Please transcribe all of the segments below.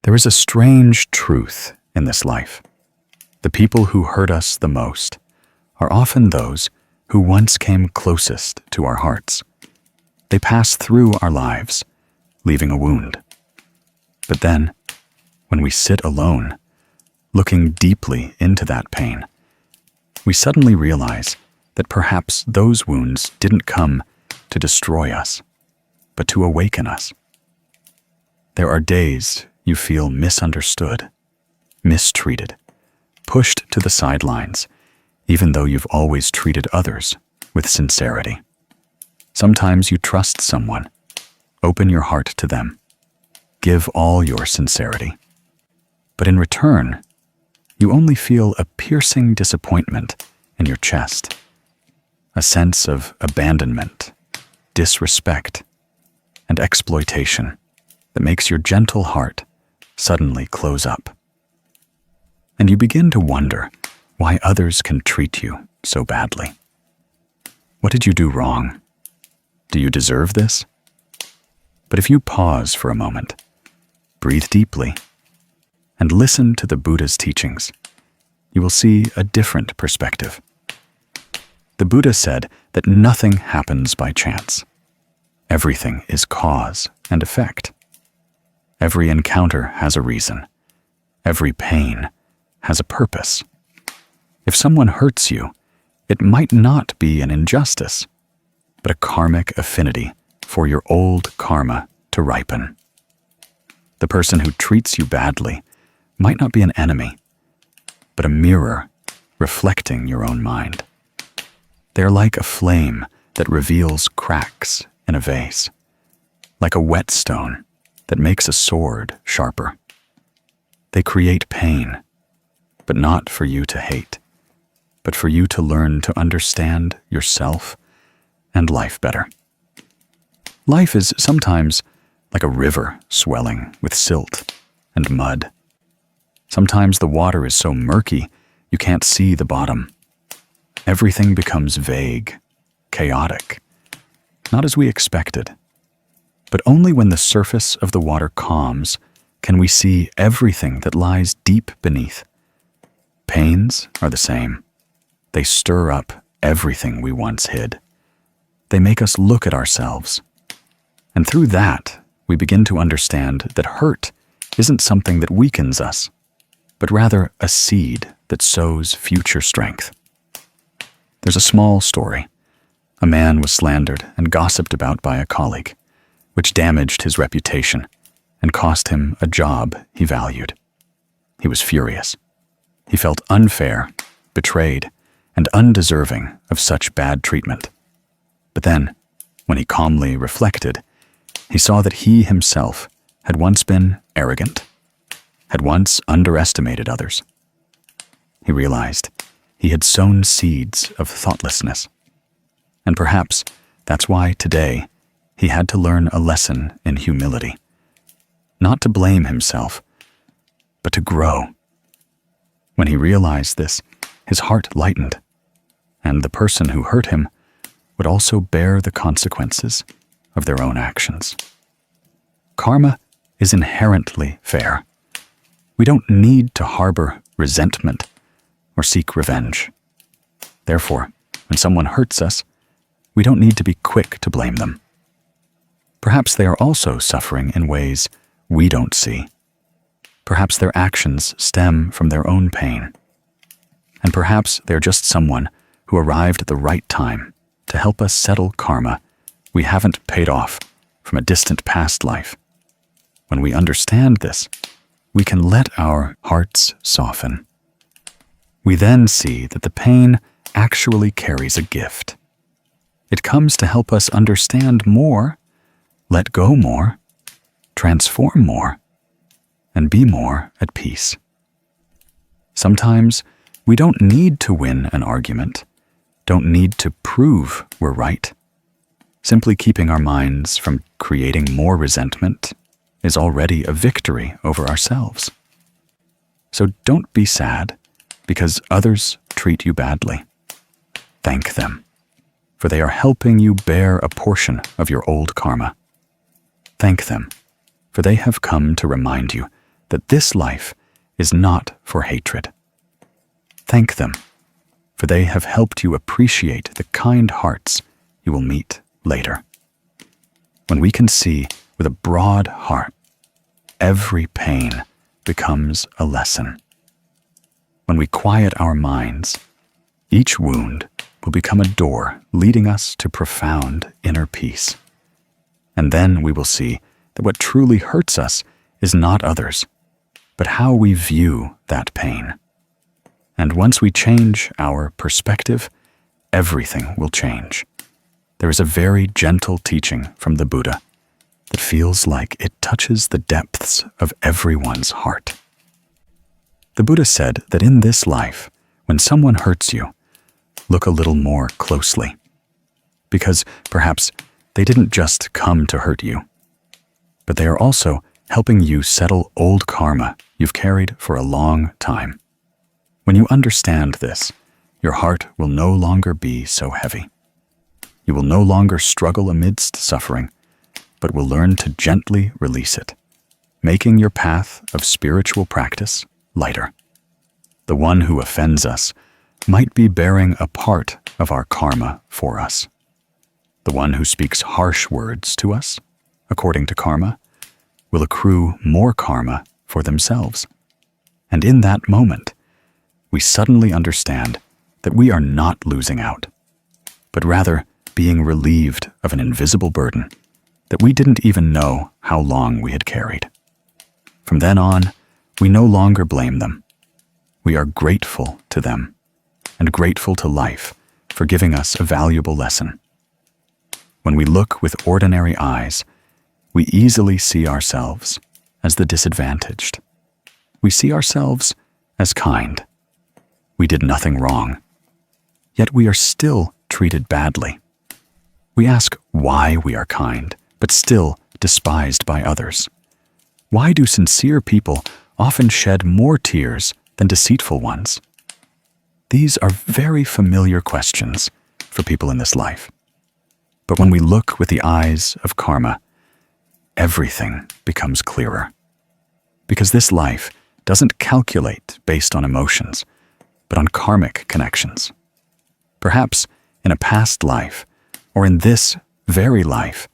There is a strange truth in this life. The people who hurt us the most are often those who once came closest to our hearts. They pass through our lives, leaving a wound. But then, when we sit alone, looking deeply into that pain, we suddenly realize that perhaps those wounds didn't come to destroy us, but to awaken us. There are days you feel misunderstood, mistreated, pushed to the sidelines, even though you've always treated others with sincerity. Sometimes you trust someone, open your heart to them, give all your sincerity. But in return, you only feel a piercing disappointment in your chest, a sense of abandonment, disrespect, and exploitation that makes your gentle heart suddenly close up. And you begin to wonder why others can treat you so badly. What did you do wrong? Do you deserve this? But if you pause for a moment, breathe deeply, and listen to the Buddha's teachings, you will see a different perspective. The Buddha said that nothing happens by chance. Everything is cause and effect. Every encounter has a reason. Every pain has a purpose. If someone hurts you, it might not be an injustice, but a karmic affinity for your old karma to ripen. The person who treats you badly might not be an enemy, but a mirror reflecting your own mind. They're like a flame that reveals cracks in a vase, like a whetstone that makes a sword sharper. They create pain, but not for you to hate, but for you to learn to understand yourself and life better. Life is sometimes like a river swelling with silt and mud. Sometimes the water is so murky you can't see the bottom. Everything becomes vague, chaotic, not as we expected. But only when the surface of the water calms can we see everything that lies deep beneath. Pains are the same. They stir up everything we once hid. They make us look at ourselves. And through that, we begin to understand that hurt isn't something that weakens us, but rather a seed that sows future strength. There's a small story. A man was slandered and gossiped about by a colleague, which damaged his reputation and cost him a job he valued. He was furious. He felt unfair, betrayed, and undeserving of such bad treatment. But then, when he calmly reflected, he saw that he himself had once been arrogant, had once underestimated others. He realized he had sown seeds of thoughtlessness. And perhaps that's why today he had to learn a lesson in humility. Not to blame himself, but to grow. When he realized this, his heart lightened, and the person who hurt him would also bear the consequences of their own actions. Karma is inherently fair. We don't need to harbor resentment or seek revenge. Therefore, when someone hurts us, we don't need to be quick to blame them. Perhaps they are also suffering in ways we don't see. Perhaps their actions stem from their own pain. And perhaps they're just someone who arrived at the right time to help us settle karma we haven't paid off from a distant past life. When we understand this, we can let our hearts soften. We then see that the pain actually carries a gift. It comes to help us understand more, let go more, transform more, and be more at peace. Sometimes we don't need to win an argument, don't need to prove we're right. Simply keeping our minds from creating more resentment is already a victory over ourselves. So don't be sad because others treat you badly. Thank them, for they are helping you bear a portion of your old karma. Thank them, for they have come to remind you that this life is not for hatred. Thank them, for they have helped you appreciate the kind hearts you will meet later. When we can see with a broad heart, every pain becomes a lesson. When we quiet our minds, each wound will become a door leading us to profound inner peace. And then we will see that what truly hurts us is not others, but how we view that pain. And once we change our perspective, everything will change. There is a very gentle teaching from the Buddha that feels like it touches the depths of everyone's heart. The Buddha said that in this life, when someone hurts you, look a little more closely, because perhaps they didn't just come to hurt you, but they are also helping you settle old karma you've carried for a long time. When you understand this, your heart will no longer be so heavy. You will no longer struggle amidst suffering, but will learn to gently release it, making your path of spiritual practice lighter. The one who offends us might be bearing a part of our karma for us. The one who speaks harsh words to us, according to karma, will accrue more karma for themselves. And in that moment, we suddenly understand that we are not losing out, but rather being relieved of an invisible burden that we didn't even know how long we had carried. From then on, we no longer blame them. We are grateful to them and grateful to life for giving us a valuable lesson. When we look with ordinary eyes, we easily see ourselves as the disadvantaged. We see ourselves as kind. We did nothing wrong, yet we are still treated badly. We ask why we are kind, but still despised by others. Why do sincere people often shed more tears than deceitful ones? These are very familiar questions for people in this life. But when we look with the eyes of karma, everything becomes clearer. Because this life doesn't calculate based on emotions, but on karmic connections. Perhaps in a past life, or in this very life,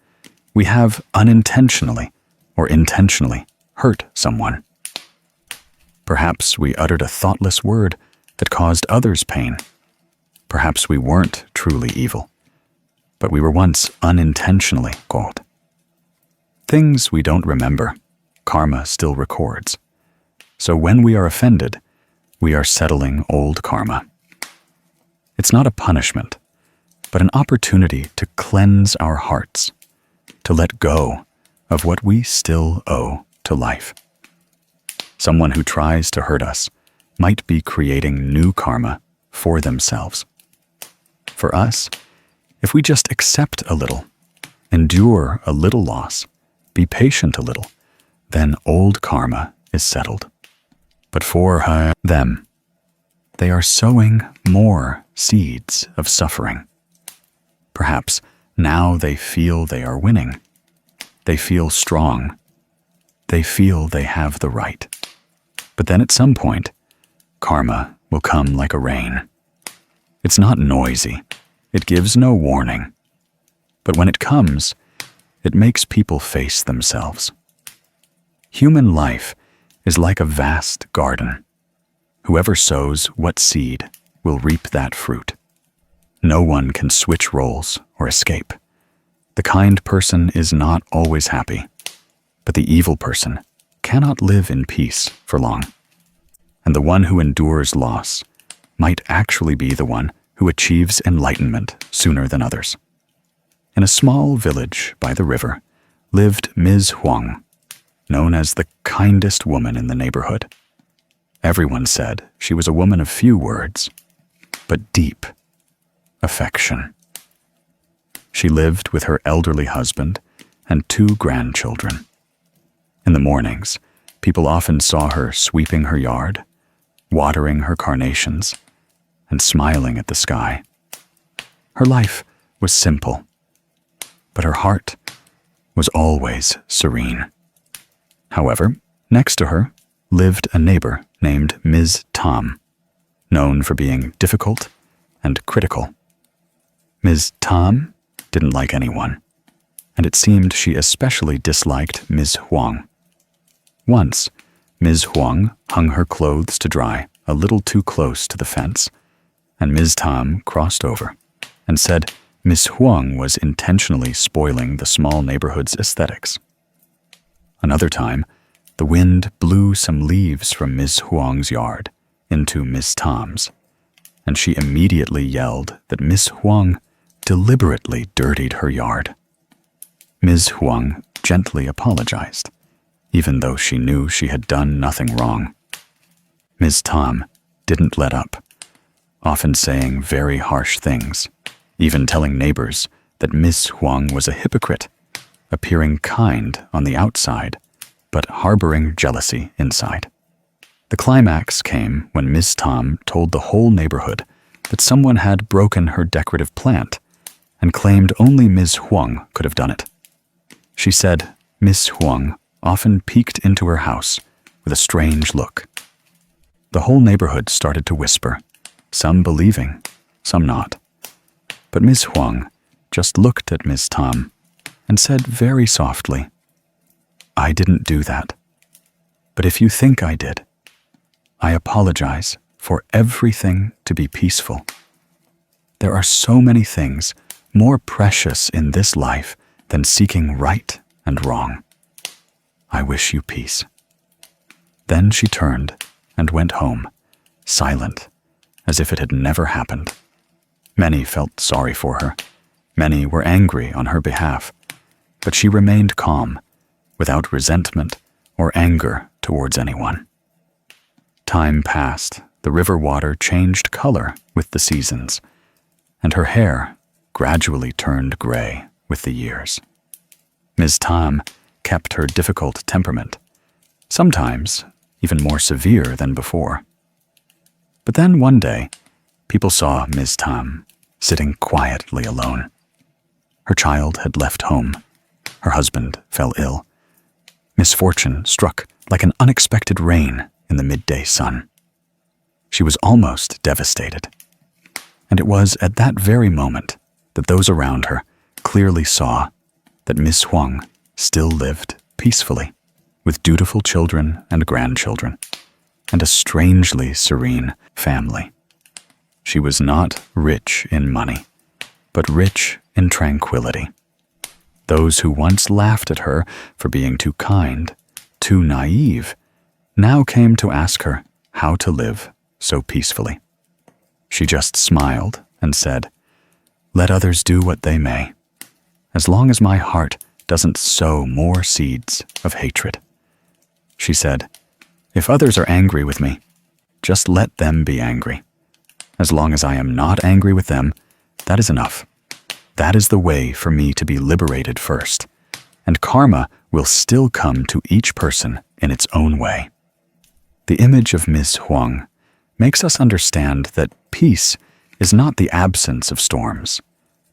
we have unintentionally or intentionally hurt someone. Perhaps we uttered a thoughtless word that caused others pain. Perhaps we weren't truly evil, but we were once unintentionally cold. Things we don't remember, karma still records. So when we are offended, we are settling old karma. It's not a punishment, but an opportunity to cleanse our hearts, to let go of what we still owe to life. Someone who tries to hurt us might be creating new karma for themselves. For us, if we just accept a little, endure a little loss, be patient a little, then old karma is settled. But for them, they are sowing more seeds of suffering. Perhaps now they feel they are winning. They feel strong. They feel they have the right. But then at some point, karma will come like a rain. It's not noisy. It gives no warning. But when it comes, it makes people face themselves. Human life is like a vast garden. Whoever sows what seed will reap that fruit. No one can switch roles or escape. The kind person is not always happy, but the evil person cannot live in peace for long. And the one who endures loss might actually be the one who achieves enlightenment sooner than others. In a small village by the river lived Ms. Huang, known as the kindest woman in the neighborhood. Everyone said she was a woman of few words, but deep affection. She lived with her elderly husband and 2 grandchildren. In the mornings, people often saw her sweeping her yard, watering her carnations, and smiling at the sky. Her life was simple, but her heart was always serene. However, next to her lived a neighbor named Ms. Tom, known for being difficult and critical. Ms. Tom didn't like anyone, and it seemed she especially disliked Ms. Huang. Once, Ms. Huang hung her clothes to dry a little too close to the fence, and Ms. Tom crossed over and said Ms. Huang was intentionally spoiling the small neighborhood's aesthetics. Another time, the wind blew some leaves from Ms. Huang's yard into Ms. Tom's, and she immediately yelled that Ms. Huang deliberately dirtied her yard. Ms. Huang gently apologized, even though she knew she had done nothing wrong. Ms. Tom didn't let up, often saying very harsh things, even telling neighbors that Ms. Huang was a hypocrite, appearing kind on the outside, but harboring jealousy inside. The climax came when Ms. Tom told the whole neighborhood that someone had broken her decorative plant and claimed only Ms. Huang could have done it. She said Ms. Huang often peeked into her house with a strange look. The whole neighborhood started to whisper, some believing, some not. But Ms. Huang just looked at Ms. Tom and said very softly, "I didn't do that. But if you think I did, I apologize for everything to be peaceful. There are so many things more precious in this life than seeking right and wrong. I wish you peace." Then she turned and went home, silent, as if it had never happened. Many felt sorry for her. Many were angry on her behalf, but she remained calm, without resentment or anger towards anyone. Time passed, the river water changed color with the seasons, and her hair gradually turned gray with the years. Ms. Tom kept her difficult temperament, sometimes even more severe than before. But then one day, people saw Ms. Tom sitting quietly alone. Her child had left home. Her husband fell ill. Misfortune struck like an unexpected rain in the midday sun. She was almost devastated. And it was at that very moment that those around her clearly saw that Miss Huang still lived peacefully, with dutiful children and grandchildren, and a strangely serene family. She was not rich in money, but rich in tranquility. Those who once laughed at her for being too kind, too naive, now came to ask her how to live so peacefully. She just smiled and said, "Let others do what they may, as long as my heart doesn't sow more seeds of hatred." She said, "If others are angry with me, just let them be angry. As long as I am not angry with them, that is enough. That is the way for me to be liberated first, and karma will still come to each person in its own way." The image of Miss Huang makes us understand that peace is not the absence of storms,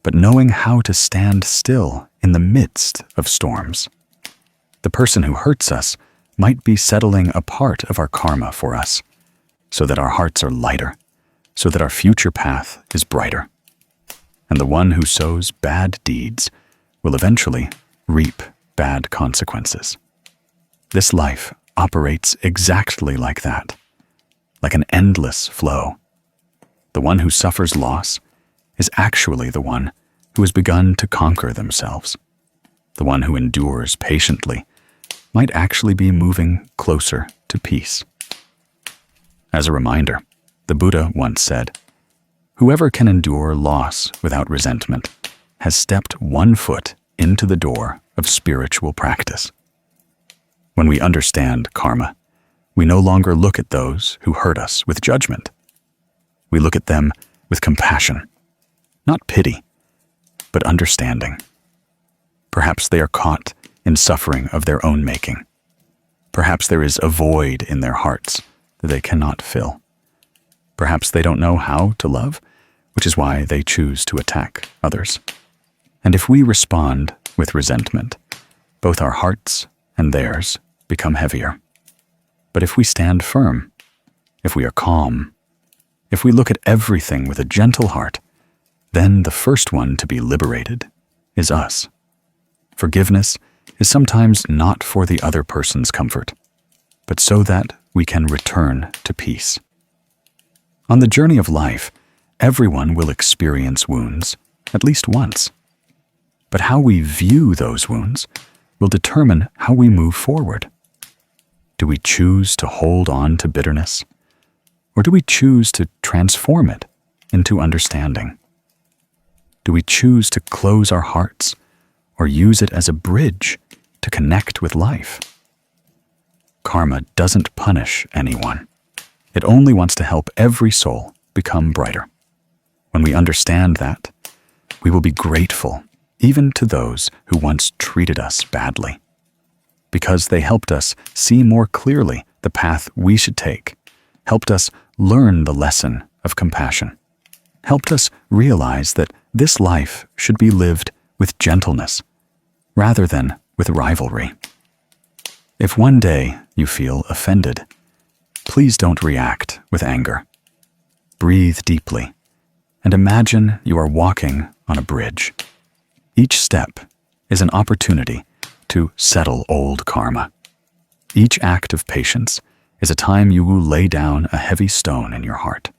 but knowing how to stand still in the midst of storms. The person who hurts us might be settling a part of our karma for us, so that our hearts are lighter, so that our future path is brighter. And the one who sows bad deeds will eventually reap bad consequences. This life operates exactly like that, like an endless flow. The one who suffers loss is actually the one who has begun to conquer themselves. The one who endures patiently might actually be moving closer to peace. As a reminder, the Buddha once said, "Whoever can endure loss without resentment has stepped one foot into the door of spiritual practice." When we understand karma, we no longer look at those who hurt us with judgment. We look at them with compassion, not pity, but understanding. Perhaps they are caught in suffering of their own making. Perhaps there is a void in their hearts that they cannot fill. Perhaps they don't know how to love, which is why they choose to attack others. And if we respond with resentment, both our hearts and theirs become heavier. But if we stand firm, if we are calm, if we look at everything with a gentle heart, then the first one to be liberated is us. Forgiveness is sometimes not for the other person's comfort, but so that we can return to peace. On the journey of life, everyone will experience wounds at least once. But how we view those wounds will determine how we move forward. Do we choose to hold on to bitterness, or do we choose to transform it into understanding? Do we choose to close our hearts or use it as a bridge to connect with life? Karma doesn't punish anyone. It only wants to help every soul become brighter. When we understand that, we will be grateful even to those who once treated us badly, because they helped us see more clearly the path we should take, helped us learn the lesson of compassion, helped us realize that this life should be lived with gentleness rather than with rivalry. If one day you feel offended, please don't react with anger. Breathe deeply and imagine you are walking on a bridge. Each step is an opportunity to settle old karma. Each act of patience is a time you will lay down a heavy stone in your heart.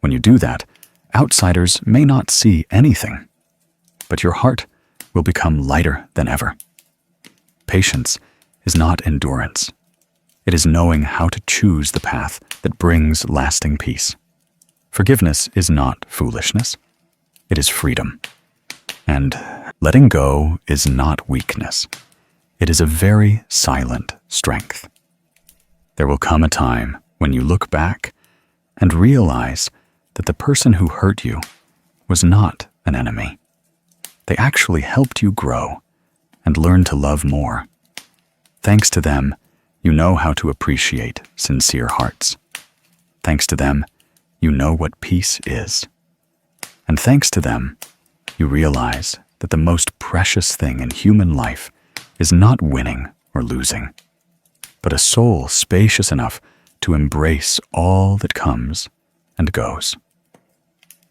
When you do that, outsiders may not see anything, but your heart will become lighter than ever. Patience is not endurance. It is knowing how to choose the path that brings lasting peace. Forgiveness is not foolishness. It is freedom. And letting go is not weakness. It is a very silent strength. There will come a time when you look back and realize that the person who hurt you was not an enemy. They actually helped you grow and learn to love more. Thanks to them, you know how to appreciate sincere hearts. Thanks to them, you know what peace is. And thanks to them, you realize that the most precious thing in human life is not winning or losing, but a soul spacious enough to embrace all that comes and goes.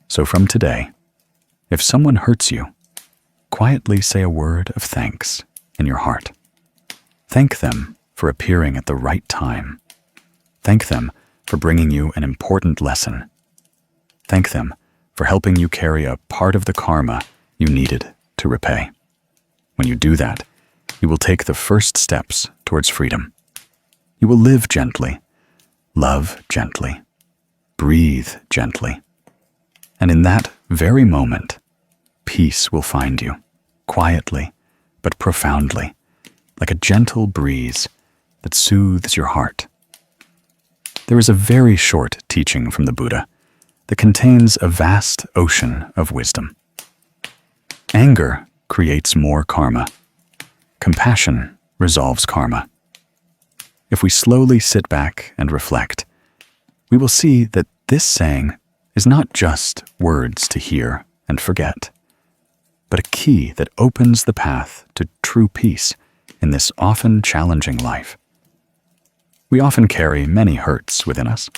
So from today, if someone hurts you, quietly say a word of thanks in your heart. Thank them for appearing at the right time. Thank them for bringing you an important lesson. Thank them for helping you carry a part of the karma you needed to repay. When you do that, you will take the first steps towards freedom. You will live gently, love gently, breathe gently. And in that very moment, peace will find you, quietly but profoundly, like a gentle breeze that soothes your heart. There is a very short teaching from the Buddha that contains a vast ocean of wisdom. Anger creates more karma. Compassion resolves karma. If we slowly sit back and reflect, we will see that this saying is not just words to hear and forget, but a key that opens the path to true peace in this often challenging life. We often carry many hurts within us,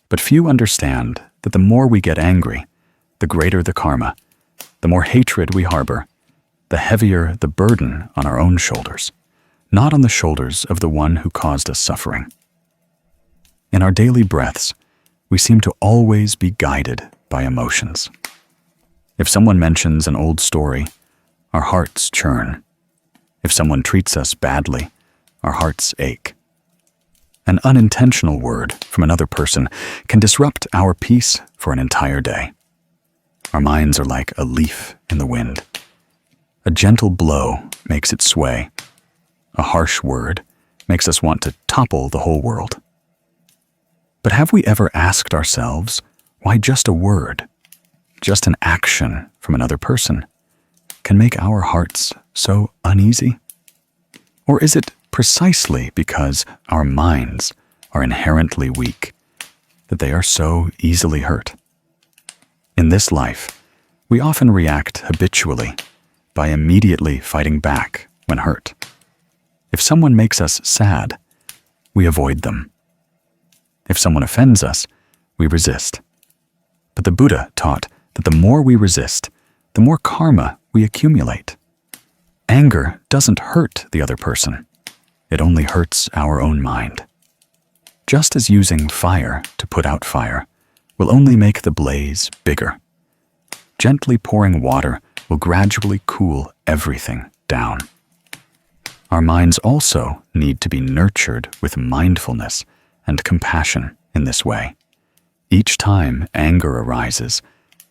but few understand that the more we get angry, the greater the karma. The more hatred we harbor, the heavier the burden on our own shoulders, not on the shoulders of the one who caused us suffering. In our daily breaths, we seem to always be guided by emotions. If someone mentions an old story, our hearts churn. If someone treats us badly, our hearts ache. An unintentional word from another person can disrupt our peace for an entire day. Our minds are like a leaf in the wind. A gentle blow makes it sway. A harsh word makes us want to topple the whole world. But have we ever asked ourselves why just a word, just an action from another person, can make our hearts so uneasy? Or is it precisely because our minds are inherently weak that they are so easily hurt? In this life, we often react habitually by immediately fighting back when hurt. If someone makes us sad, we avoid them. If someone offends us, we resist. But the Buddha taught that the more we resist, the more karma we accumulate. Anger doesn't hurt the other person. It only hurts our own mind. Just as using fire to put out fire will only make the blaze bigger, gently pouring water will gradually cool everything down. Our minds also need to be nurtured with mindfulness and compassion in this way. Each time anger arises,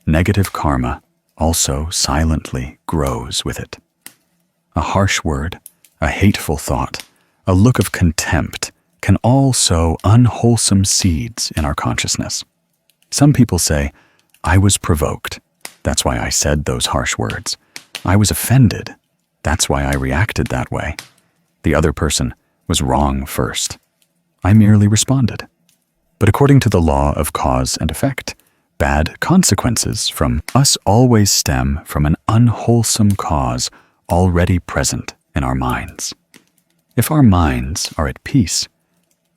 negative karma also silently grows with it. A harsh word, a hateful thought, a look of contempt can all sow unwholesome seeds in our consciousness. Some people say, "I was provoked. That's why I said those harsh words. I was offended. That's why I reacted that way. The other person was wrong first. I merely responded." But according to the law of cause and effect, bad consequences from us always stem from an unwholesome cause already present in our minds. If our minds are at peace,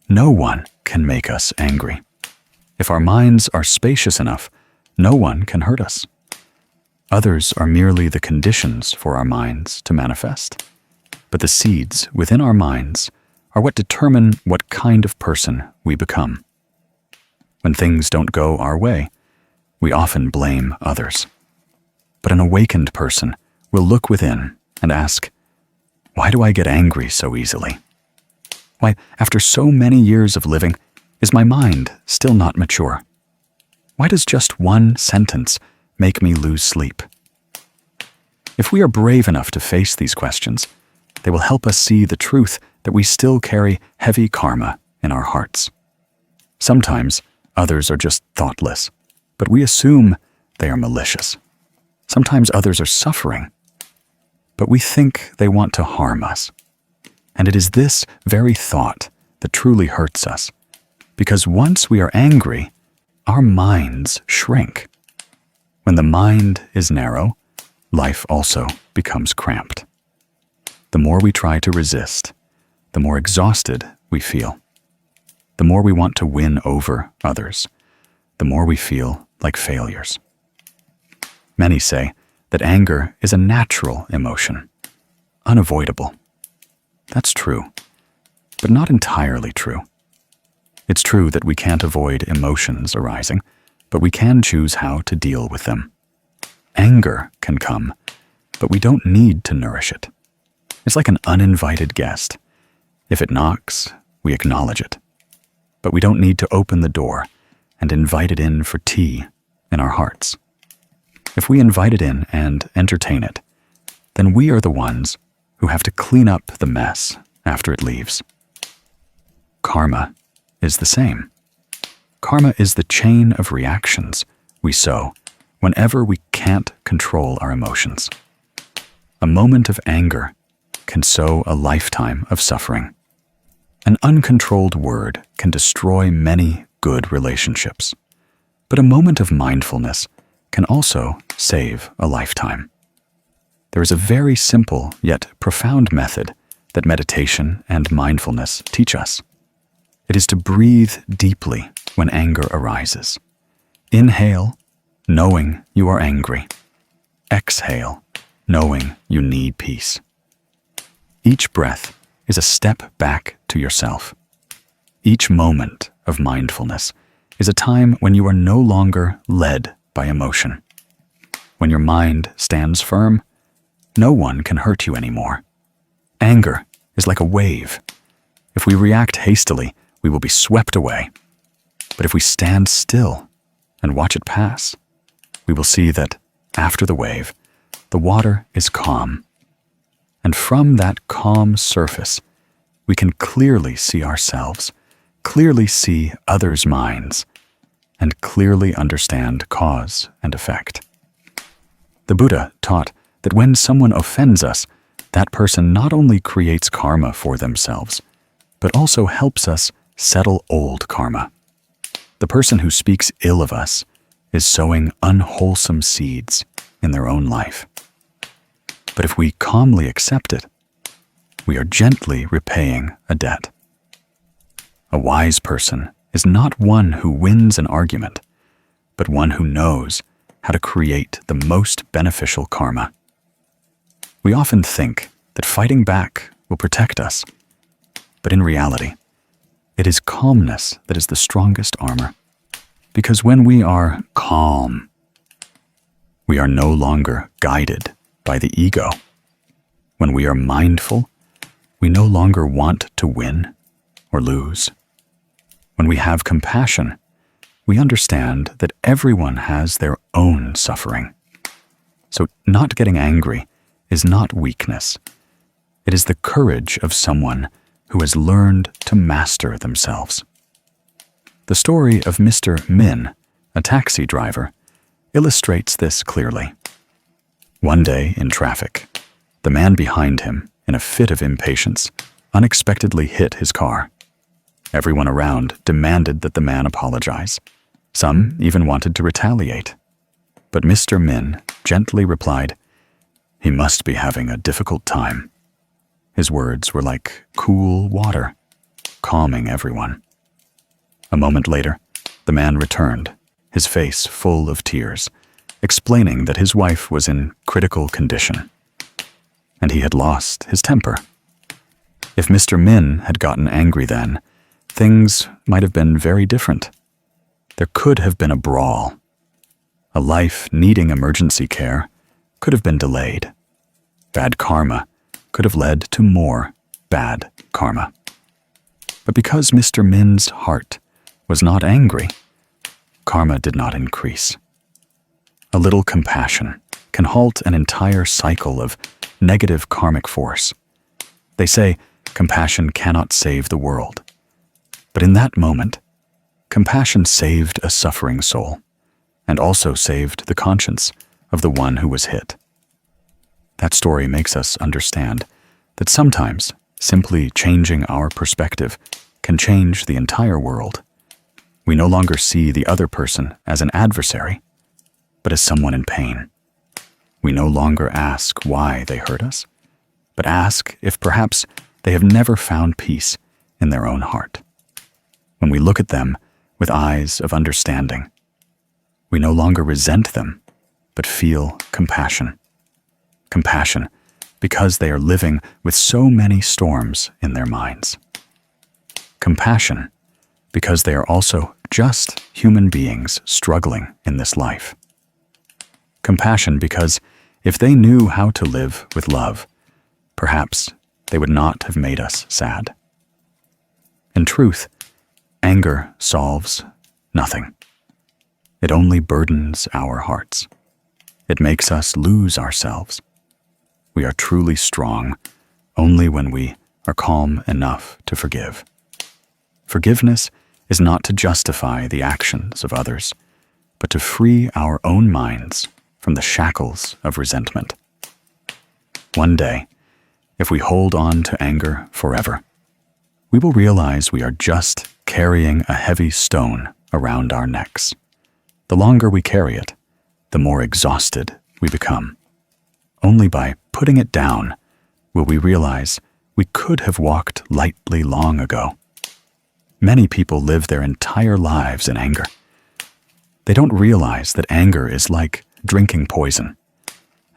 no one can make us angry. If our minds are spacious enough, no one can hurt us. Others are merely the conditions for our minds to manifest. But the seeds within our minds are what determine what kind of person we become. When things don't go our way, we often blame others. But an awakened person will look within and ask, "Why do I get angry so easily? Why, after so many years of living, is my mind still not mature? Why does just one sentence make me lose sleep?" If we are brave enough to face these questions, they will help us see the truth that we still carry heavy karma in our hearts. Sometimes others are just thoughtless, but we assume they are malicious. Sometimes others are suffering, but we think they want to harm us. And it is this very thought that truly hurts us, because once we are angry, our minds shrink. When the mind is narrow, life also becomes cramped. The more we try to resist, the more exhausted we feel. The more we want to win over others, the more we feel like failures. Many say that anger is a natural emotion, unavoidable. That's true, but not entirely true. It's true that we can't avoid emotions arising, but we can choose how to deal with them. Anger can come, but we don't need to nourish it. It's like an uninvited guest. If it knocks, we acknowledge it. But we don't need to open the door and invite it in for tea in our hearts. If we invite it in and entertain it, then we are the ones who have to clean up the mess after it leaves. Karma is the same. Karma is the chain of reactions we sow whenever we can't control our emotions. A moment of anger can sow a lifetime of suffering. An uncontrolled word can destroy many good relationships. But a moment of mindfulness can also save a lifetime. There is a very simple yet profound method that meditation and mindfulness teach us. It is to breathe deeply when anger arises. Inhale, knowing you are angry. Exhale, knowing you need peace. Each breath is a step back to yourself. Each moment of mindfulness is a time when you are no longer led by emotion. When your mind stands firm, no one can hurt you anymore. Anger is like a wave. If we react hastily, we will be swept away. But if we stand still and watch it pass, we will see that after the wave, the water is calm. And from that calm surface, we can clearly see ourselves, clearly see others' minds, and clearly understand cause and effect. The Buddha taught that when someone offends us, that person not only creates karma for themselves, but also helps us settle old karma. The person who speaks ill of us is sowing unwholesome seeds in their own life. But if we calmly accept it, we are gently repaying a debt. A wise person is not one who wins an argument, but one who knows how to create the most beneficial karma. We often think that fighting back will protect us, but in reality, it is calmness that is the strongest armor. Because when we are calm, we are no longer guided by the ego. When we are mindful, we no longer want to win or lose. When we have compassion, we understand that everyone has their own suffering. So not getting angry is not weakness. It is the courage of someone who has learned to master themselves. The story of Mr. Min, a taxi driver, illustrates this clearly. One day in traffic, the man behind him, in a fit of impatience, unexpectedly hit his car. Everyone around demanded that the man apologize. Some even wanted to retaliate. But Mr. Min gently replied, "He must be having a difficult time." His words were like cool water, calming everyone. A moment later, the man returned, his face full of tears, explaining that his wife was in critical condition, and he had lost his temper. If Mr. Min had gotten angry then, things might have been very different. There could have been a brawl. A life needing emergency care could have been delayed. Bad karma could have led to more bad karma. But because Mr. Min's heart was not angry, karma did not increase. A little compassion can halt an entire cycle of negative karmic force. They say compassion cannot save the world. But in that moment, compassion saved a suffering soul and also saved the conscience of the one who was hit. That story makes us understand that sometimes simply changing our perspective can change the entire world. We no longer see the other person as an adversary, but as someone in pain. We no longer ask why they hurt us, but ask if perhaps they have never found peace in their own heart. When we look at them with eyes of understanding, we no longer resent them, but feel compassion. Compassion because they are living with so many storms in their minds. Compassion because they are also just human beings struggling in this life. Compassion because if they knew how to live with love, perhaps they would not have made us sad. In truth, anger solves nothing. It only burdens our hearts. It makes us lose ourselves. We are truly strong only when we are calm enough to forgive. Forgiveness is not to justify the actions of others, but to free our own minds from the shackles of resentment. One day, if we hold on to anger forever, we will realize we are just carrying a heavy stone around our necks. The longer we carry it, the more exhausted we become. Only by putting it down will we realize we could have walked lightly long ago. Many people live their entire lives in anger. They don't realize that anger is like drinking poison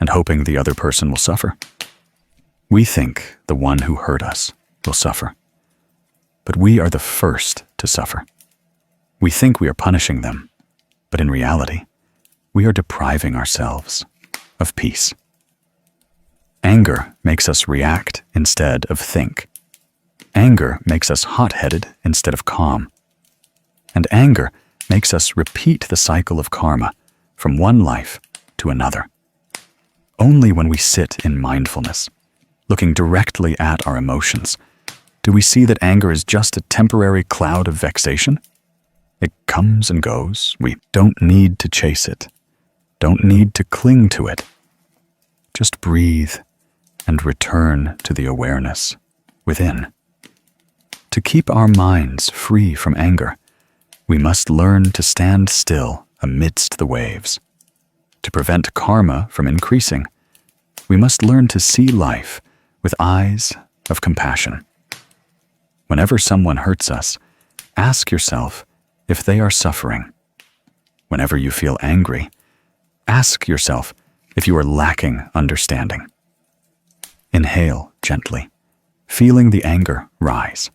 and hoping the other person will suffer. We think the one who hurt us will suffer, but we are the first to suffer. We think we are punishing them, but in reality, we are depriving ourselves of peace. Anger makes us react instead of think. Anger makes us hot-headed instead of calm. And anger makes us repeat the cycle of karma from one life to another. Only when we sit in mindfulness, looking directly at our emotions, do we see that anger is just a temporary cloud of vexation. It comes and goes. We don't need to chase it, don't need to cling to it. Just breathe and return to the awareness within. To keep our minds free from anger, we must learn to stand still amidst the waves. To prevent karma from increasing, we must learn to see life with eyes of compassion. Whenever someone hurts us, ask yourself if they are suffering. Whenever you feel angry, ask yourself if you are lacking understanding. Inhale gently, feeling the anger rise.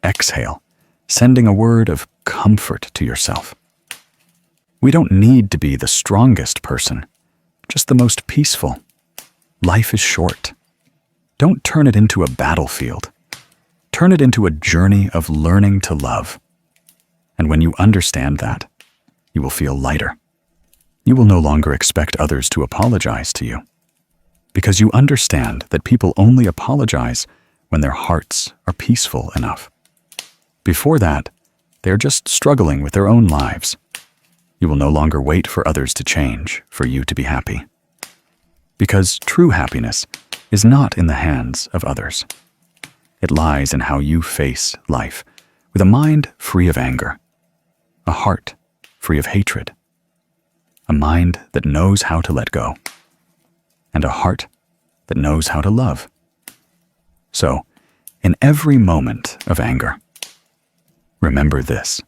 Exhale, sending a word of comfort to yourself. We don't need to be the strongest person, just the most peaceful. Life is short. Don't turn it into a battlefield. Turn it into a journey of learning to love. And when you understand that, you will feel lighter. You will no longer expect others to apologize to you, because you understand that people only apologize when their hearts are peaceful enough. Before that, they are just struggling with their own lives. You will no longer wait for others to change for you to be happy, because true happiness is not in the hands of others. It lies in how you face life, with a mind free of anger, a heart free of hatred, a mind that knows how to let go, and a heart that knows how to love. So, in every moment of anger, remember this: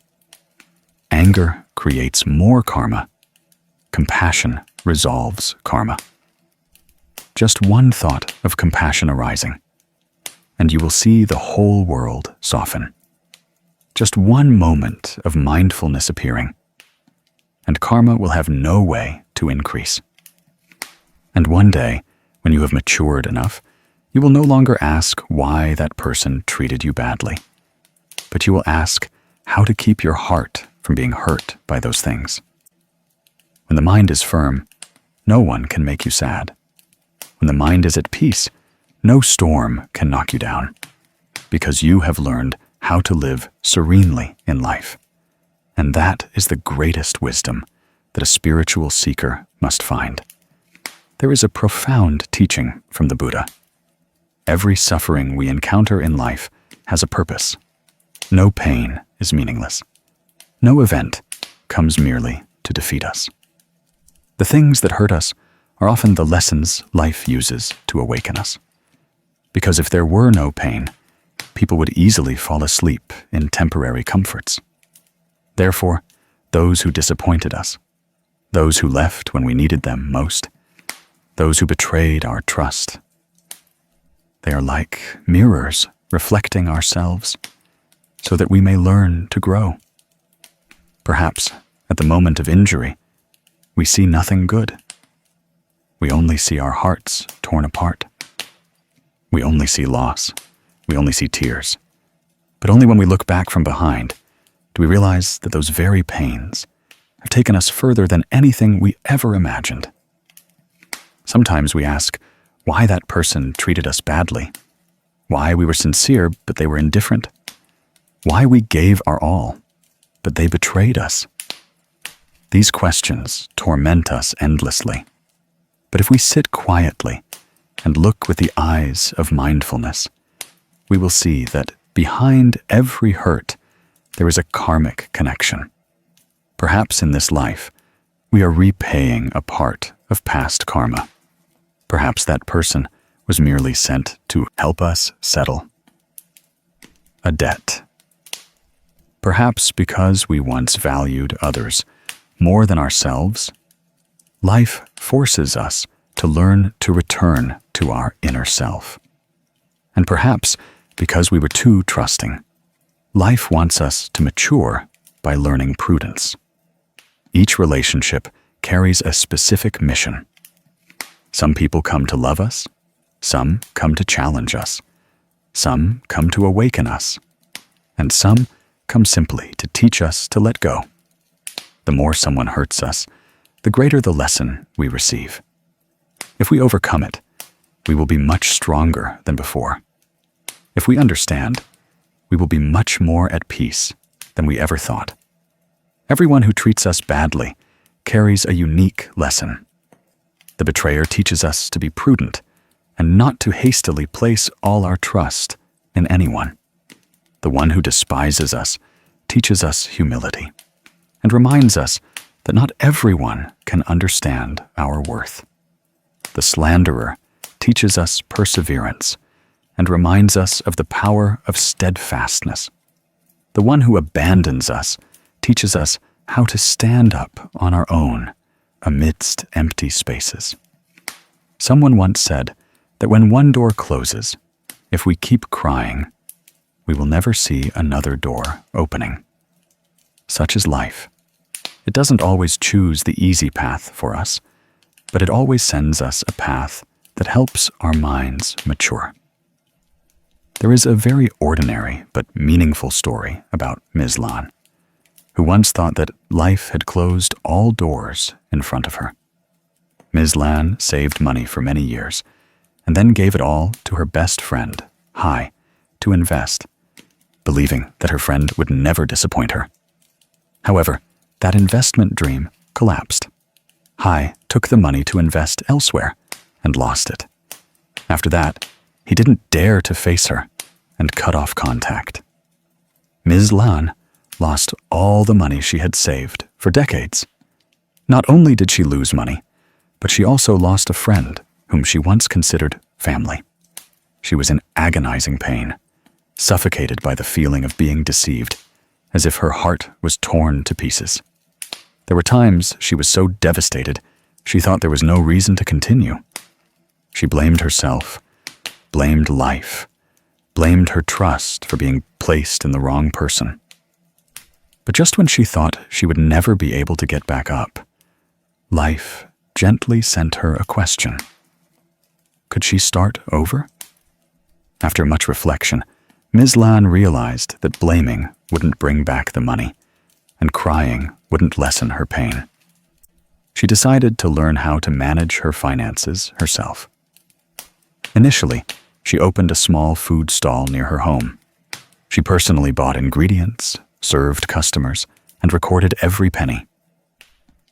anger creates more karma. Compassion resolves karma. Just one thought of compassion arising, and you will see the whole world soften. Just one moment of mindfulness appearing, and karma will have no way to increase. And one day, when you have matured enough, you will no longer ask why that person treated you badly, but you will ask how to keep your heart from being hurt by those things. When the mind is firm, no one can make you sad. When the mind is at peace, no storm can knock you down, because you have learned how to live serenely in life. And that is the greatest wisdom that a spiritual seeker must find. There is a profound teaching from the Buddha. Every suffering we encounter in life has a purpose. No pain is meaningless. No event comes merely to defeat us. The things that hurt us are often the lessons life uses to awaken us. Because if there were no pain, people would easily fall asleep in temporary comforts. Therefore, those who disappointed us, those who left when we needed them most, those who betrayed our trust, they are like mirrors reflecting ourselves so that we may learn to grow. Perhaps at the moment of injury, we see nothing good. We only see our hearts torn apart. We only see loss. We only see tears. But only when we look back from behind do we realize that those very pains have taken us further than anything we ever imagined. Sometimes we ask why that person treated us badly, why we were sincere but they were indifferent, why we gave our all but they betrayed us. These questions torment us endlessly. But if we sit quietly and look with the eyes of mindfulness, we will see that behind every hurt there is a karmic connection. Perhaps in this life, we are repaying a part of past karma. Perhaps that person was merely sent to help us settle a debt. Perhaps because we once valued others more than ourselves, life forces us to learn to return to our inner self. And perhaps because we were too trusting, life wants us to mature by learning prudence. Each relationship carries a specific mission. Some people come to love us, some come to challenge us, some come to awaken us, and some come simply to teach us to let go. The more someone hurts us, the greater the lesson we receive. If we overcome it, we will be much stronger than before. If we understand, we will be much more at peace than we ever thought. Everyone who treats us badly carries a unique lesson. The betrayer teaches us to be prudent and not to hastily place all our trust in anyone. The one who despises us teaches us humility and reminds us that not everyone can understand our worth. The slanderer teaches us perseverance and reminds us of the power of steadfastness. The one who abandons us teaches us how to stand up on our own amidst empty spaces. Someone once said that when one door closes, if we keep crying, we will never see another door opening. Such is life. It doesn't always choose the easy path for us, but it always sends us a path that helps our minds mature. There is a very ordinary but meaningful story about Ms. Lan, who once thought that life had closed all doors in front of her. Ms. Lan saved money for many years and then gave it all to her best friend, Hai, to invest, believing that her friend would never disappoint her. However, that investment dream collapsed. Hai took the money to invest elsewhere and lost it. After that, he didn't dare to face her and cut off contact. Ms. Lan lost all the money she had saved for decades. Not only did she lose money, but she also lost a friend whom she once considered family. She was in agonizing pain, suffocated by the feeling of being deceived, as if her heart was torn to pieces. There were times she was so devastated, she thought there was no reason to continue. She blamed herself, blamed life, blamed her trust for being placed in the wrong person. But just when she thought she would never be able to get back up, life gently sent her a question. Could she start over? After much reflection, Ms. Lan realized that blaming wouldn't bring back the money, and crying wouldn't lessen her pain. She decided to learn how to manage her finances herself. Initially, she opened a small food stall near her home. She personally bought ingredients, served customers, and recorded every penny.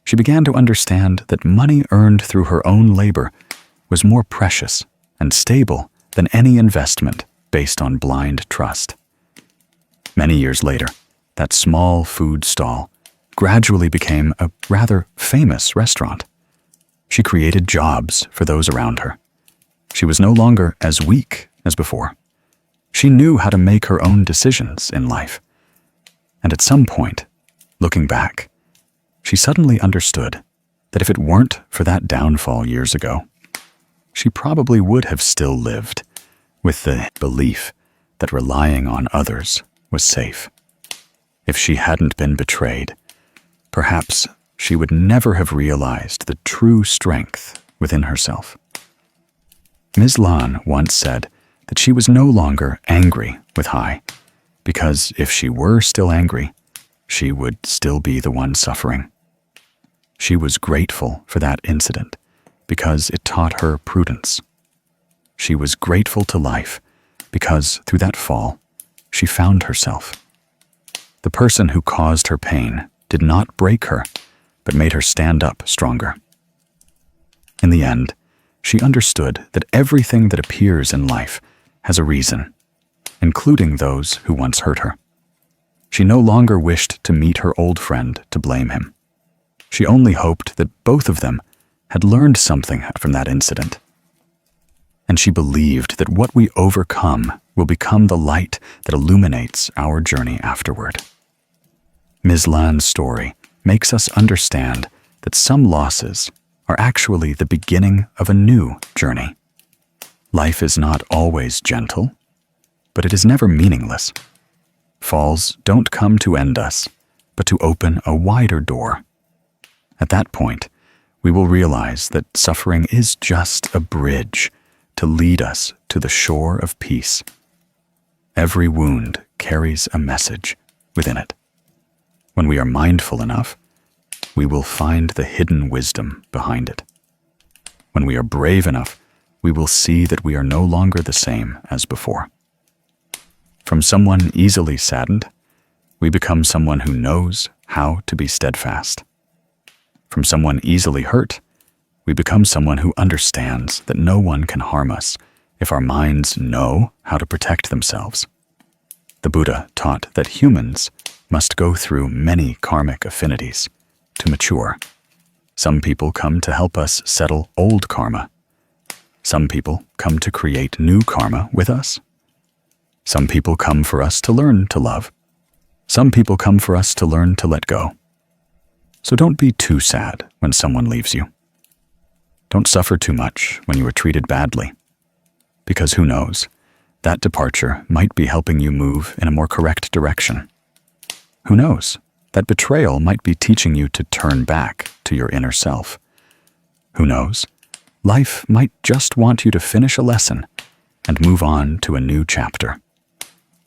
She began to understand that money earned through her own labor was more precious and stable than any investment based on blind trust. Many years later, that small food stall gradually became a rather famous restaurant. She created jobs for those around her. She was no longer as weak as before. She knew how to make her own decisions in life. And at some point, looking back, she suddenly understood that if it weren't for that downfall years ago, she probably would have still lived with the belief that relying on others was safe. If she hadn't been betrayed, perhaps she would never have realized the true strength within herself. Ms. Lan once said that she was no longer angry with Hai, because if she were still angry, she would still be the one suffering. She was grateful for that incident because it taught her prudence. She was grateful to life because through that fall, she found herself. The person who caused her pain did not break her, but made her stand up stronger. In the end, she understood that everything that appears in life has a reason, including those who once hurt her. She no longer wished to meet her old friend to blame him. She only hoped that both of them had learned something from that incident. And she believed that what we overcome will become the light that illuminates our journey afterward. Ms. Lan's story makes us understand that some losses are actually the beginning of a new journey. Life is not always gentle, but it is never meaningless. Falls don't come to end us, but to open a wider door. At that point, we will realize that suffering is just a bridge to lead us to the shore of peace. Every wound carries a message within it. When we are mindful enough, we will find the hidden wisdom behind it. When we are brave enough, we will see that we are no longer the same as before. From someone easily saddened, we become someone who knows how to be steadfast. From someone easily hurt, we become someone who understands that no one can harm us if our minds know how to protect themselves. The Buddha taught that humans must go through many karmic affinities to mature. Some people come to help us settle old karma. Some people come to create new karma with us. Some people come for us to learn to love. Some people come for us to learn to let go. So don't be too sad when someone leaves you. Don't suffer too much when you are treated badly. Because who knows, that departure might be helping you move in a more correct direction. Who knows, that betrayal might be teaching you to turn back to your inner self. Who knows, life might just want you to finish a lesson and move on to a new chapter.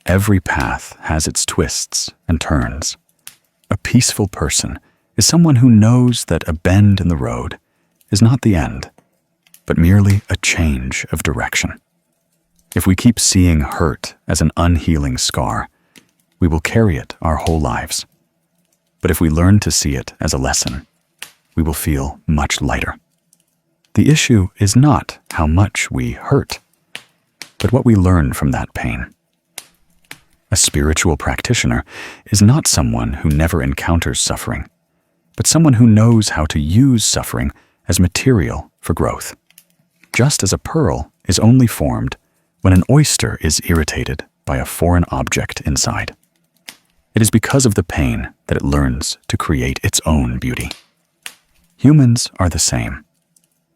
Every path has its twists and turns. A peaceful person is someone who knows that a bend in the road is not the end, but merely a change of direction. If we keep seeing hurt as an unhealing scar, we will carry it our whole lives. But if we learn to see it as a lesson, we will feel much lighter. The issue is not how much we hurt, but what we learn from that pain. A spiritual practitioner is not someone who never encounters suffering, but someone who knows how to use suffering as material for growth. Just as a pearl is only formed when an oyster is irritated by a foreign object inside. It is because of the pain that it learns to create its own beauty. Humans are the same.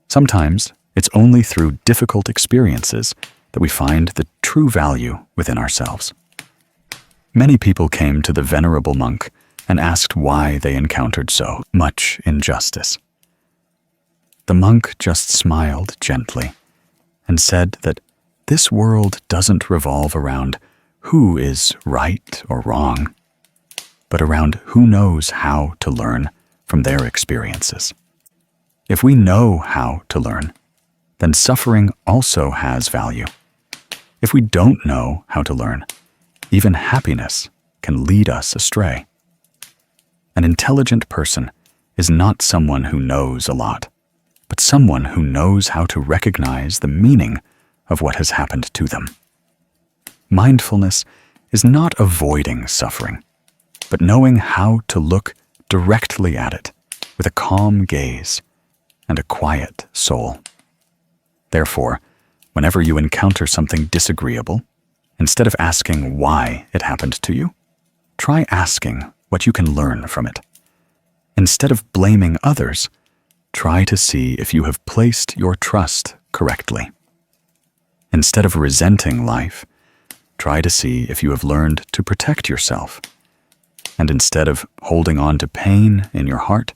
Sometimes it's only through difficult experiences that we find the true value within ourselves. Many people came to the venerable monk and asked why they encountered so much injustice. The monk just smiled gently and said that this world doesn't revolve around who is right or wrong, but around who knows how to learn from their experiences. If we know how to learn, then suffering also has value. If we don't know how to learn, even happiness can lead us astray. An intelligent person is not someone who knows a lot, but someone who knows how to recognize the meaning of what has happened to them. Mindfulness is not avoiding suffering, but knowing how to look directly at it with a calm gaze and a quiet soul. Therefore, whenever you encounter something disagreeable, instead of asking why it happened to you, try asking what you can learn from it. Instead of blaming others, try to see if you have placed your trust correctly. Instead of resenting life, try to see if you have learned to protect yourself. And instead of holding on to pain in your heart,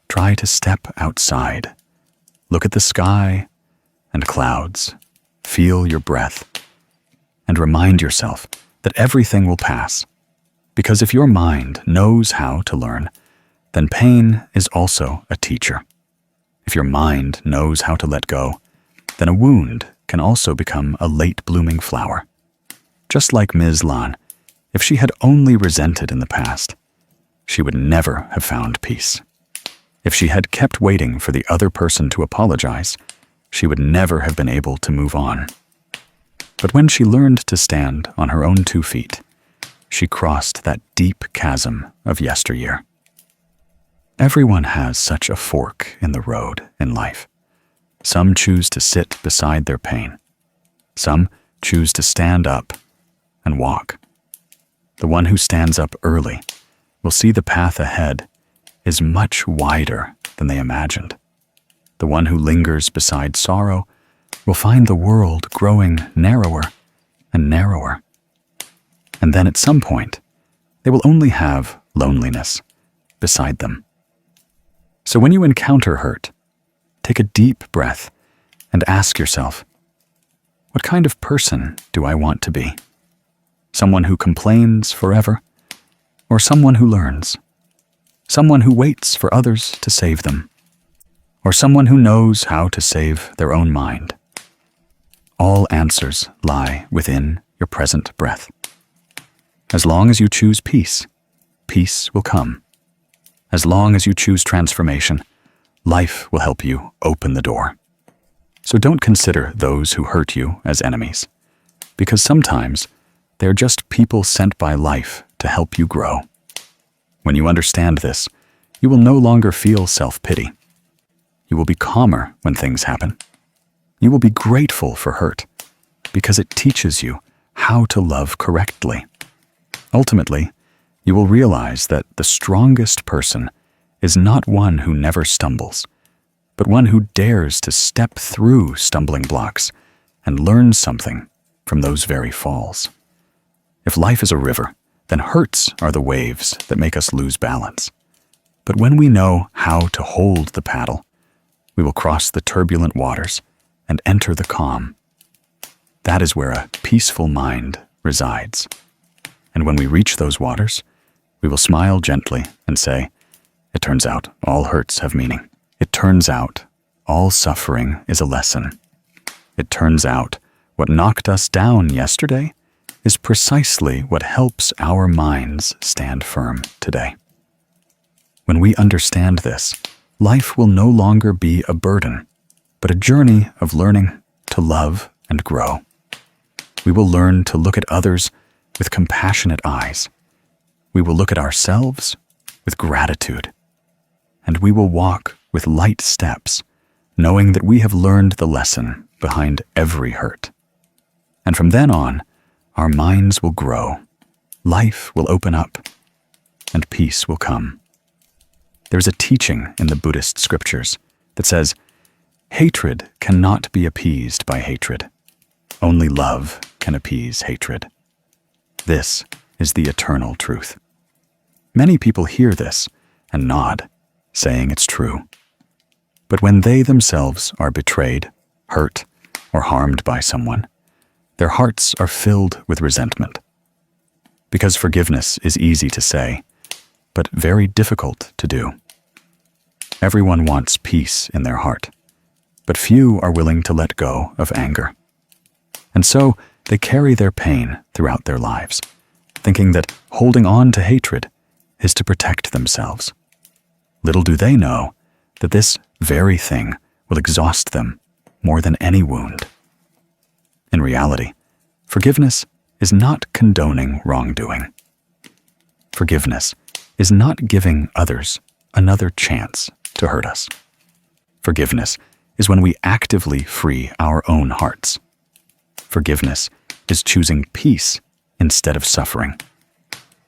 try to step outside. Look at the sky and clouds, feel your breath, and remind yourself that everything will pass. Because if your mind knows how to learn, then pain is also a teacher. If your mind knows how to let go, then a wound can also become a late-blooming flower. Just like Ms. Lan, if she had only resented in the past, she would never have found peace. If she had kept waiting for the other person to apologize, she would never have been able to move on. But when she learned to stand on her own 2 feet, she crossed that deep chasm of yesteryear. Everyone has such a fork in the road in life. Some choose to sit beside their pain. Some choose to stand up and walk. The one who stands up early will see the path ahead is much wider than they imagined. The one who lingers beside sorrow will find the world growing narrower and narrower. And then at some point, they will only have loneliness beside them. So when you encounter hurt, take a deep breath and ask yourself, what kind of person do I want to be? Someone who complains forever, or someone who learns? Someone who waits for others to save them, or someone who knows how to save their own mind? All answers lie within your present breath. As long as you choose peace, peace will come. As long as you choose transformation, life will help you open the door. So don't consider those who hurt you as enemies, because sometimes they're just people sent by life to help you grow. When you understand this, you will no longer feel self-pity. You will be calmer when things happen. You will be grateful for hurt, because it teaches you how to love correctly. Ultimately, you will realize that the strongest person is not one who never stumbles, but one who dares to step through stumbling blocks and learn something from those very falls. If life is a river, then hurts are the waves that make us lose balance. But when we know how to hold the paddle, we will cross the turbulent waters and enter the calm. That is where a peaceful mind resides. And when we reach those waters, we will smile gently and say, "It turns out all hurts have meaning. It turns out all suffering is a lesson. It turns out what knocked us down yesterday is precisely what helps our minds stand firm today." When we understand this, life will no longer be a burden, but a journey of learning to love and grow. We will learn to look at others with compassionate eyes. We will look at ourselves with gratitude. And we will walk with light steps, knowing that we have learned the lesson behind every hurt. And from then on, our minds will grow, life will open up, and peace will come. There's a teaching in the Buddhist scriptures that says, "Hatred cannot be appeased by hatred. Only love can appease hatred." This is the eternal truth. Many people hear this and nod, saying it's true. But when they themselves are betrayed, hurt, or harmed by someone, their hearts are filled with resentment. Because forgiveness is easy to say, but very difficult to do. Everyone wants peace in their heart, but few are willing to let go of anger. And so they carry their pain throughout their lives, thinking that holding on to hatred is to protect themselves. Little do they know that this very thing will exhaust them more than any wound. In reality, forgiveness is not condoning wrongdoing. Forgiveness is not giving others another chance to hurt us. Forgiveness is when we actively free our own hearts. Forgiveness is choosing peace instead of suffering.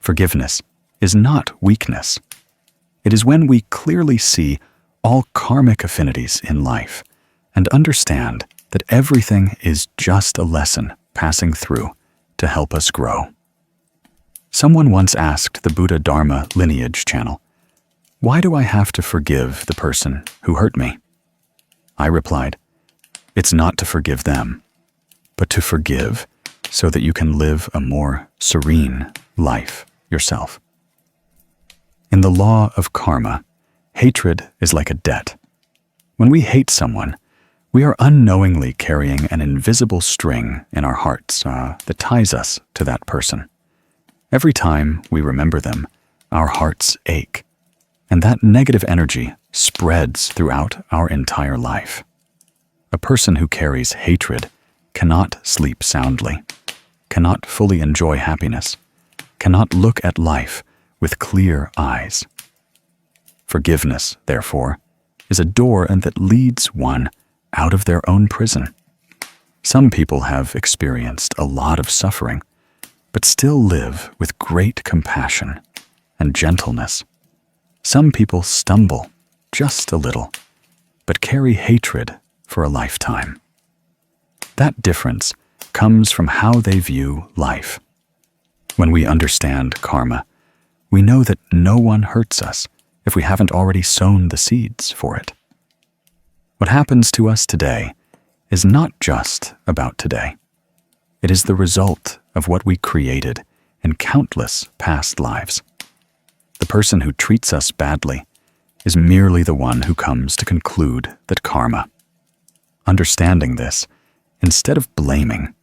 Forgiveness is not weakness. It is when we clearly see all karmic affinities in life and understand that everything is just a lesson passing through to help us grow. Someone once asked the Buddha Dharma Lineage channel, "Why do I have to forgive the person who hurt me?" I replied, "It's not to forgive them, but to forgive so that you can live a more serene life yourself." In the law of karma, hatred is like a debt. When we hate someone, we are unknowingly carrying an invisible string in our hearts that ties us to that person. Every time we remember them, our hearts ache, and that negative energy spreads throughout our entire life. A person who carries hatred cannot sleep soundly, cannot fully enjoy happiness, cannot look at life with clear eyes. Forgiveness, therefore, is a door that leads one out of their own prison. Some people have experienced a lot of suffering, but still live with great compassion and gentleness. Some people stumble just a little, but carry hatred for a lifetime. That difference comes from how they view life. When we understand karma, we know that no one hurts us if we haven't already sown the seeds for it. What happens to us today is not just about today. It is the result of what we created in countless past lives. The person who treats us badly is merely the one who comes to conclude that karma. Understanding this, instead of blaming,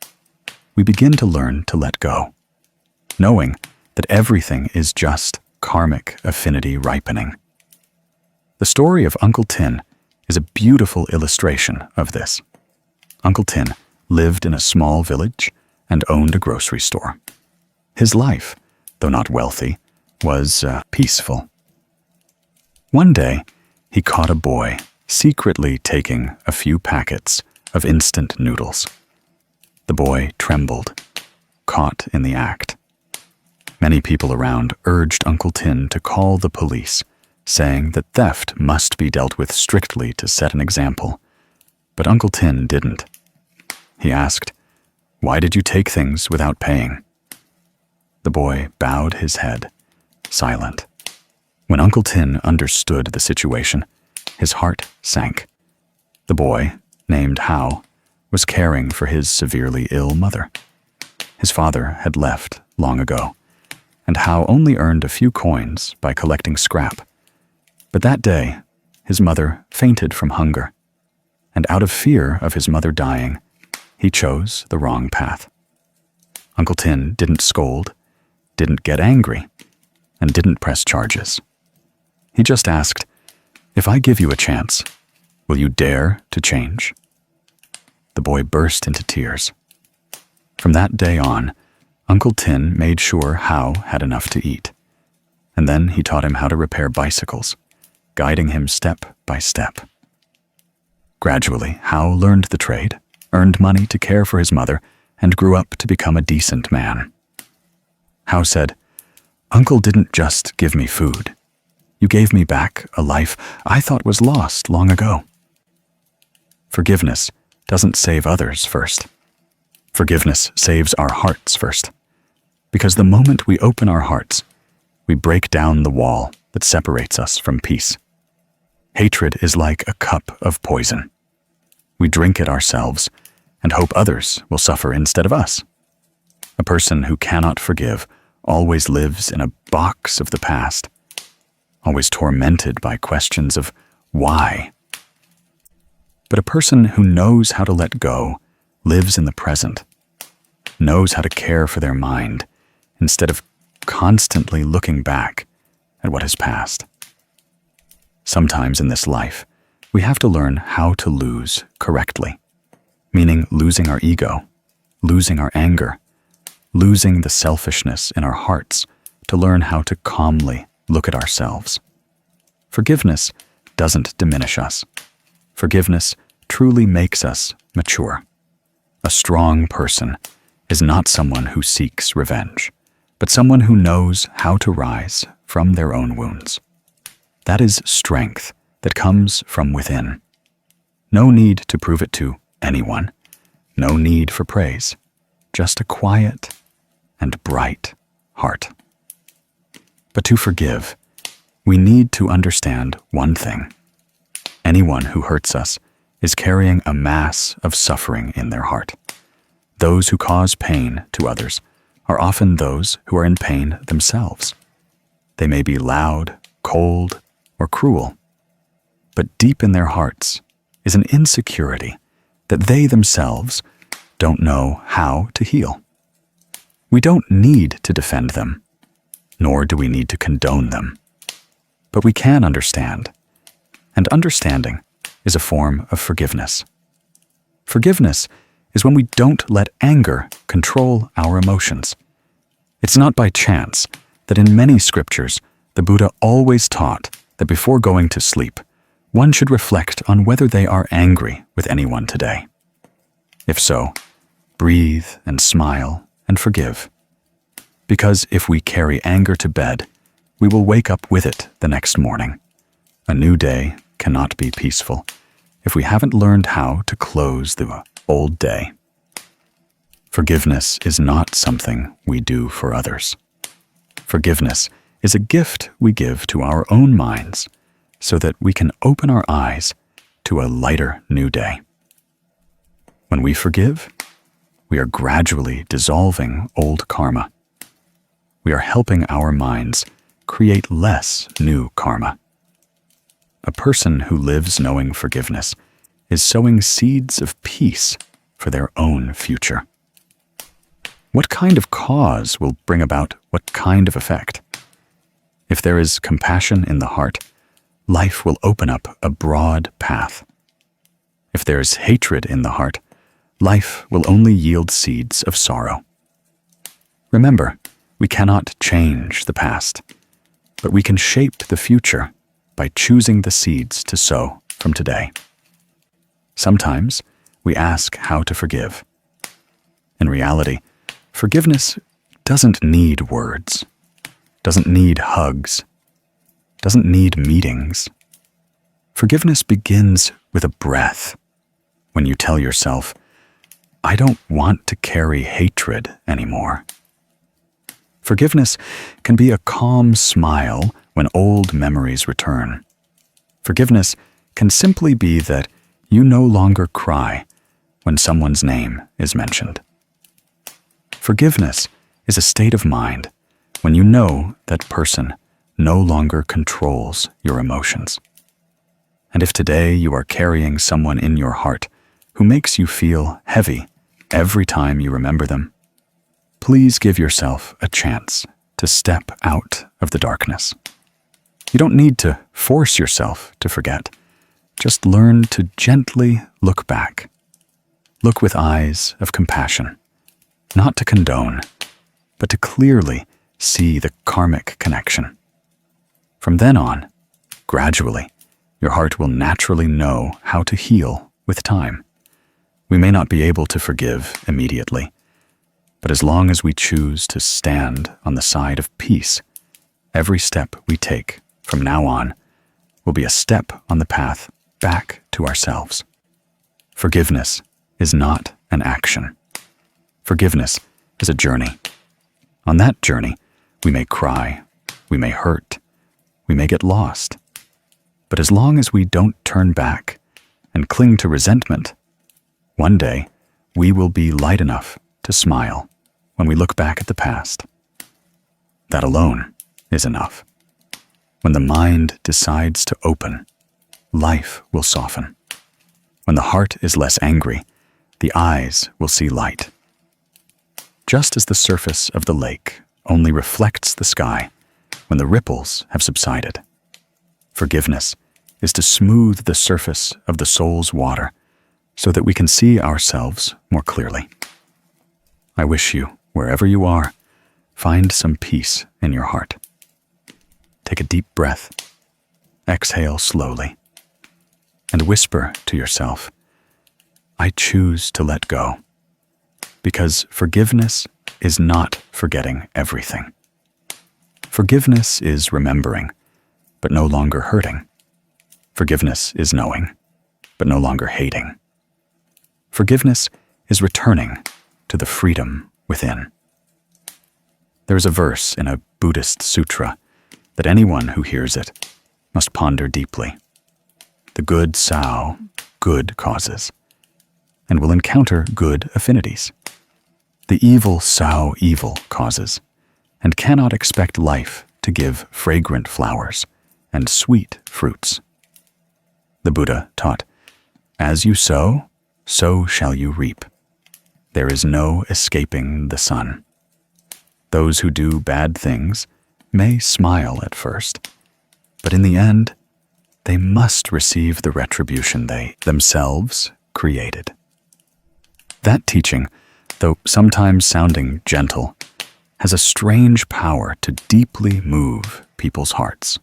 we begin to learn to let go, knowing that everything is just karmic affinity ripening. The story of Uncle Tin is a beautiful illustration of this. Uncle Tin lived in a small village and owned a grocery store. His life, though not wealthy, was peaceful. One day, he caught a boy secretly taking a few packets of instant noodles. The boy trembled, caught in the act. Many people around urged Uncle Tin to call the police, saying that theft must be dealt with strictly to set an example. But Uncle Tin didn't. He asked, "Why did you take things without paying?" The boy bowed his head, silent. When Uncle Tin understood the situation, his heart sank. The boy, named Hao, was caring for his severely ill mother. His father had left long ago, and Hao only earned a few coins by collecting scrap. But that day, his mother fainted from hunger, and out of fear of his mother dying, he chose the wrong path. Uncle Tin didn't scold, didn't get angry, and didn't press charges. He just asked, "If I give you a chance, will you dare to change?" The boy burst into tears. From that day on, Uncle Tin made sure Hao had enough to eat, and then he taught him how to repair bicycles, guiding him step by step. Gradually, Hao learned the trade, earned money to care for his mother, and grew up to become a decent man. Hao said, "Uncle didn't just give me food. You gave me back a life I thought was lost long ago." Forgiveness doesn't save others first. Forgiveness saves our hearts first. Because the moment we open our hearts, we break down the wall that separates us from peace. Hatred is like a cup of poison. We drink it ourselves and hope others will suffer instead of us. A person who cannot forgive always lives in a box of the past, always tormented by questions of why. But a person who knows how to let go lives in the present, knows how to care for their mind instead of constantly looking back at what has passed. Sometimes in this life, we have to learn how to lose correctly, meaning losing our ego, losing our anger, losing the selfishness in our hearts to learn how to calmly look at ourselves. Forgiveness doesn't diminish us. Forgiveness truly makes us mature. A strong person is not someone who seeks revenge, but someone who knows how to rise from their own wounds. That is strength that comes from within. No need to prove it to anyone. No need for praise. Just a quiet and bright heart. But to forgive, we need to understand one thing. Anyone who hurts us is carrying a mass of suffering in their heart. Those who cause pain to others are often those who are in pain themselves. They may be loud, cold, or cruel, but deep in their hearts is an insecurity that they themselves don't know how to heal. We don't need to defend them, nor do we need to condone them, but we can understand, and understanding is a form of forgiveness. Forgiveness is when we don't let anger control our emotions. It's not by chance that in many scriptures, the Buddha always taught that before going to sleep, one should reflect on whether they are angry with anyone today. If so, breathe and smile and forgive. Because if we carry anger to bed, we will wake up with it the next morning. A new day cannot be peaceful if we haven't learned how to close the old day. Forgiveness is not something we do for others. Forgiveness is a gift we give to our own minds so that we can open our eyes to a lighter new day. When we forgive, we are gradually dissolving old karma. We are helping our minds create less new karma. A person who lives knowing forgiveness is sowing seeds of peace for their own future. What kind of cause will bring about what kind of effect? If there is compassion in the heart, life will open up a broad path. If there is hatred in the heart, life will only yield seeds of sorrow. Remember, we cannot change the past, but we can shape the future by choosing the seeds to sow from today. Sometimes we ask how to forgive. In reality, forgiveness doesn't need words, doesn't need hugs, doesn't need meetings. Forgiveness begins with a breath. When you tell yourself, I don't want to carry hatred anymore. Forgiveness can be a calm smile when old memories return. Forgiveness can simply be that you no longer cry when someone's name is mentioned. Forgiveness is a state of mind when you know that person no longer controls your emotions. And if today you are carrying someone in your heart who makes you feel heavy every time you remember them, please give yourself a chance to step out of the darkness. You don't need to force yourself to forget. Just learn to gently look back. Look with eyes of compassion, not to condone, but to clearly see the karmic connection. From then on, gradually, your heart will naturally know how to heal with time. We may not be able to forgive immediately, but as long as we choose to stand on the side of peace, every step we take from now on will be a step on the path back to ourselves. Forgiveness is not an action. Forgiveness is a journey. On that journey, we may cry, we may hurt, we may get lost. But as long as we don't turn back and cling to resentment, one day we will be light enough to smile when we look back at the past. That alone is enough. When the mind decides to open, life will soften. When the heart is less angry, the eyes will see light. Just as the surface of the lake only reflects the sky when the ripples have subsided, forgiveness is to smooth the surface of the soul's water so that we can see ourselves more clearly. I wish you, wherever you are, find some peace in your heart. Take a deep breath, exhale slowly, and whisper to yourself, I choose to let go, because forgiveness is not forgetting everything. Forgiveness is remembering, but no longer hurting. Forgiveness is knowing, but no longer hating. Forgiveness is returning to the freedom within. There is a verse in a Buddhist sutra that anyone who hears it must ponder deeply. The good sow good causes, and will encounter good affinities. The evil sow evil causes, and cannot expect life to give fragrant flowers and sweet fruits. The Buddha taught, as you sow, so shall you reap. There is no escaping the sun. Those who do bad things may smile at first, but in the end, they must receive the retribution they themselves created. That teaching, though sometimes sounding gentle, has a strange power to deeply move people's hearts.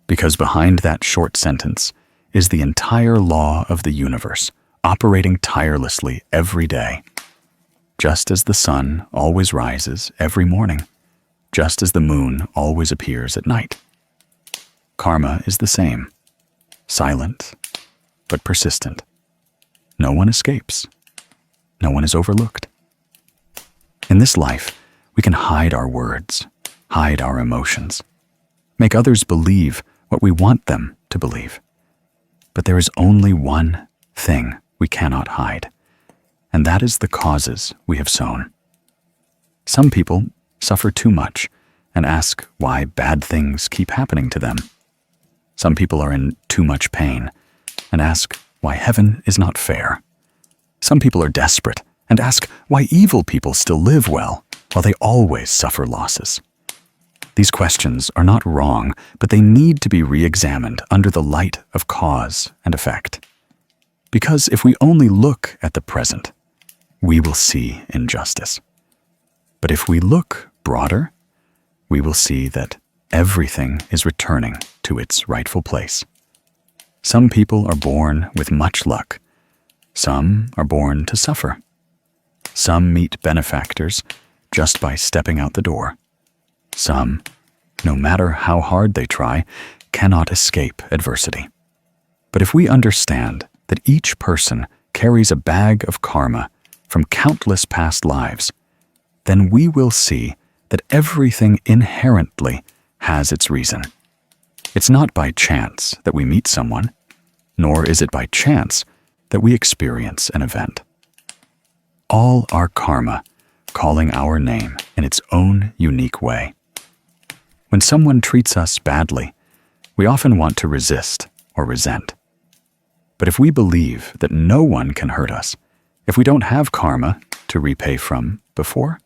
Because behind that short sentence is the entire law of the universe, operating tirelessly every day. Just as the sun always rises every morning, just as the moon always appears at night. Karma is the same, silent but persistent. No one escapes. No one is overlooked. In this life, we can hide our words, hide our emotions, make others believe what we want them to believe. But there is only one thing we cannot hide, and that is the causes we have sown. Some people suffer too much and ask why bad things keep happening to them. Some people are in too much pain and ask why heaven is not fair. Some people are desperate and ask why evil people still live well while they always suffer losses. These questions are not wrong, but they need to be re-examined under the light of cause and effect. Because if we only look at the present, we will see injustice. But if we look broader, we will see that everything is returning to its rightful place. Some people are born with much luck. Some are born to suffer. Some meet benefactors just by stepping out the door. Some, no matter how hard they try, cannot escape adversity. But if we understand that each person carries a bag of karma from countless past lives, then we will see that everything inherently has its reason. It's not by chance that we meet someone, nor is it by chance that we experience an event. All our karma calling our name in its own unique way. When someone treats us badly, we often want to resist or resent. But if we believe that no one can hurt us, if we don't have karma to repay from before,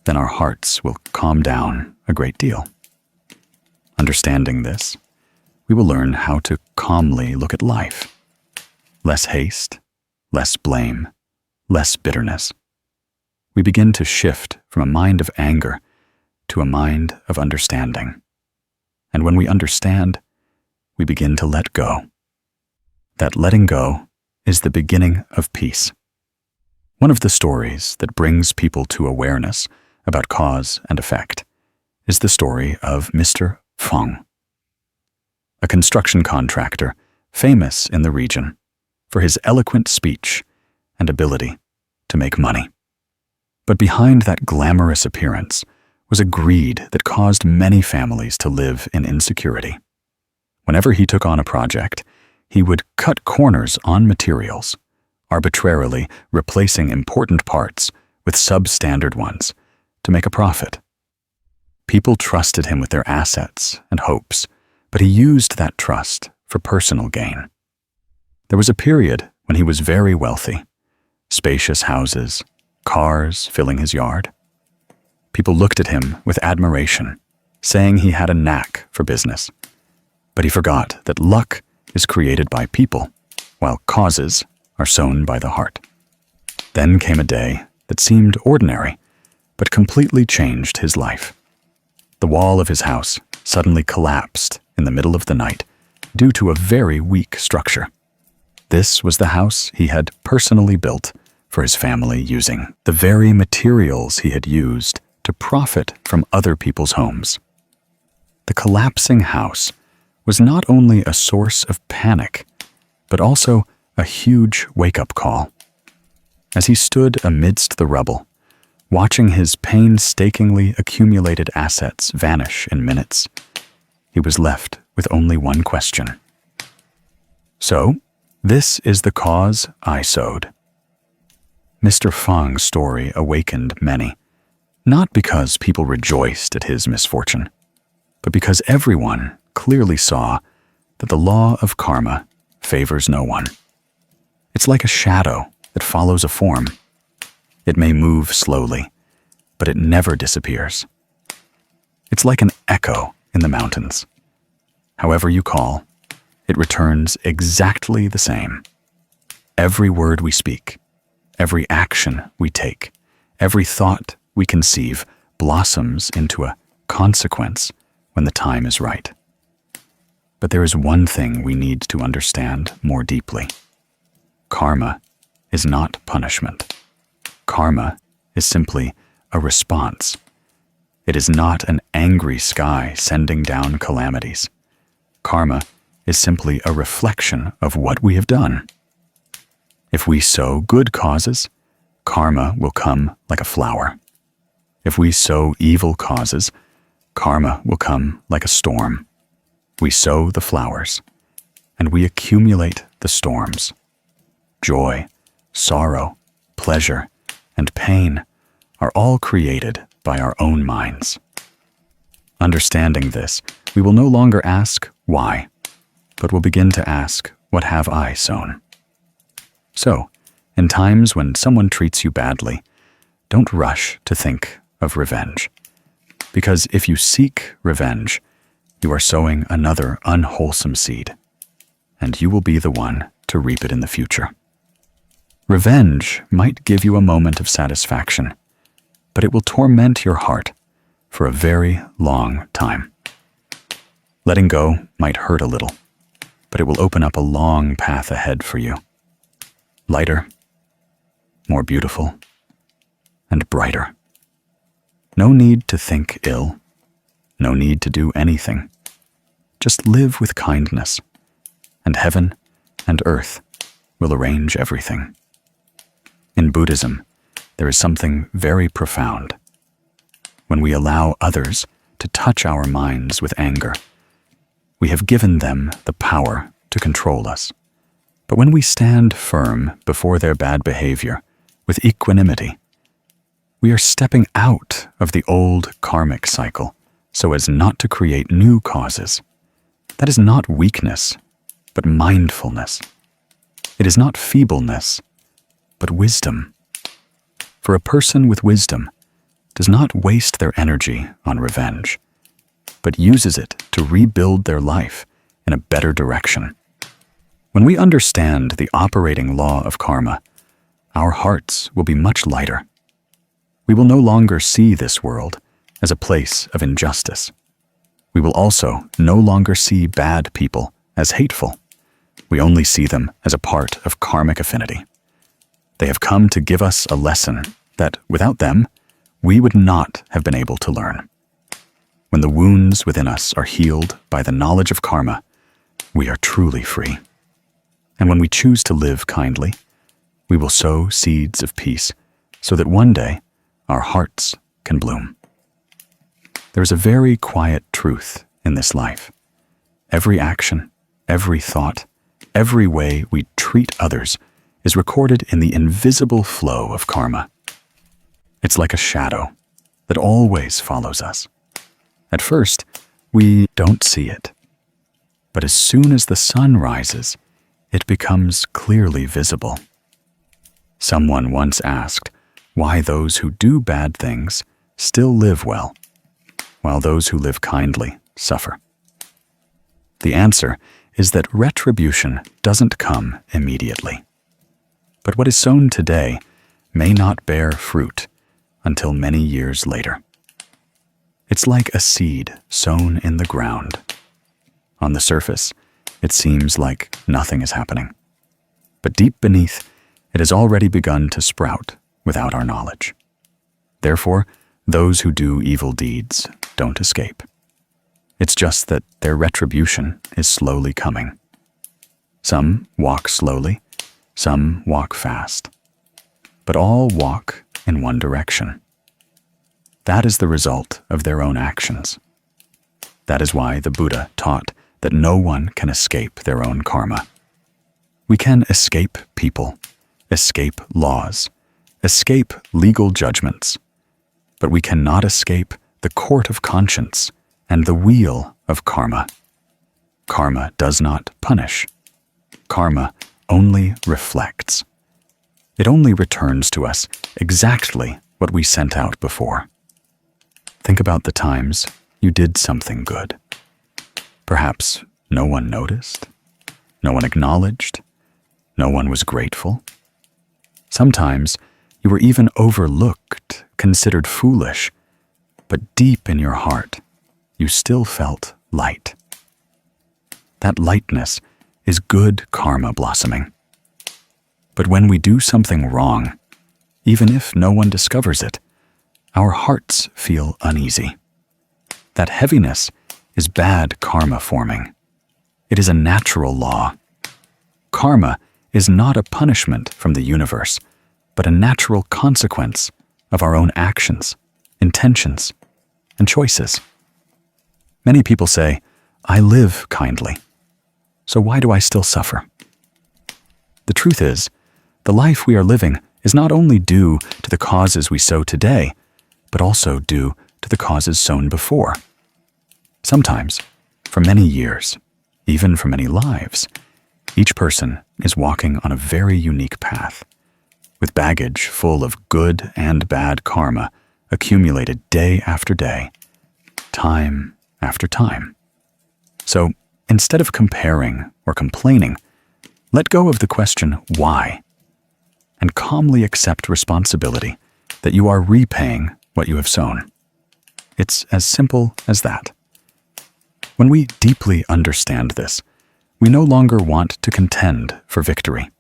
then our hearts will calm down a great deal. Understanding this, we will learn how to calmly look at life. Less haste, less blame, less bitterness. We begin to shift from a mind of anger to a mind of understanding. And when we understand, we begin to let go. That letting go is the beginning of peace. One of the stories that brings people to awareness about cause and effect is the story of Mr. Feng, a construction contractor famous in the region for his eloquent speech and ability to make money. But behind that glamorous appearance was a greed that caused many families to live in insecurity. Whenever he took on a project, he would cut corners on materials, arbitrarily replacing important parts with substandard ones to make a profit. People trusted him with their assets and hopes, but he used that trust for personal gain. There was a period when he was very wealthy, spacious houses, cars filling his yard. People looked at him with admiration, saying he had a knack for business. But he forgot that luck is created by people, while causes are sown by the heart. Then came a day that seemed ordinary, but completely changed his life. The wall of his house suddenly collapsed in the middle of the night due to a very weak structure. This was the house he had personally built for his family using the very materials he had used to profit from other people's homes. The collapsing house was not only a source of panic, but also a huge wake-up call. As he stood amidst the rubble, watching his painstakingly accumulated assets vanish in minutes, he was left with only one question. So, this is the cause I sowed. Mr. Feng's story awakened many, not because people rejoiced at his misfortune, but because everyone clearly saw that the law of karma favors no one. It's like a shadow that follows a form. It may move slowly, but it never disappears. It's like an echo in the mountains. However you call, it returns exactly the same. Every word we speak, every action we take, every thought we conceive blossoms into a consequence when the time is right. But there is one thing we need to understand more deeply. Karma is not punishment. Karma is simply a response. It is not an angry sky sending down calamities. Karma is simply a reflection of what we have done. If we sow good causes, karma will come like a flower. If we sow evil causes, karma will come like a storm. We sow the flowers, and we accumulate the storms. Joy, sorrow, pleasure, and pain are all created by our own minds. Understanding this, we will no longer ask why, but will begin to ask, what have I sown? So, in times when someone treats you badly, don't rush to think of revenge. Because if you seek revenge, you are sowing another unwholesome seed, and you will be the one to reap it in the future. Revenge might give you a moment of satisfaction, but it will torment your heart for a very long time. Letting go might hurt a little, but it will open up a long path ahead for you. Lighter, more beautiful, and brighter. No need to think ill. No need to do anything. Just live with kindness, and heaven and earth will arrange everything. In Buddhism, there is something very profound. When we allow others to touch our minds with anger, we have given them the power to control us. But when we stand firm before their bad behavior with equanimity, we are stepping out of the old karmic cycle so as not to create new causes. That is not weakness, but mindfulness. It is not feebleness, but wisdom. For a person with wisdom does not waste their energy on revenge, but uses it to rebuild their life in a better direction. When we understand the operating law of karma, our hearts will be much lighter. We will no longer see this world as a place of injustice. We will also no longer see bad people as hateful. We only see them as a part of karmic affinity. They have come to give us a lesson that, without them, we would not have been able to learn. When the wounds within us are healed by the knowledge of karma, we are truly free. And when we choose to live kindly, we will sow seeds of peace so that one day our hearts can bloom. There is a very quiet truth in this life. Every action, every thought, every way we treat others is recorded in the invisible flow of karma. It's like a shadow that always follows us. At first, we don't see it. But as soon as the sun rises, it becomes clearly visible. Someone once asked why those who do bad things still live well, while those who live kindly suffer. The answer is that retribution doesn't come immediately. But what is sown today may not bear fruit until many years later. It's like a seed sown in the ground. On the surface, it seems like nothing is happening. But deep beneath, it has already begun to sprout without our knowledge. Therefore, those who do evil deeds don't escape. It's just that their retribution is slowly coming. Some walk slowly, some walk fast, but all walk in one direction. That is the result of their own actions. That is why the Buddha taught that no one can escape their own karma. We can escape people, escape laws, escape legal judgments, but we cannot escape the court of conscience and the wheel of karma. Karma does not punish. Karma only reflects. It only returns to us exactly what we sent out before. Think about the times you did something good. Perhaps no one noticed, no one acknowledged, no one was grateful. Sometimes you were even overlooked, considered foolish, but deep in your heart, you still felt light. That lightness is good karma blossoming. But when we do something wrong, even if no one discovers it, our hearts feel uneasy. That heaviness is bad karma forming. It is a natural law. Karma is not a punishment from the universe, but a natural consequence of our own actions, intentions, and choices. Many people say, "I live kindly, so why do I still suffer?" The truth is, the life we are living is not only due to the causes we sow today, but also due to the causes sown before. Sometimes, for many years, even for many lives, each person is walking on a very unique path, with baggage full of good and bad karma accumulated day after day, time after time. So, instead of comparing or complaining, let go of the question, why? And calmly accept responsibility that you are repaying what you have sown. It's as simple as that. When we deeply understand this, we no longer want to contend for victory.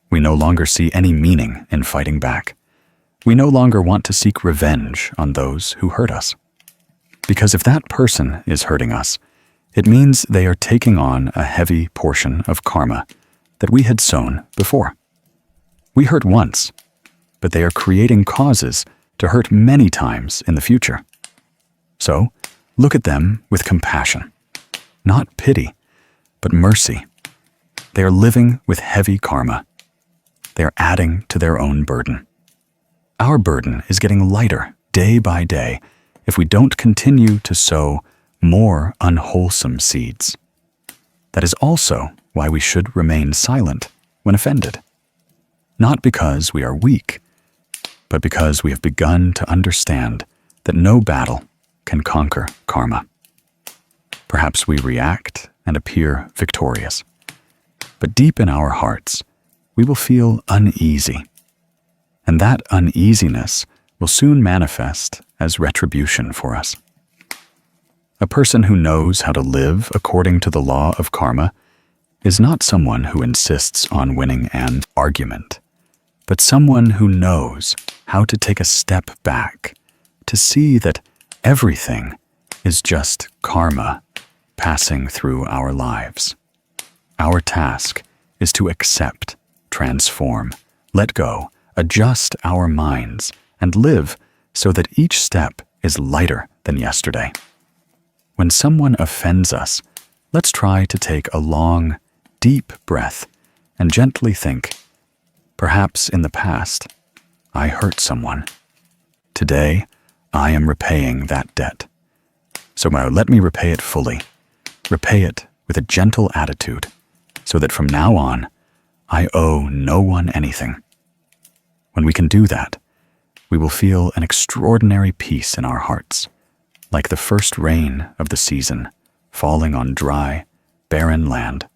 We no longer see any meaning in fighting back. we no longer want to seek revenge on those who hurt us. Because if that person is hurting us, it means they are taking on a heavy portion of karma that we had sown before. We hurt once, but they are creating causes to hurt many times in the future. So, look at them with compassion, not pity, but mercy. They are living with heavy karma. They are adding to their own burden. Our burden is getting lighter day by day if we don't continue to sow more unwholesome seeds. That is also why we should remain silent when offended. Not because we are weak, but because we have begun to understand that no battle can conquer karma. Perhaps we react and appear victorious, but deep in our hearts, we will feel uneasy. And that uneasiness will soon manifest as retribution for us. A person who knows how to live according to the law of karma is not someone who insists on winning an argument, but someone who knows how to take a step back to see that everything is just karma passing through our lives. Our task is to accept, transform, let go, adjust our minds, and live so that each step is lighter than yesterday. When someone offends us, let's try to take a long, deep breath and gently think, perhaps in the past, I hurt someone. Today, I am repaying that debt. So now let me repay it fully. Repay it with a gentle attitude, so that from now on, I owe no one anything. When we can do that, we will feel an extraordinary peace in our hearts, like the first rain of the season falling on dry, barren land.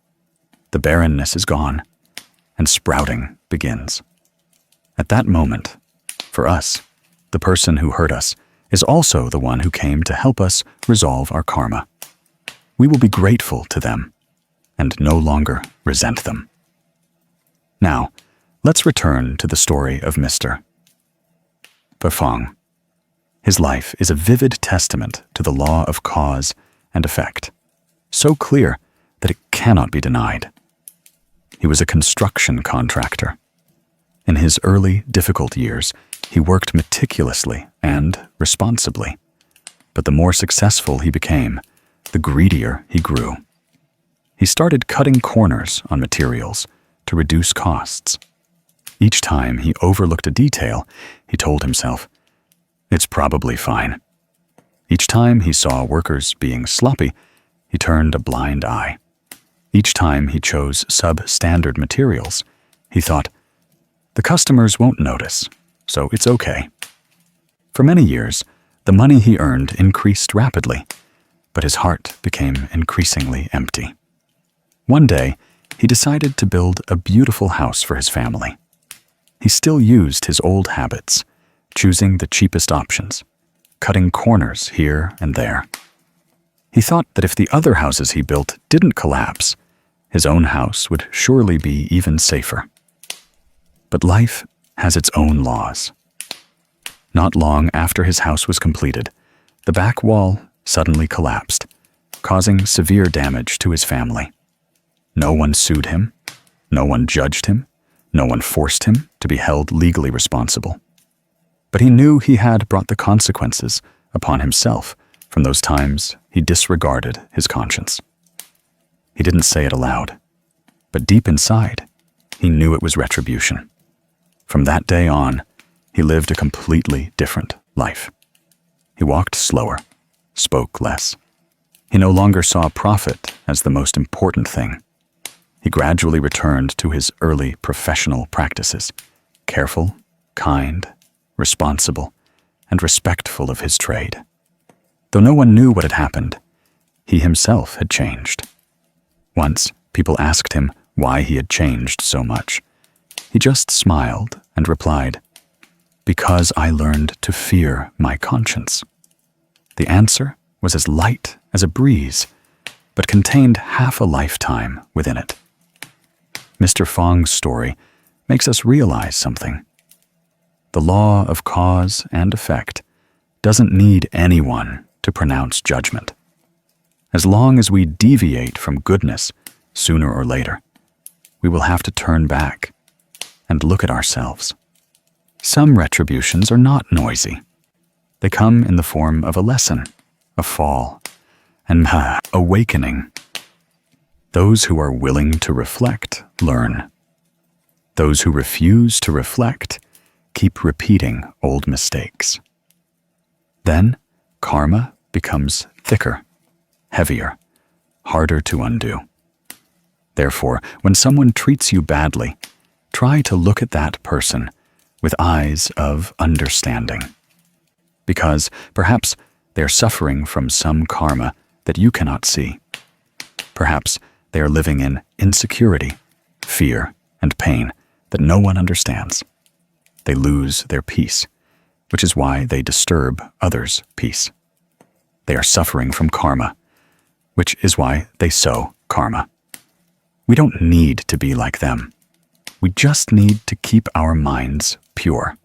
The barrenness is gone, and sprouting begins. At that moment, for us, the person who hurt us is also the one who came to help us resolve our karma. We will be grateful to them and no longer resent them. Now, let's return to the story of Mr. Bafang. His life is a vivid testament to the law of cause and effect, so clear that it cannot be denied. He was a construction contractor. In his early, difficult years, he worked meticulously and responsibly. But the more successful he became, the greedier he grew. He started cutting corners on materials to reduce costs. Each time he overlooked a detail, he told himself, "It's probably fine." Each time he saw workers being sloppy, he turned a blind eye. Each time he chose substandard materials, he thought, "The customers won't notice, so it's okay." For many years, the money he earned increased rapidly, but his heart became increasingly empty. One day, he decided to build a beautiful house for his family. He still used his old habits, choosing the cheapest options, cutting corners here and there. He thought that if the other houses he built didn't collapse, his own house would surely be even safer. But life has its own laws. Not long after his house was completed, the back wall suddenly collapsed, causing severe damage to his family. No one sued him, no one judged him, no one forced him to be held legally responsible. But he knew he had brought the consequences upon himself from those times he disregarded his conscience. He didn't say it aloud, but deep inside, he knew it was retribution. From that day on, he lived a completely different life. He walked slower, spoke less. He no longer saw profit as the most important thing. He gradually returned to his early professional practices, careful, kind, responsible, and respectful of his trade. Though no one knew what had happened, he himself had changed. Once, people asked him why he had changed so much. He just smiled and replied, "Because I learned to fear my conscience." The answer was as light as a breeze, but contained half a lifetime within it. Mr. Fong's story makes us realize something. The law of cause and effect doesn't need anyone to pronounce judgment. As long as we deviate from goodness, sooner or later, we will have to turn back and look at ourselves. Some retributions are not noisy. They come in the form of a lesson, a fall, and awakening. Those who are willing to reflect learn. Those who refuse to reflect keep repeating old mistakes. Then karma becomes thicker, heavier, harder to undo. Therefore, when someone treats you badly, try to look at that person with eyes of understanding. Because perhaps they are suffering from some karma that you cannot see. Perhaps they are living in insecurity, fear, and pain that no one understands. They lose their peace, which is why they disturb others' peace. They are suffering from karma, which is why they sow karma. We don't need to be like them. We just need to keep our minds pure.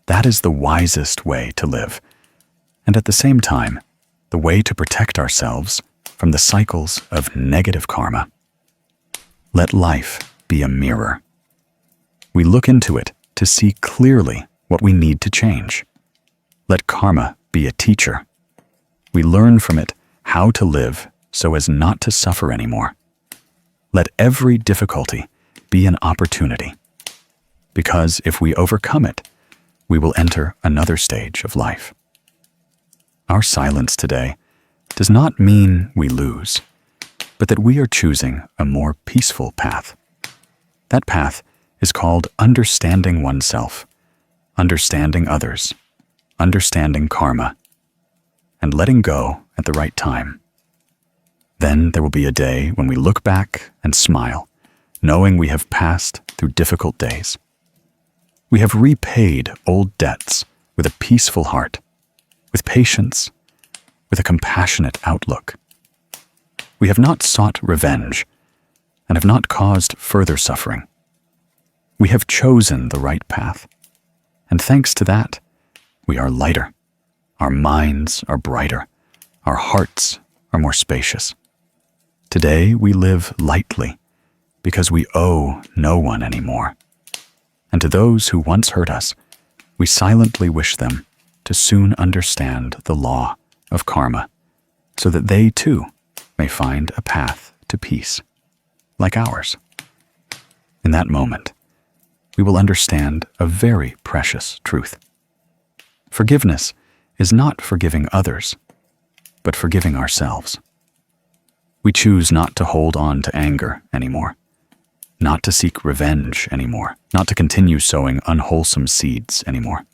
That is the wisest way to live, and at the same time, the way to protect ourselves from the cycles of negative karma. Let life be a mirror. We look into it to see clearly what we need to change. Let karma be a teacher. We learn from it how to live so as not to suffer anymore. Let every difficulty be an opportunity, because if we overcome it, we will enter another stage of life. Our silence today does not mean we lose, but that we are choosing a more peaceful path. That path is called understanding oneself, understanding others, understanding karma, and letting go at the right time. Then there will be a day when we look back and smile, knowing we have passed through difficult days. We have repaid old debts with a peaceful heart, with patience, with a compassionate outlook. We have not sought revenge and have not caused further suffering. We have chosen the right path, and thanks to that, we are lighter, our minds are brighter, our hearts are more spacious. Today we live lightly because we owe no one anymore. And to those who once hurt us, we silently wish them to soon understand the law of karma, so that they too may find a path to peace, like ours. In that moment, we will understand a very precious truth. Forgiveness is not forgiving others, but forgiving ourselves. We choose not to hold on to anger anymore, not to seek revenge anymore, not to continue sowing unwholesome seeds anymore.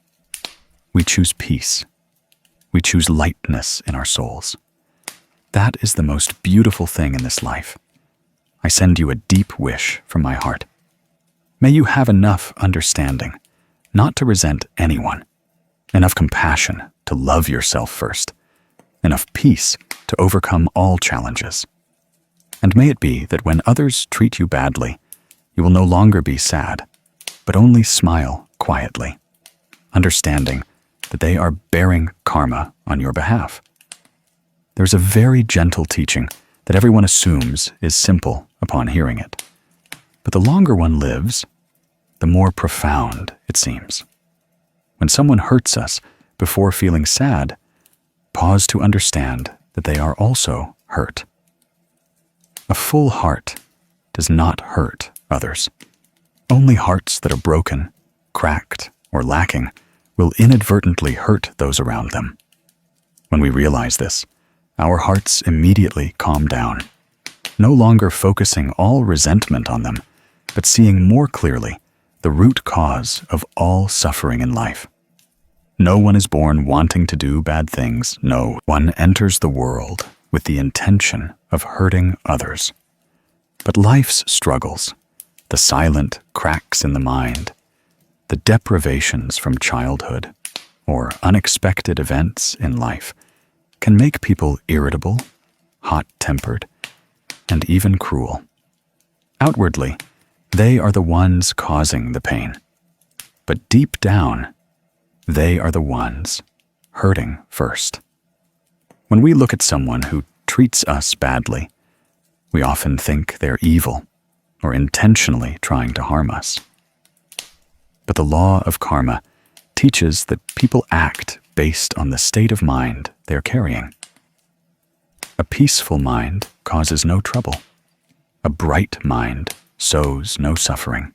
We choose peace. We choose lightness in our souls. That is the most beautiful thing in this life. I send you a deep wish from my heart. May you have enough understanding not to resent anyone, enough compassion to love yourself first, enough peace to overcome all challenges. And may it be that when others treat you badly, you will no longer be sad, but only smile quietly, understanding that they are bearing karma on your behalf. There's a very gentle teaching that everyone assumes is simple upon hearing it. But the longer one lives, the more profound it seems. When someone hurts us before feeling sad, pause to understand that they are also hurt. A full heart does not hurt others. Only hearts that are broken, cracked, or lacking will inadvertently hurt those around them. When we realize this, our hearts immediately calm down, no longer focusing all resentment on them, but seeing more clearly the root cause of all suffering in life. No one is born wanting to do bad things. No one enters the world with the intention of hurting others. But life's struggles, the silent cracks in the mind, the deprivations from childhood, or unexpected events in life, can make people irritable, hot-tempered, and even cruel. Outwardly, they are the ones causing the pain. but deep down, they are the ones hurting first. When we look at someone who treats us badly, we often think they're evil or intentionally trying to harm us. But the law of karma teaches that people act based on the state of mind they're carrying. A peaceful mind causes no trouble. A bright mind sows no suffering.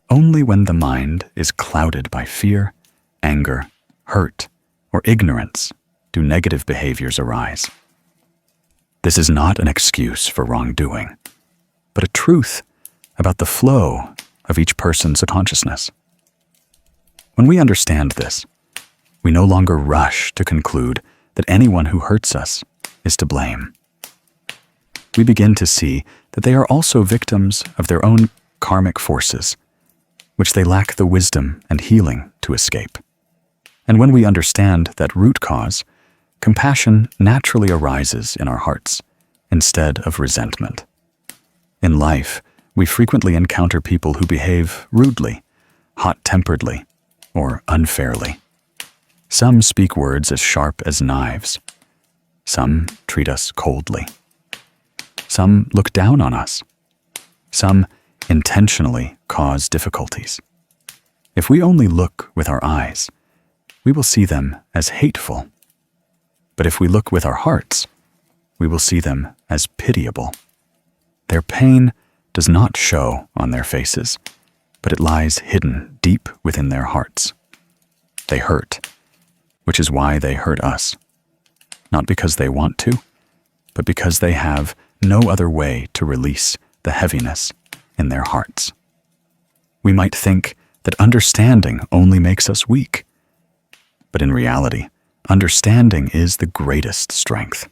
Only when the mind is clouded by fear, anger, hurt, or ignorance do negative behaviors arise. This is not an excuse for wrongdoing, but a truth about the flow of each person's consciousness. When we understand this, we no longer rush to conclude that anyone who hurts us is to blame. We begin to see that they are also victims of their own karmic forces, which they lack the wisdom and healing to escape. And when we understand that root cause, compassion naturally arises in our hearts instead of resentment. In life, we frequently encounter people who behave rudely, hot-temperedly, or unfairly. Some speak words as sharp as knives. Some treat us coldly. Some look down on us. Some intentionally cause difficulties. If we only look with our eyes, we will see them as hateful. But if we look with our hearts, we will see them as pitiable. Their pain does not show on their faces, but it lies hidden deep within their hearts. They hurt, which is why they hurt us. Not because they want to, but because they have no other way to release the heaviness in their hearts. We might think that understanding only makes us weak, but in reality, understanding is the greatest strength.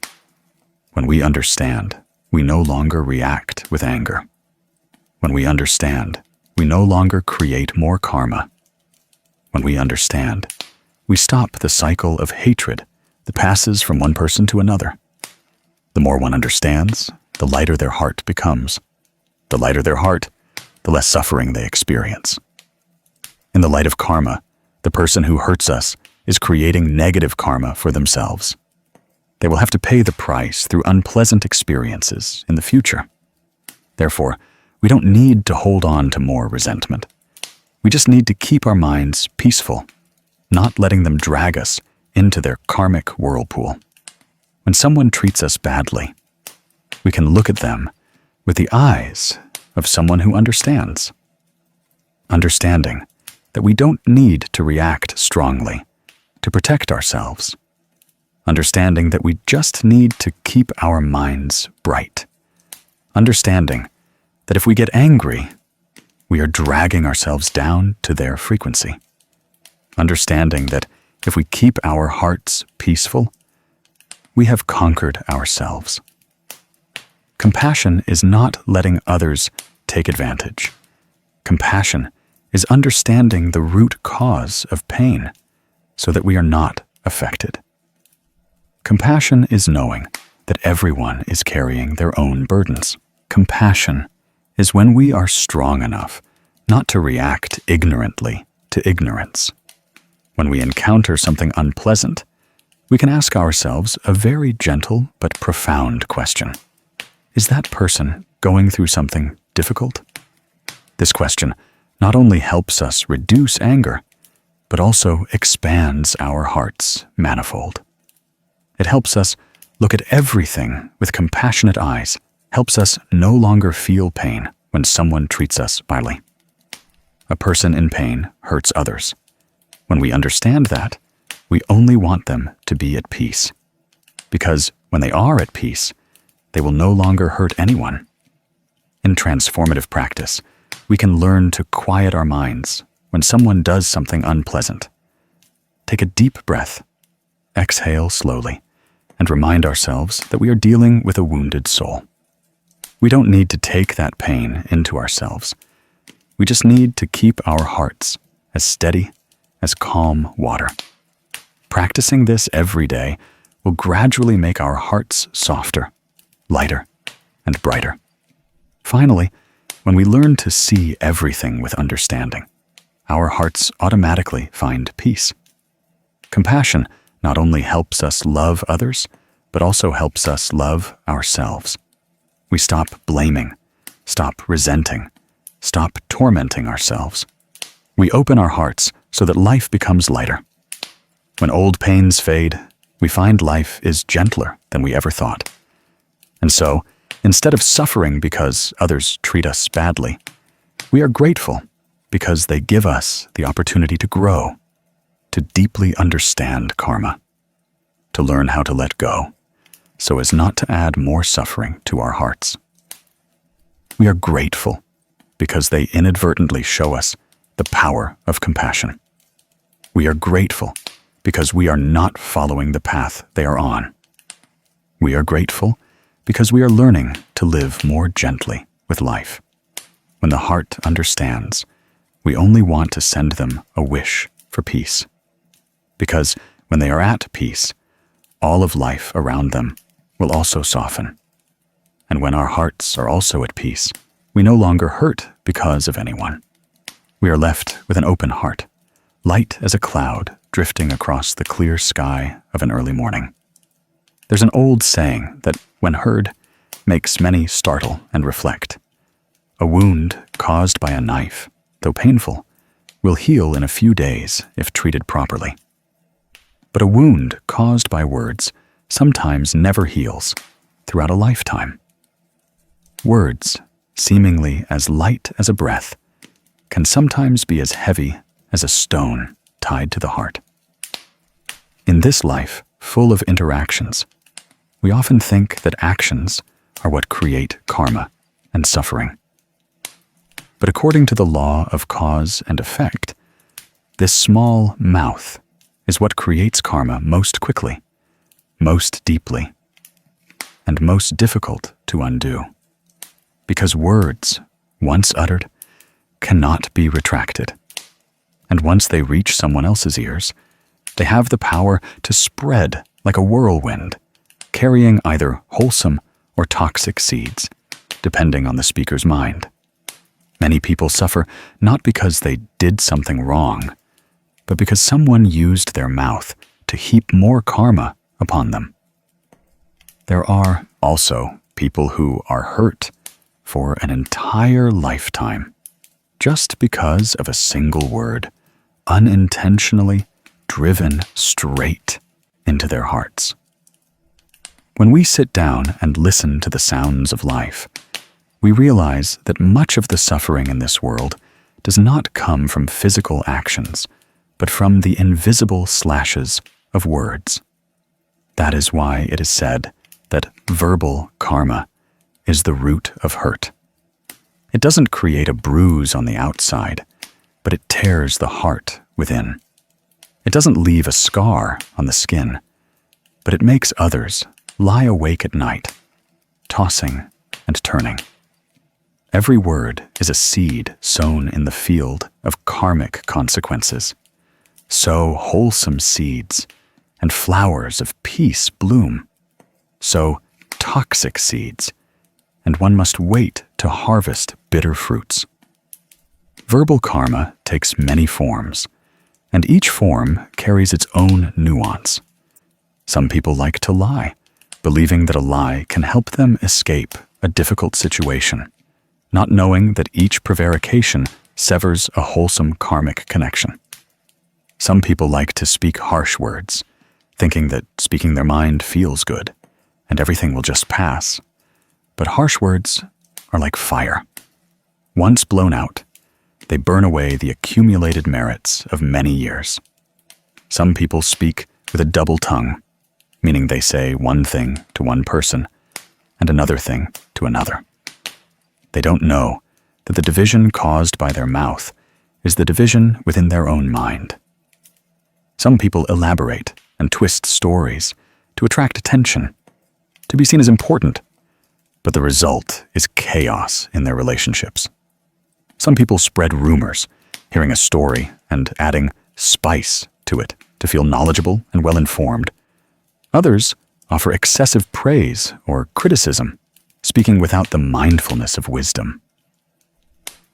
When we understand, we no longer react with anger. When we understand, we no longer create more karma. When we understand, we stop the cycle of hatred that passes from one person to another. The more one understands, the lighter their heart becomes. The lighter their heart, the less suffering they experience. In the light of karma, the person who hurts us is creating negative karma for themselves. They will have to pay the price through unpleasant experiences in the future. Therefore, we don't need to hold on to more resentment. We just need to keep our minds peaceful, not letting them drag us into their karmic whirlpool. When someone treats us badly, we can look at them with the eyes of someone who understands. Understanding that we don't need to react strongly to protect ourselves. Understanding that we just need to keep our minds bright. Understanding that if we get angry, we are dragging ourselves down to their frequency. Understanding that if we keep our hearts peaceful, we have conquered ourselves. Compassion is not letting others take advantage. Compassion is understanding the root cause of pain so that we are not affected. Compassion is knowing that everyone is carrying their own burdens. Compassion is when we are strong enough not to react ignorantly to ignorance. When we encounter something unpleasant, we can ask ourselves a very gentle but profound question. Is that person going through something difficult? This question not only helps us reduce anger, but also expands our hearts manifold. It helps us look at everything with compassionate eyes, helps us no longer feel pain when someone treats us badly. A person in pain hurts others. When we understand that, we only want them to be at peace. Because when they are at peace, they will no longer hurt anyone. In transformative practice, we can learn to quiet our minds when someone does something unpleasant. Take a deep breath, exhale slowly, and remind ourselves that we are dealing with a wounded soul. We don't need to take that pain into ourselves. We just need to keep our hearts as steady as calm water. Practicing this every day will gradually make our hearts softer, lighter, and brighter. Finally, when we learn to see everything with understanding, our hearts automatically find peace. Compassion not only helps us love others, but also helps us love ourselves. We stop blaming, stop resenting, stop tormenting ourselves. We open our hearts so that life becomes lighter. When old pains fade, we find life is gentler than we ever thought. And so, instead of suffering because others treat us badly, we are grateful because they give us the opportunity to grow, to deeply understand karma, to learn how to let go, so as not to add more suffering to our hearts. We are grateful because they inadvertently show us the power of compassion. We are grateful because we are not following the path they are on. We are grateful because we are learning to live more gently with life. When the heart understands, we only want to send them a wish for peace. Because when they are at peace, all of life around them will also soften. And when our hearts are also at peace, we no longer hurt because of anyone. We are left with an open heart, light as a cloud drifting across the clear sky of an early morning. There's an old saying that, when heard, makes many startle and reflect. A wound caused by a knife, though painful, will heal in a few days if treated properly. But a wound caused by words sometimes never heals throughout a lifetime. Words, seemingly as light as a breath, can sometimes be as heavy as a stone tied to the heart. In this life, full of interactions, we often think that actions are what create karma and suffering. But according to the law of cause and effect, this small mouth is what creates karma most quickly, most deeply, and most difficult to undo. Because words, once uttered, cannot be retracted. And once they reach someone else's ears, they have the power to spread like a whirlwind, carrying either wholesome or toxic seeds, depending on the speaker's mind. Many people suffer not because they did something wrong, but because someone used their mouth to heap more karma upon them. There are also people who are hurt for an entire lifetime, just because of a single word, unintentionally driven straight into their hearts. When we sit down and listen to the sounds of life, we realize that much of the suffering in this world does not come from physical actions, but from the invisible slashes of words. That is why it is said that verbal karma is the root of hurt. It doesn't create a bruise on the outside, but it tears the heart within. It doesn't leave a scar on the skin, but it makes others lie awake at night, tossing and turning. Every word is a seed sown in the field of karmic consequences. Sow wholesome seeds, and flowers of peace bloom. Sow toxic seeds, and one must wait to harvest bitter fruits. Verbal karma takes many forms, and each form carries its own nuance. Some people like to lie, believing that a lie can help them escape a difficult situation, not knowing that each prevarication severs a wholesome karmic connection. Some people like to speak harsh words, thinking that speaking their mind feels good, and everything will just pass. But harsh words are like fire. Once blown out, they burn away the accumulated merits of many years. Some people speak with a double tongue, meaning they say one thing to one person and another thing to another. They don't know that the division caused by their mouth is the division within their own mind. Some people elaborate and twist stories to attract attention, to be seen as important, but the result is chaos in their relationships. Some people spread rumors, hearing a story and adding spice to it to feel knowledgeable and well-informed. Others offer excessive praise or criticism, speaking without the mindfulness of wisdom.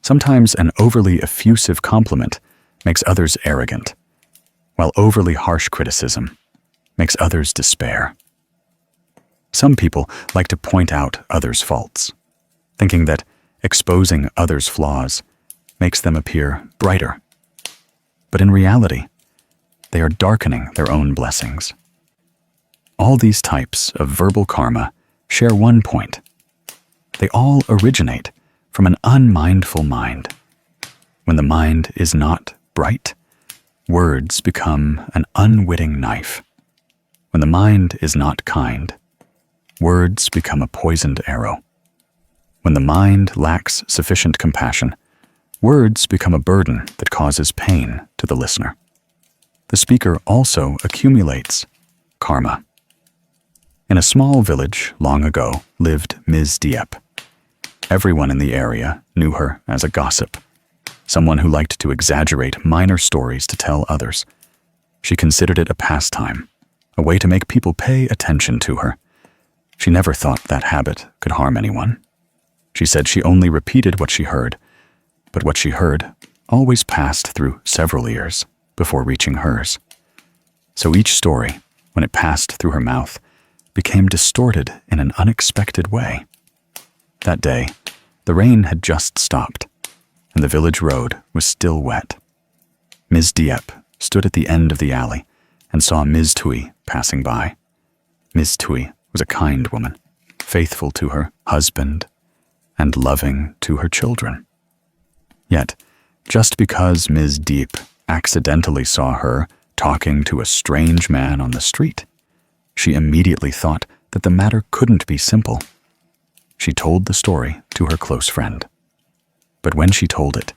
Sometimes an overly effusive compliment makes others arrogant, while overly harsh criticism makes others despair. Some people like to point out others' faults, thinking that exposing others' flaws makes them appear brighter. But in reality, they are darkening their own blessings. All these types of verbal karma share one point. They all originate from an unmindful mind. When the mind is not bright, words become an unwitting knife. When the mind is not kind, words become a poisoned arrow. When the mind lacks sufficient compassion, words become a burden that causes pain to the listener. The speaker also accumulates karma. In a small village long ago lived Ms. Dieppe. Everyone in the area knew her as a gossip, someone who liked to exaggerate minor stories to tell others. She considered it a pastime, a way to make people pay attention to her. She never thought that habit could harm anyone. She said she only repeated what she heard, but what she heard always passed through several ears before reaching hers. So each story, when it passed through her mouth, became distorted in an unexpected way. That day, the rain had just stopped, and the village road was still wet. Ms. Dieppe stood at the end of the alley and saw Ms. Tui passing by. Ms. Tui was a kind woman, faithful to her husband and loving to her children. Yet, just because Ms. Dieppe accidentally saw her talking to a strange man on the street, she immediately thought that the matter couldn't be simple. She told the story to her close friend. But when she told it,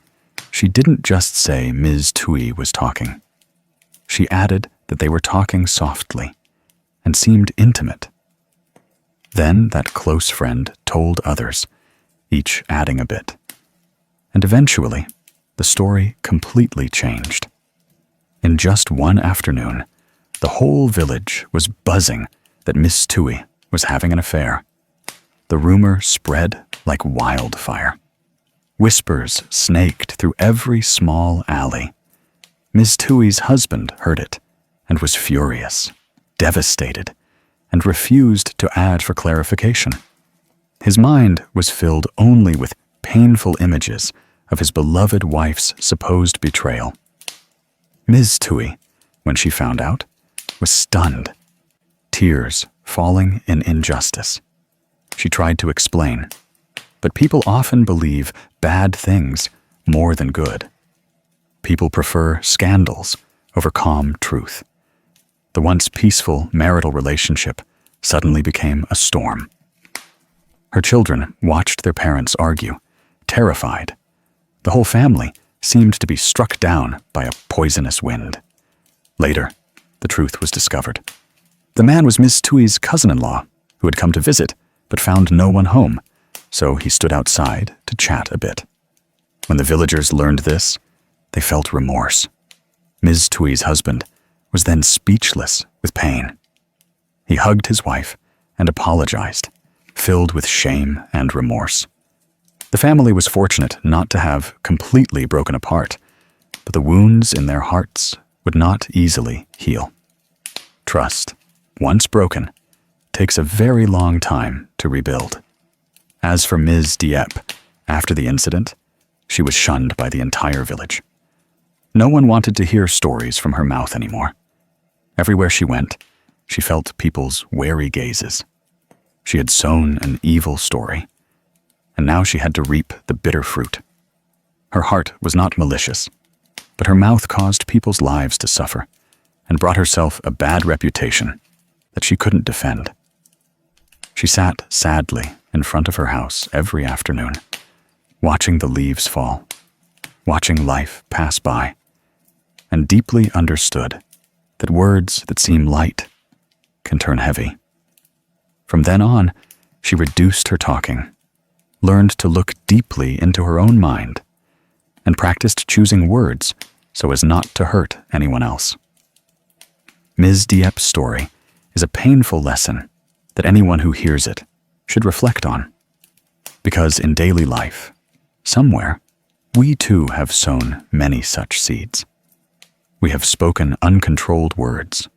she didn't just say Ms. Tui was talking. She added that they were talking softly and seemed intimate. Then that close friend told others, each adding a bit. And eventually, the story completely changed. In just one afternoon, the whole village was buzzing that Miss Tui was having an affair. The rumor spread like wildfire. Whispers snaked through every small alley. Miss Tui's husband heard it and was furious, devastated, and refused to add for clarification. His mind was filled only with painful images of his beloved wife's supposed betrayal. Ms. Tui, when she found out, was stunned, tears falling in injustice. She tried to explain, but people often believe bad things more than good. People prefer scandals over calm truth. The once peaceful marital relationship suddenly became a storm. Her children watched their parents argue, terrified. The whole family seemed to be struck down by a poisonous wind. Later, the truth was discovered. The man was Miss Tui's cousin-in-law, who had come to visit, but found no one home, so he stood outside to chat a bit. When the villagers learned this, they felt remorse. Ms. Tui's husband was then speechless with pain. He hugged his wife and apologized, filled with shame and remorse. The family was fortunate not to have completely broken apart, but the wounds in their hearts would not easily heal. Trust, once broken, takes a very long time to rebuild. As for Ms. Dieppe, after the incident, she was shunned by the entire village. No one wanted to hear stories from her mouth anymore. Everywhere she went, she felt people's wary gazes. She had sown an evil story, and now she had to reap the bitter fruit. Her heart was not malicious, but her mouth caused people's lives to suffer and brought herself a bad reputation that she couldn't defend. She sat sadly in front of her house every afternoon, watching the leaves fall, watching life pass by, and deeply understood that words that seem light can turn heavy. From then on, she reduced her talking, learned to look deeply into her own mind, and practiced choosing words so as not to hurt anyone else. Ms. Dieppe's story is a painful lesson that anyone who hears it should reflect on. Because in daily life, somewhere, we too have sown many such seeds. We have spoken uncontrolled words.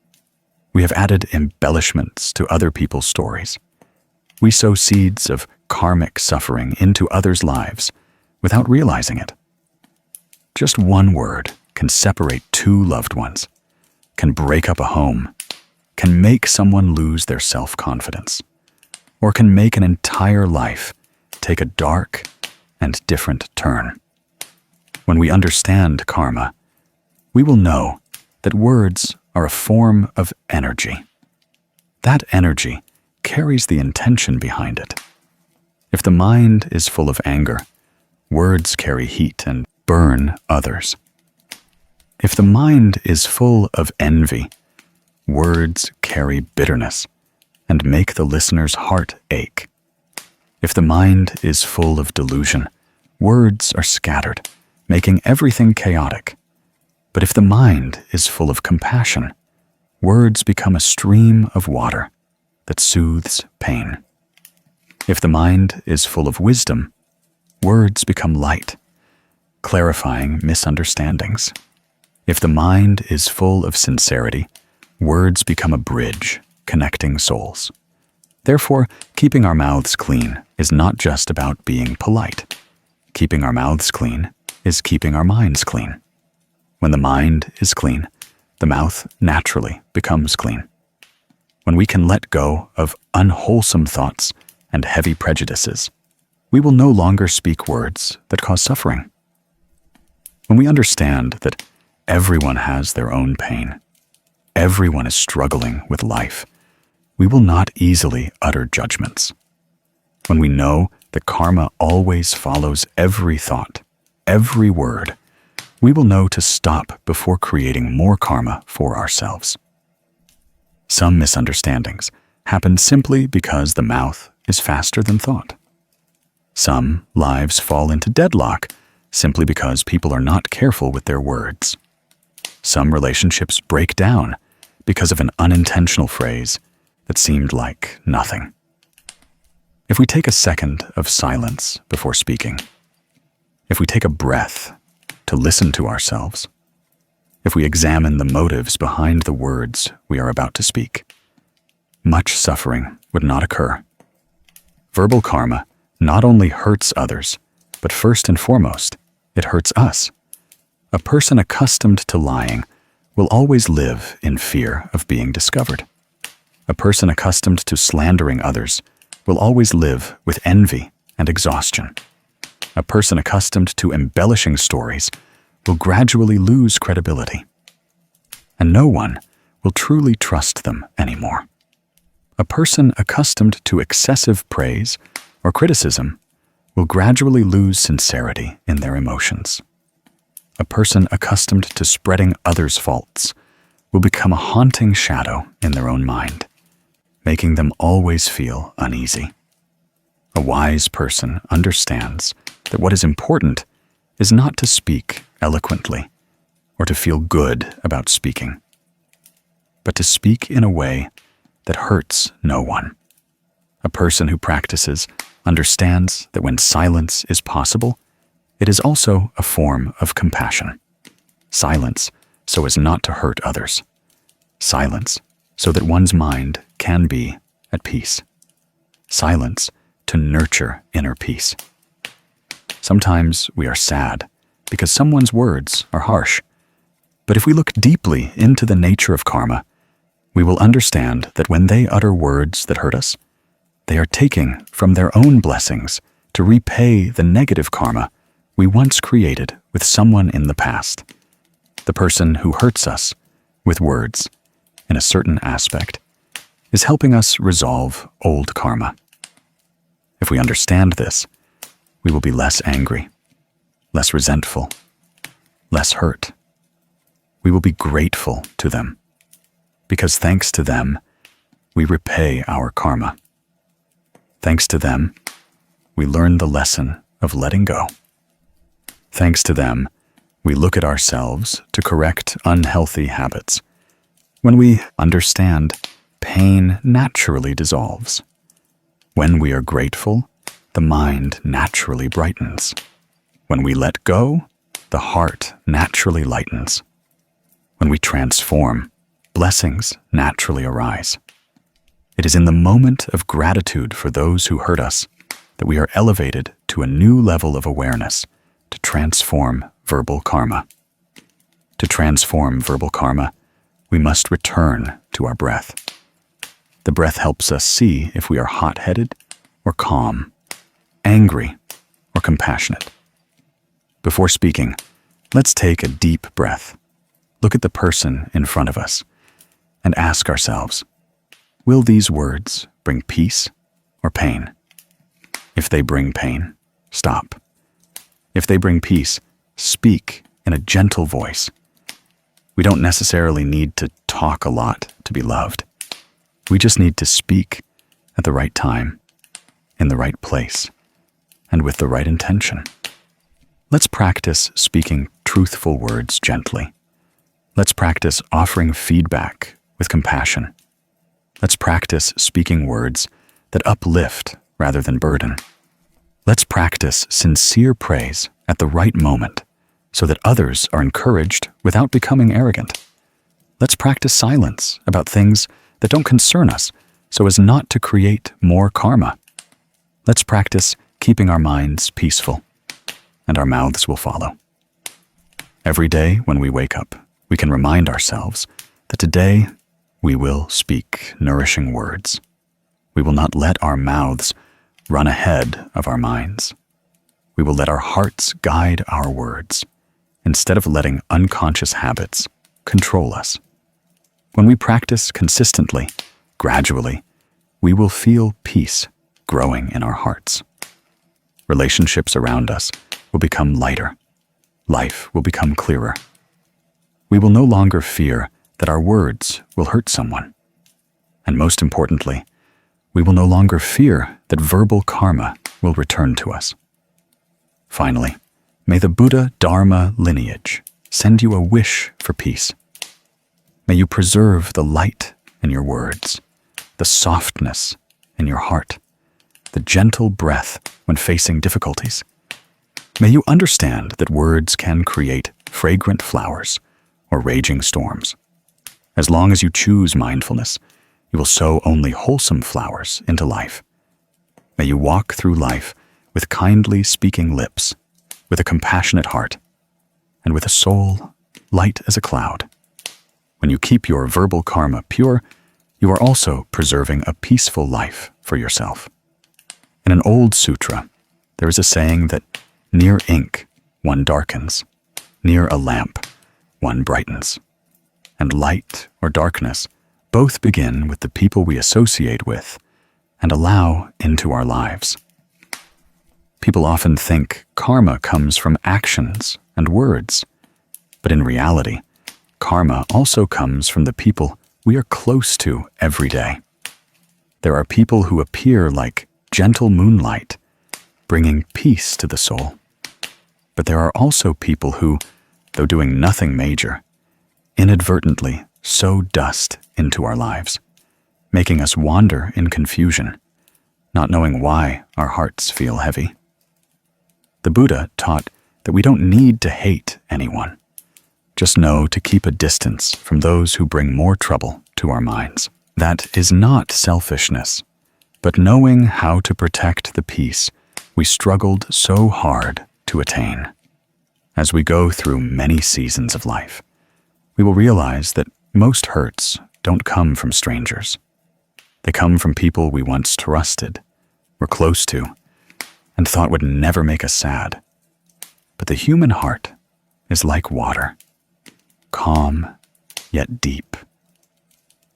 We have added embellishments to other people's stories. We sow seeds of karmic suffering into others' lives without realizing it. Just one word can separate two loved ones, can break up a home, can make someone lose their self-confidence, or can make an entire life take a dark and different turn. When we understand karma, we will know that words are a form of energy. That energy carries the intention behind it. If the mind is full of anger, words carry heat and burn others. If the mind is full of envy, words carry bitterness and make the listener's heart ache. If the mind is full of delusion, words are scattered, making everything chaotic. But if the mind is full of compassion, words become a stream of water that soothes pain. If the mind is full of wisdom, words become light, clarifying misunderstandings. If the mind is full of sincerity, words become a bridge connecting souls. Therefore, keeping our mouths clean is not just about being polite. Keeping our mouths clean is keeping our minds clean. When the mind is clean, the mouth naturally becomes clean. When we can let go of unwholesome thoughts and heavy prejudices, we will no longer speak words that cause suffering. When we understand that everyone has their own pain, everyone is struggling with life, we will not easily utter judgments. When we know that karma always follows every thought, every word, we will know to stop before creating more karma for ourselves. Some misunderstandings happen simply because the mouth is faster than thought. Some lives fall into deadlock simply because people are not careful with their words. Some relationships break down because of an unintentional phrase that seemed like nothing. If we take a second of silence before speaking, if we take a breath to listen to ourselves, if we examine the motives behind the words we are about to speak, much suffering would not occur. Verbal karma not only hurts others, but first and foremost, it hurts us. A person accustomed to lying will always live in fear of being discovered. A person accustomed to slandering others will always live with envy and exhaustion. A person accustomed to embellishing stories will gradually lose credibility, and no one will truly trust them anymore. A person accustomed to excessive praise or criticism will gradually lose sincerity in their emotions. A person accustomed to spreading others' faults will become a haunting shadow in their own mind, making them always feel uneasy. A wise person understands that what is important is not to speak eloquently or to feel good about speaking, but to speak in a way that hurts no one. A person who practices understands that when silence is possible, it is also a form of compassion. Silence so as not to hurt others. Silence so that one's mind can be at peace. Silence to nurture inner peace. Sometimes we are sad because someone's words are harsh. But if we look deeply into the nature of karma, we will understand that when they utter words that hurt us, they are taking from their own blessings to repay the negative karma we once created with someone in the past. The person who hurts us with words in a certain aspect is helping us resolve old karma. If we understand this, we will be less angry, less resentful, less hurt. We will be grateful to them, because thanks to them, we repay our karma. Thanks to them, we learn the lesson of letting go. Thanks to them, we look at ourselves to correct unhealthy habits. When we understand, pain naturally dissolves. When we are grateful, the mind naturally brightens. When we let go, the heart naturally lightens. When we transform, blessings naturally arise. It is in the moment of gratitude for those who hurt us that we are elevated to a new level of awareness to transform verbal karma. To transform verbal karma, we must return to our breath. The breath helps us see if we are hot-headed or calm, angry or compassionate. Before speaking, let's take a deep breath. Look at the person in front of us and ask ourselves, will these words bring peace or pain? If they bring pain, stop. If they bring peace, speak in a gentle voice. We don't necessarily need to talk a lot to be loved. We just need to speak at the right time, in the right place, and with the right intention. Let's practice speaking truthful words gently. Let's practice offering feedback with compassion. Let's practice speaking words that uplift rather than burden. Let's practice sincere praise at the right moment so that others are encouraged without becoming arrogant. Let's practice silence about things that don't concern us so as not to create more karma. Let's practice keeping our minds peaceful, and our mouths will follow. Every day when we wake up, we can remind ourselves that today we will speak nourishing words. We will not let our mouths run ahead of our minds. We will let our hearts guide our words, instead of letting unconscious habits control us. When we practice consistently, gradually, we will feel peace growing in our hearts. Relationships around us will become lighter. Life will become clearer. We will no longer fear that our words will hurt someone. And most importantly, we will no longer fear that verbal karma will return to us. Finally, may the Buddha Dharma lineage send you a wish for peace. May you preserve the light in your words, the softness in your heart, the gentle breath when facing difficulties. May you understand that words can create fragrant flowers or raging storms. As long as you choose mindfulness, you will sow only wholesome flowers into life. May you walk through life with kindly speaking lips, with a compassionate heart, and with a soul light as a cloud. When you keep your verbal karma pure, you are also preserving a peaceful life for yourself. In an old sutra, there is a saying that near ink, one darkens, near a lamp, one brightens. And light or darkness both begin with the people we associate with and allow into our lives. People often think karma comes from actions and words, but in reality, karma also comes from the people we are close to every day. There are people who appear like gentle moonlight, bringing peace to the soul. But there are also people who, though doing nothing major, inadvertently sow dust into our lives, making us wander in confusion, not knowing why our hearts feel heavy. The Buddha taught that we don't need to hate anyone. Just know to keep a distance from those who bring more trouble to our minds. That is not selfishness, but knowing how to protect the peace we struggled so hard to attain. As we go through many seasons of life, we will realize that most hurts don't come from strangers. They come from people we once trusted, were close to, and thought would never make us sad. But the human heart is like water, calm yet deep,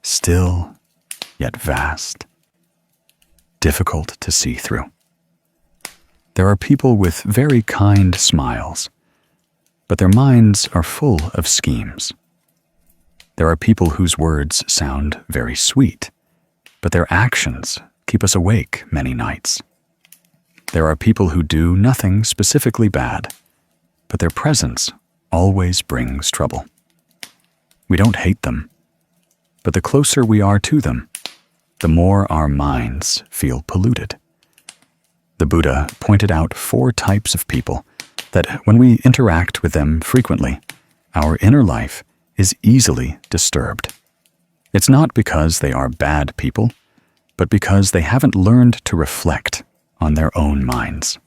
still yet vast, difficult to see through. There are people with very kind smiles, but their minds are full of schemes. There are people whose words sound very sweet, but their actions keep us awake many nights. There are people who do nothing specifically bad, but their presence always brings trouble. We don't hate them, but the closer we are to them, the more our minds feel polluted. The Buddha pointed out 4 types of people that when we interact with them frequently, our inner life is easily disturbed. It's not because they are bad people, but because they haven't learned to reflect on their own minds.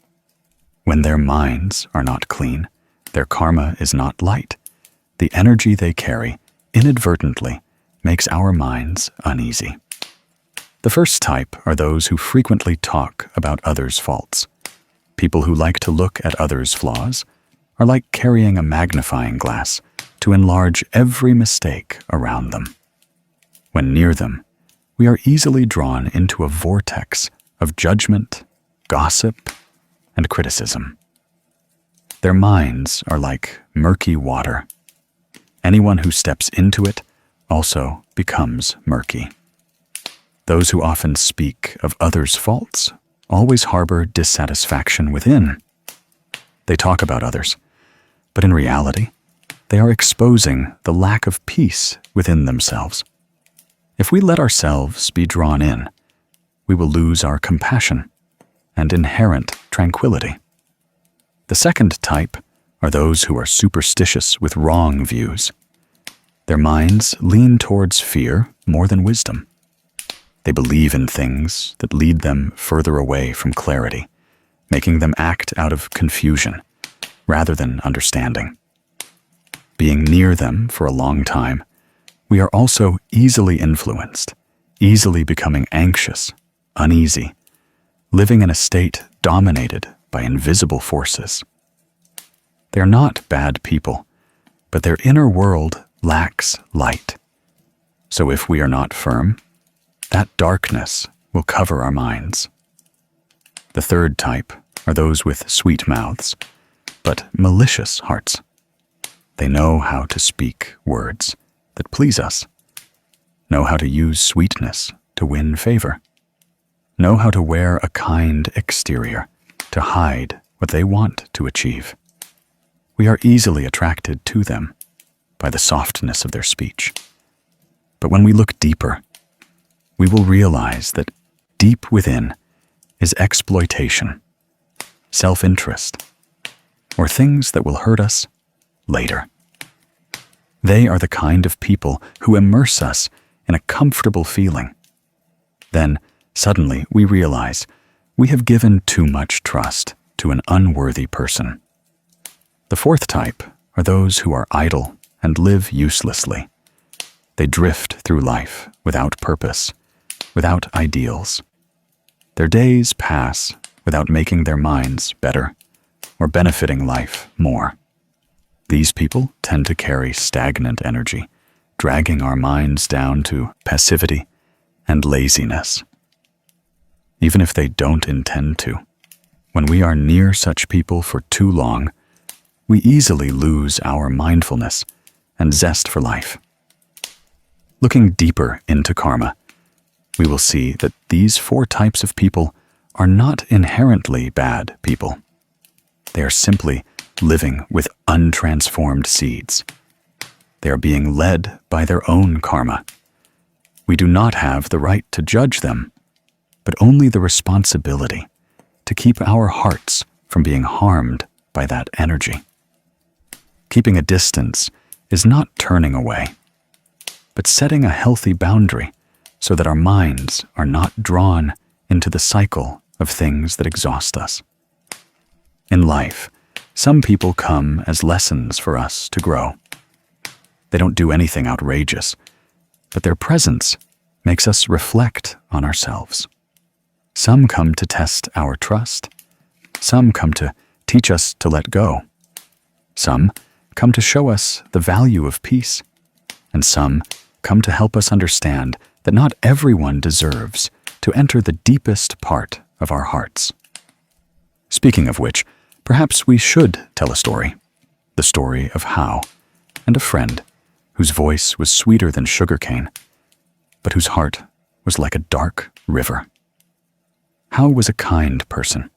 When their minds are not clean, their karma is not light. The energy they carry inadvertently makes our minds uneasy. The first type are those who frequently talk about others' faults. People who like to look at others' flaws are like carrying a magnifying glass to enlarge every mistake around them. When near them, we are easily drawn into a vortex of judgment, gossip, and criticism. Their minds are like murky water. Anyone who steps into it also becomes murky. Those who often speak of others' faults always harbor dissatisfaction within. They talk about others, but in reality, they are exposing the lack of peace within themselves. If we let ourselves be drawn in, we will lose our compassion and inherent tranquility. The second type are those who are superstitious with wrong views. Their minds lean towards fear more than wisdom. They believe in things that lead them further away from clarity, making them act out of confusion rather than understanding. Being near them for a long time, we are also easily influenced, easily becoming anxious, uneasy, living in a state dominated by invisible forces. They are not bad people, but their inner world lacks light. So if we are not firm, that darkness will cover our minds. The third type are those with sweet mouths, but malicious hearts. They know how to speak words that please us, know how to use sweetness to win favor, know how to wear a kind exterior to hide what they want to achieve. We are easily attracted to them by the softness of their speech. But when we look deeper, we will realize that deep within is exploitation, self-interest, or things that will hurt us later. They are the kind of people who immerse us in a comfortable feeling. Then, suddenly, we realize we have given too much trust to an unworthy person. The fourth type are those who are idle and live uselessly. They drift through life without purpose, without ideals. Their days pass without making their minds better or benefiting life more. These people tend to carry stagnant energy, dragging our minds down to passivity and laziness. Even if they don't intend to, when we are near such people for too long, we easily lose our mindfulness and zest for life. Looking deeper into karma, we will see that these four types of people are not inherently bad people. They are simply living with untransformed seeds. They are being led by their own karma. We do not have the right to judge them, but only the responsibility to keep our hearts from being harmed by that energy. Keeping a distance is not turning away, but setting a healthy boundary so that our minds are not drawn into the cycle of things that exhaust us. In life, some people come as lessons for us to grow. They don't do anything outrageous, but their presence makes us reflect on ourselves. Some come to test our trust. Some come to teach us to let go. Some come to show us the value of peace. And some come to help us understand that not everyone deserves to enter the deepest part of our hearts. Speaking of which, perhaps we should tell a story. The story of How and a friend whose voice was sweeter than sugarcane, but whose heart was like a dark river. How was a kind person,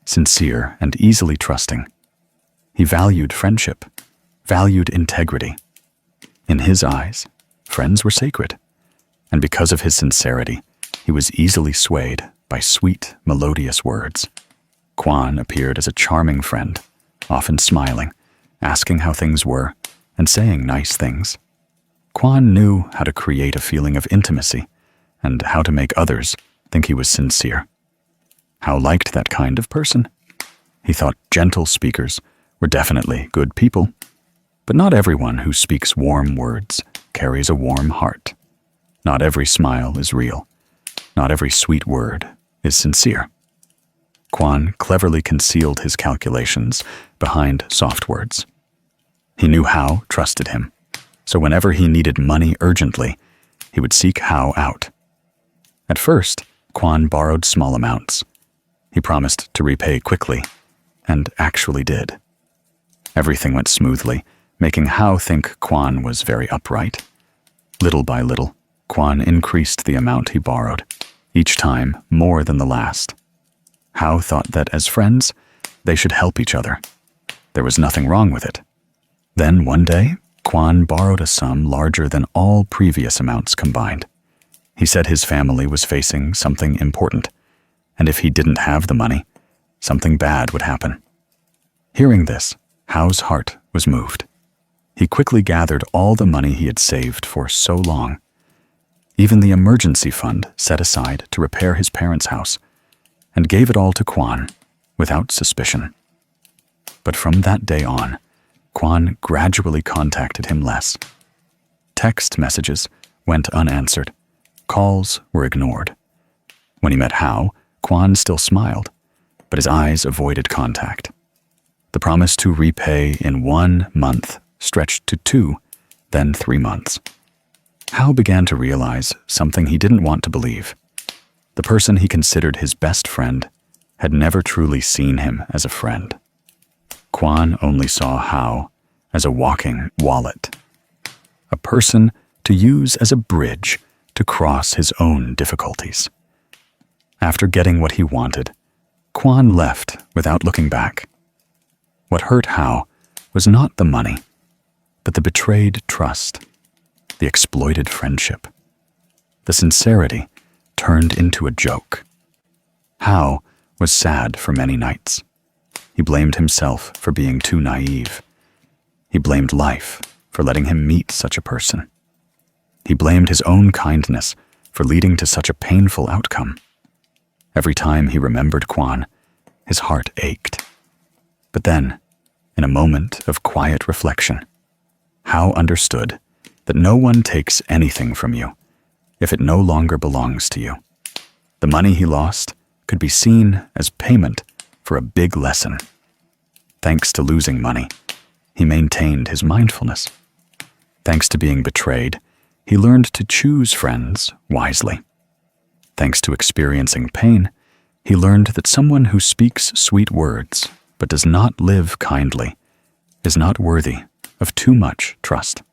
sincere and easily trusting. He valued friendship, valued integrity. In his eyes, friends were sacred, and because of his sincerity, he was easily swayed by sweet, melodious words. Kwan appeared as a charming friend, often smiling, asking how things were, and saying nice things. Quan knew how to create a feeling of intimacy and how to make others think he was sincere. Hao liked that kind of person. He thought gentle speakers were definitely good people, but not everyone who speaks warm words carries a warm heart. Not every smile is real. Not every sweet word is sincere. Quan cleverly concealed his calculations behind soft words. He knew Hao trusted him, so whenever he needed money urgently, he would seek Hao out. At first, Quan borrowed small amounts. He promised to repay quickly, and actually did. Everything went smoothly, making Hao think Quan was very upright. Little by little, Quan increased the amount he borrowed, each time more than the last. Hao thought that as friends, they should help each other. There was nothing wrong with it. Then one day, Quan borrowed a sum larger than all previous amounts combined. He said his family was facing something important, and if he didn't have the money, something bad would happen. Hearing this, Hao's heart was moved. He quickly gathered all the money he had saved for so long, even the emergency fund set aside to repair his parents' house, and gave it all to Quan without suspicion. But from that day on, Quan gradually contacted him less. Text messages went unanswered. Calls were ignored. When he met Hao, Quan still smiled, but his eyes avoided contact. The promise to repay in 1 month stretched to 2, then 3 months. Hao began to realize something he didn't want to believe. The person he considered his best friend had never truly seen him as a friend. Quan only saw Hao as a walking wallet, a person to use as a bridge to cross his own difficulties. After getting what he wanted, Quan left without looking back. What hurt Hao was not the money, but the betrayed trust, the exploited friendship. The sincerity turned into a joke. Hao was sad for many nights. He blamed himself for being too naive. He blamed life for letting him meet such a person. He blamed his own kindness for leading to such a painful outcome. Every time he remembered Quan, his heart ached. But then, in a moment of quiet reflection, Hao understood that no one takes anything from you if it no longer belongs to you. The money he lost could be seen as payment for a big lesson. Thanks to losing money, he maintained his mindfulness. Thanks to being betrayed, he learned to choose friends wisely. Thanks to experiencing pain, he learned that someone who speaks sweet words but does not live kindly is not worthy of too much trust.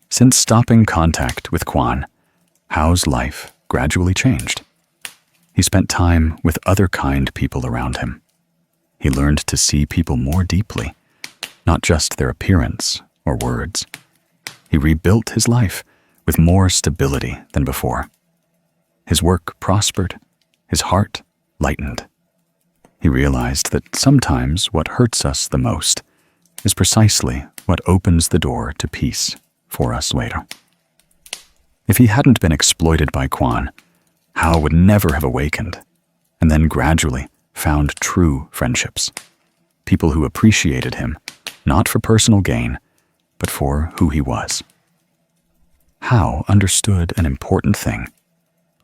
Since stopping contact with Quan, Hao's life gradually changed. He spent time with other kind people around him. He learned to see people more deeply, not just their appearance or words. He rebuilt his life with more stability than before. His work prospered, his heart lightened. He realized that sometimes what hurts us the most is precisely what opens the door to peace for us later. If he hadn't been exploited by Quan, Hao would never have awakened, and then gradually found true friendships. People who appreciated him, not for personal gain, but for who he was. Hao understood an important thing.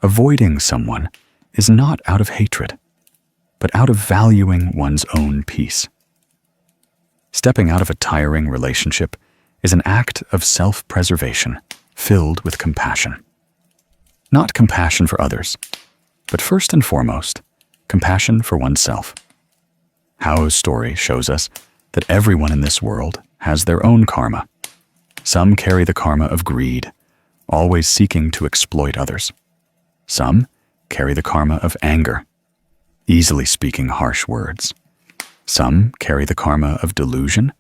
Avoiding someone is not out of hatred, but out of valuing one's own peace. Stepping out of a tiring relationship is an act of self-preservation filled with compassion. Not compassion for others, but first and foremost, compassion for oneself. Hao's story shows us that everyone in this world has their own karma. Some carry the karma of greed, always seeking to exploit others. Some carry the karma of anger, easily speaking harsh words. Some carry the karma of delusion,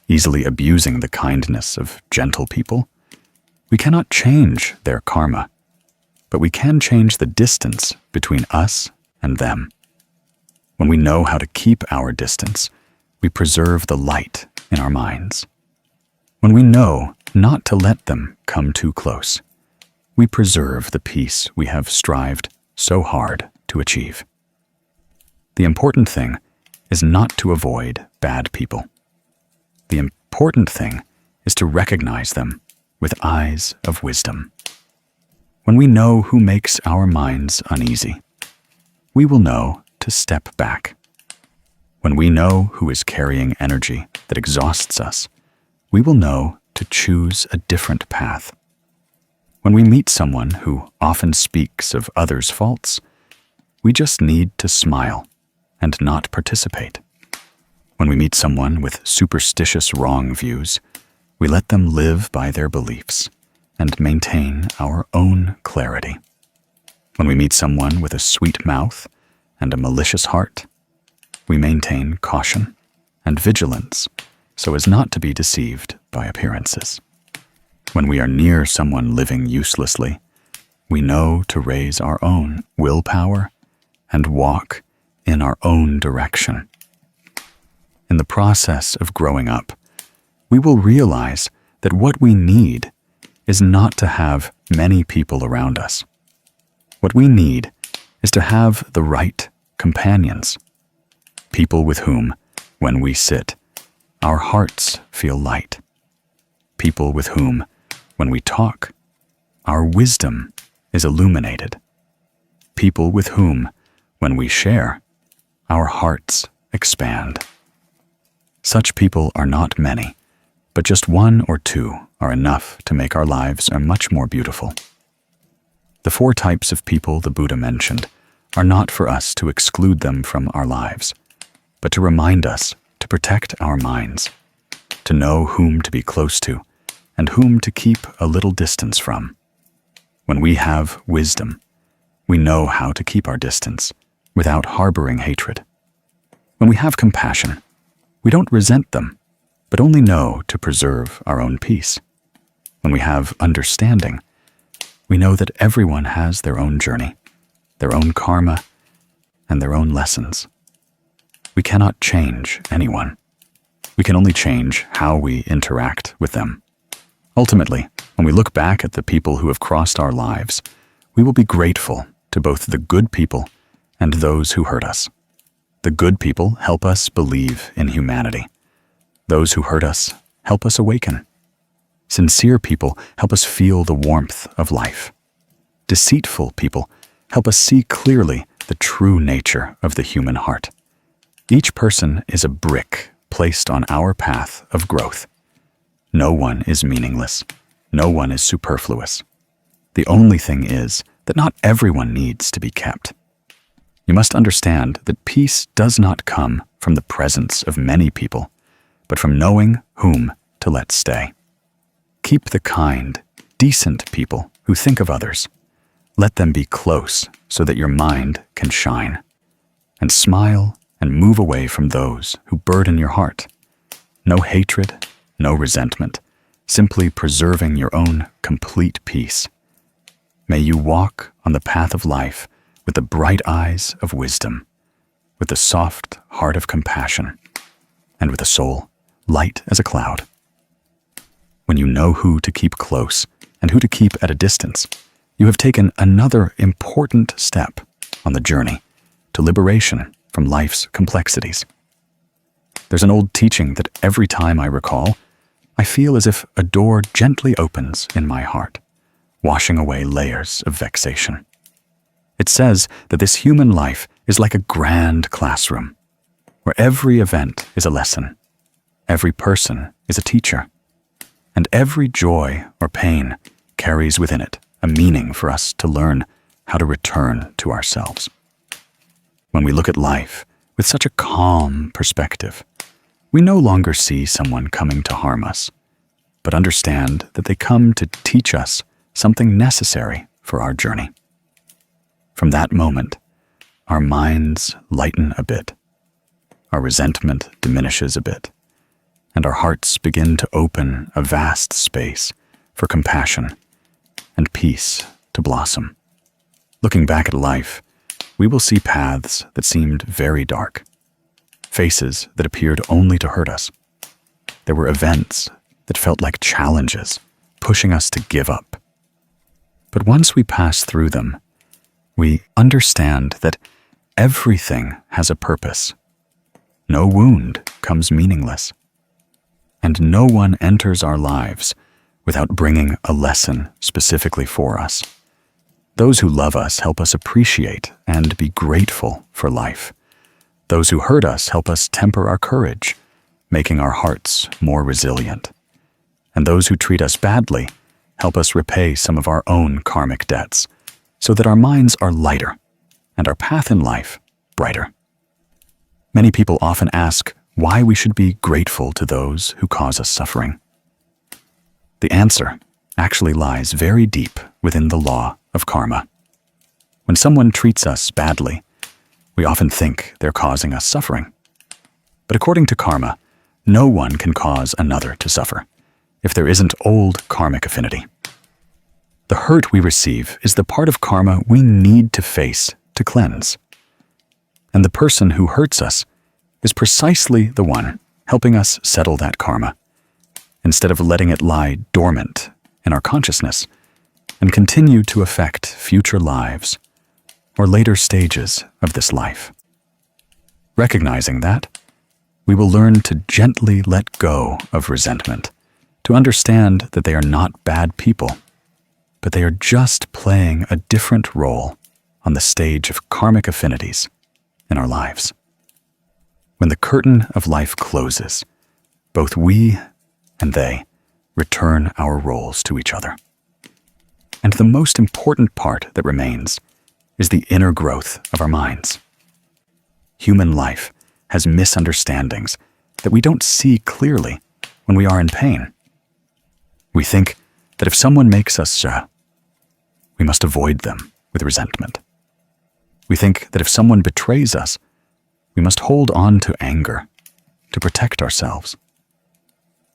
easily abusing the kindness of gentle people. We cannot change their karma, but we can change the distance between us and them. When we know how to keep our distance, we preserve the light in our minds. When we know not to let them come too close. We preserve the peace we have strived so hard to achieve. The important thing is not to avoid bad people. The important thing is to recognize them with eyes of wisdom. When we know who makes our minds uneasy, we will know to step back. When we know who is carrying energy that exhausts us, we will know to choose a different path. When we meet someone who often speaks of others' faults, we just need to smile and not participate. When we meet someone with superstitious wrong views, we let them live by their beliefs and maintain our own clarity. When we meet someone with a sweet mouth and a malicious heart, we maintain caution and vigilance so as not to be deceived by appearances. When we are near someone living uselessly, we know to raise our own willpower and walk in our own direction. In the process of growing up, we will realize that what we need is not to have many people around us. What we need is to have the right companions, people with whom, when we sit, our hearts feel light, people with whom, when we talk, our wisdom is illuminated, people with whom, when we share, our hearts expand. Such people are not many, but just one or two are enough to make our lives much more beautiful. The 4 types of people the Buddha mentioned are not for us to exclude them from our lives, but to remind us to protect our minds, to know whom to be close to and whom to keep a little distance from. When we have wisdom, we know how to keep our distance without harboring hatred. When we have compassion, we don't resent them, but only know to preserve our own peace. When we have understanding, we know that everyone has their own journey, their own karma, and their own lessons. We cannot change anyone. We can only change how we interact with them. Ultimately, when we look back at the people who have crossed our lives, we will be grateful to both the good people and those who hurt us. The good people help us believe in humanity. Those who hurt us help us awaken. Sincere people help us feel the warmth of life. Deceitful people help us see clearly the true nature of the human heart. Each person is a brick placed on our path of growth. No one is meaningless. No one is superfluous. The only thing is that not everyone needs to be kept. You must understand that peace does not come from the presence of many people, but from knowing whom to let stay. Keep the kind, decent people who think of others. Let them be close so that your mind can shine. And smile and move away from those who burden your heart. No hatred, no resentment, simply preserving your own complete peace. May you walk on the path of life with the bright eyes of wisdom, with the soft heart of compassion, and with a soul light as a cloud. When you know who to keep close and who to keep at a distance, you have taken another important step on the journey to liberation from life's complexities. There's an old teaching that every time I recall, I feel as if a door gently opens in my heart, washing away layers of vexation. It says that this human life is like a grand classroom, where every event is a lesson, every person is a teacher, and every joy or pain carries within it a meaning for us to learn how to return to ourselves. When we look at life with such a calm perspective, we no longer see someone coming to harm us, but understand that they come to teach us something necessary for our journey. From that moment, our minds lighten a bit, our resentment diminishes a bit, and our hearts begin to open a vast space for compassion and peace to blossom. Looking back at life, we will see paths that seemed very dark, faces that appeared only to hurt us. There were events that felt like challenges pushing us to give up. But once we pass through them, we understand that everything has a purpose. No wound comes meaningless, and no one enters our lives without bringing a lesson specifically for us. Those who love us help us appreciate and be grateful for life. Those who hurt us help us temper our courage, making our hearts more resilient. And those who treat us badly help us repay some of our own karmic debts, so that our minds are lighter and our path in life brighter. Many people often ask why we should be grateful to those who cause us suffering. The answer actually lies very deep within the law of karma. When someone treats us badly, we often think they're causing us suffering. But according to karma, no one can cause another to suffer if there isn't old karmic affinity. The hurt we receive is the part of karma we need to face to cleanse. And the person who hurts us is precisely the one helping us settle that karma, instead of letting it lie dormant in our consciousness and continue to affect future lives or later stages of this life. Recognizing that, we will learn to gently let go of resentment, to understand that they are not bad people, but they are just playing a different role on the stage of karmic affinities in our lives. When the curtain of life closes, both we and they return our roles to each other. And the most important part that remains is the inner growth of our minds. Human life has misunderstandings that we don't see clearly when we are in pain. We think that if someone makes us we must avoid them with resentment. We think that if someone betrays us, we must hold on to anger to protect ourselves.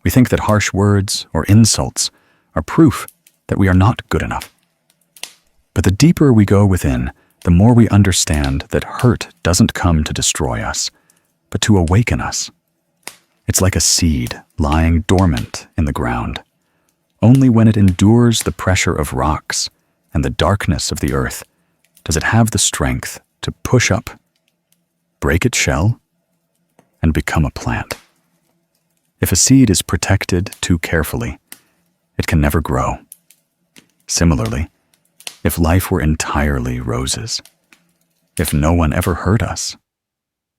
We think that harsh words or insults are proof that we are not good enough. But the deeper we go within, the more we understand that hurt doesn't come to destroy us, but to awaken us. It's like a seed lying dormant in the ground. Only when it endures the pressure of rocks and the darkness of the earth does it have the strength to push up, break its shell, and become a plant. If a seed is protected too carefully, it can never grow. Similarly, if life were entirely roses, if no one ever hurt us,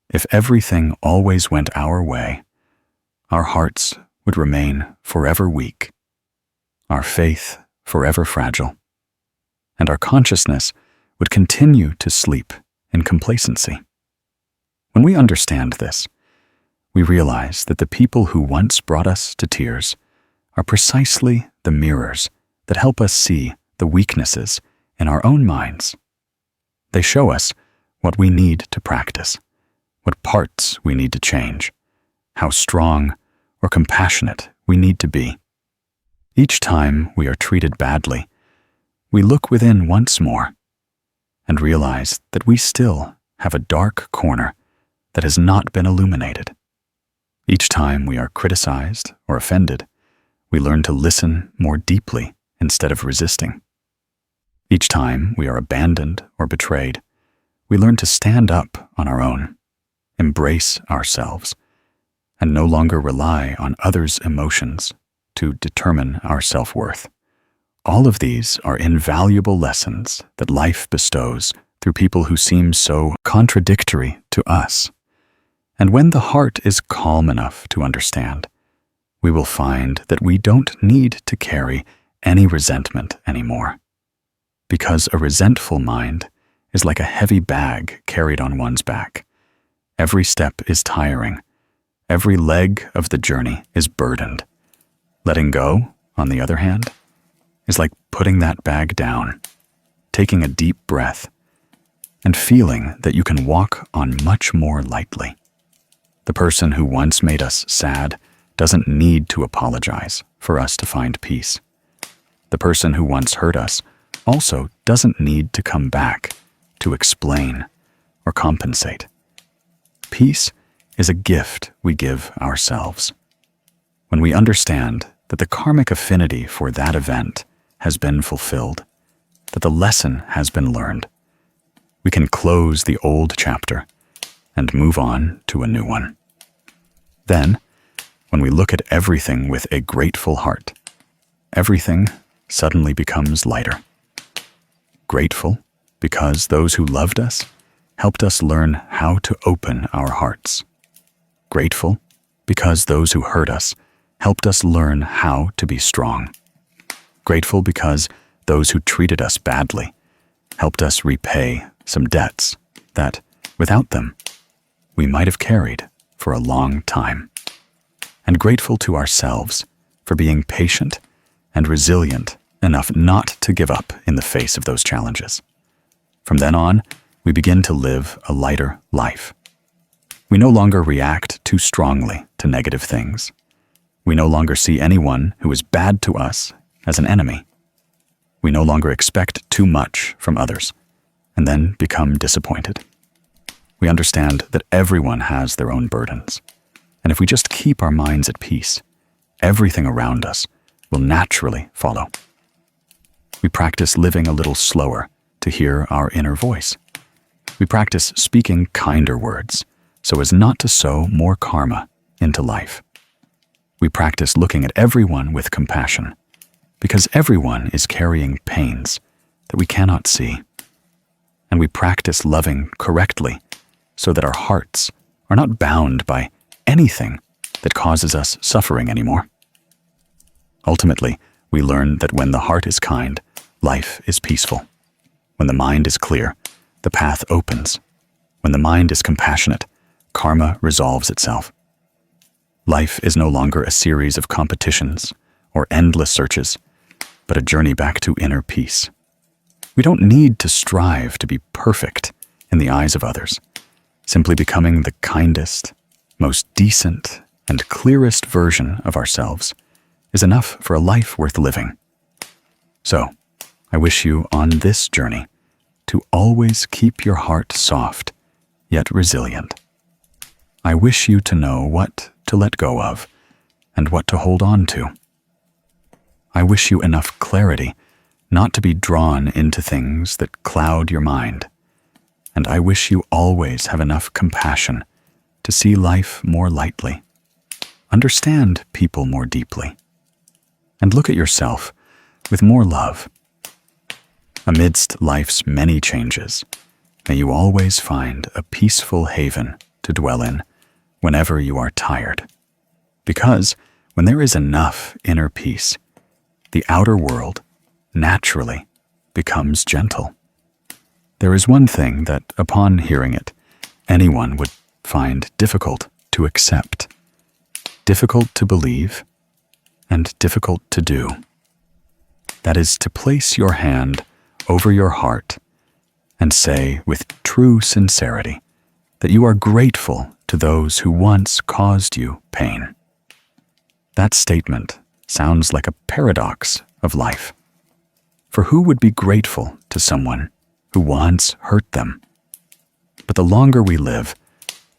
if everything always went our way, our hearts would remain forever weak, our faith forever fragile, and our consciousness would continue to sleep in complacency. When we understand this, we realize that the people who once brought us to tears are precisely the mirrors that help us see the weaknesses in our own minds. They show us what we need to practice, what parts we need to change, how strong or compassionate we need to be. Each time we are treated badly, we look within once more and realize that we still have a dark corner that has not been illuminated. Each time we are criticized or offended, we learn to listen more deeply instead of resisting. Each time we are abandoned or betrayed, we learn to stand up on our own, embrace ourselves, and no longer rely on others' emotions to determine our self-worth. All of these are invaluable lessons that life bestows through people who seem so contradictory to us. And when the heart is calm enough to understand, we will find that we don't need to carry any resentment anymore. Because a resentful mind is like a heavy bag carried on one's back. Every step is tiring. Every leg of the journey is burdened. Letting go, on the other hand, is like putting that bag down, taking a deep breath, and feeling that you can walk on much more lightly. The person who once made us sad doesn't need to apologize for us to find peace. The person who once hurt us also doesn't need to come back to explain or compensate. Peace is a gift we give ourselves. When we understand that the karmic affinity for that event has been fulfilled, that the lesson has been learned. We can close the old chapter and move on to a new one. Then, when we look at everything with a grateful heart, everything suddenly becomes lighter. Grateful because those who loved us helped us learn how to open our hearts. Grateful because those who hurt us helped us learn how to be strong. Grateful because those who treated us badly helped us repay some debts that, without them, we might have carried for a long time. And grateful to ourselves for being patient and resilient enough not to give up in the face of those challenges. From then on, we begin to live a lighter life. We no longer react too strongly to negative things. We no longer see anyone who is bad to us as an enemy. We no longer expect too much from others and then become disappointed. We understand that everyone has their own burdens, and if we just keep our minds at peace, everything around us will naturally follow. We practice living a little slower to hear our inner voice. We practice speaking kinder words so as not to sow more karma into life. We practice looking at everyone with compassion because everyone is carrying pains that we cannot see. And we practice loving correctly so that our hearts are not bound by anything that causes us suffering anymore. Ultimately, we learn that when the heart is kind, life is peaceful. When the mind is clear, the path opens. When the mind is compassionate, karma resolves itself. Life is no longer a series of competitions or endless searches, but a journey back to inner peace. We don't need to strive to be perfect in the eyes of others. Simply becoming the kindest, most decent, and clearest version of ourselves is enough for a life worth living. So, I wish you on this journey to always keep your heart soft, yet resilient. I wish you to know what to let go of and what to hold on to. I wish you enough clarity not to be drawn into things that cloud your mind. And I wish you always have enough compassion to see life more lightly, understand people more deeply, and look at yourself with more love. Amidst life's many changes, may you always find a peaceful haven to dwell in whenever you are tired. Because when there is enough inner peace, the outer world naturally becomes gentle. There is one thing that, upon hearing it, anyone would find difficult to accept, difficult to believe, and difficult to do. That is to place your hand over your heart and say with true sincerity that you are grateful to those who once caused you pain. That statement sounds like a paradox of life. For who would be grateful to someone who once hurt them? But the longer we live,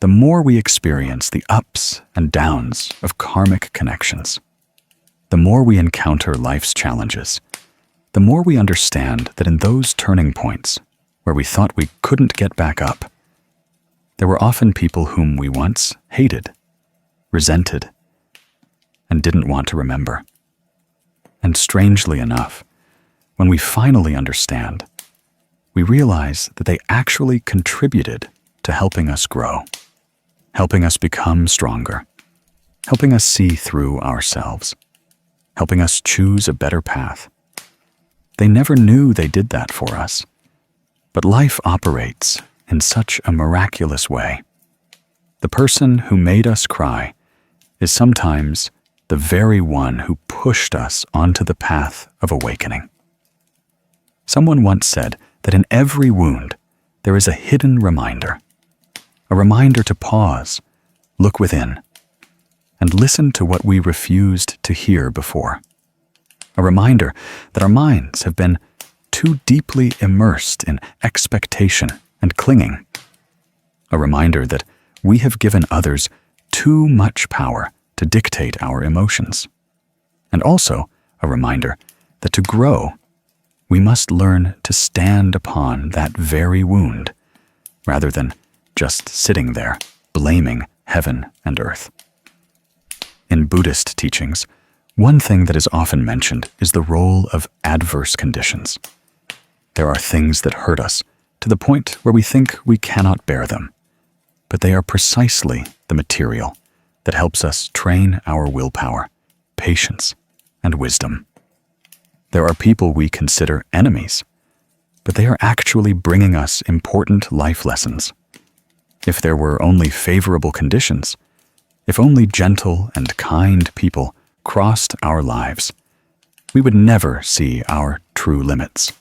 the more we experience the ups and downs of karmic connections. The more we encounter life's challenges, the more we understand that in those turning points where we thought we couldn't get back up, there were often people whom we once hated, resented, and didn't want to remember. And strangely enough, when we finally understand, we realize that they actually contributed to helping us grow, helping us become stronger, helping us see through ourselves, helping us choose a better path. They never knew they did that for us, but life operates in such a miraculous way. The person who made us cry is sometimes the very one who pushed us onto the path of awakening. Someone once said that in every wound there is a hidden reminder, a reminder to pause, look within, and listen to what we refused to hear before. A reminder that our minds have been too deeply immersed in expectation and clinging. A reminder that we have given others too much power to dictate our emotions. and also a reminder that to grow, we must learn to stand upon that very wound, rather than just sitting there, blaming heaven and earth. In Buddhist teachings, one thing that is often mentioned is the role of adverse conditions. There are things that hurt us to the point where we think we cannot bear them, but they are precisely the material that helps us train our willpower, patience, and wisdom. There are people we consider enemies, but they are actually bringing us important life lessons. If there were only favorable conditions, if only gentle and kind people crossed our lives, we would never see our true limits.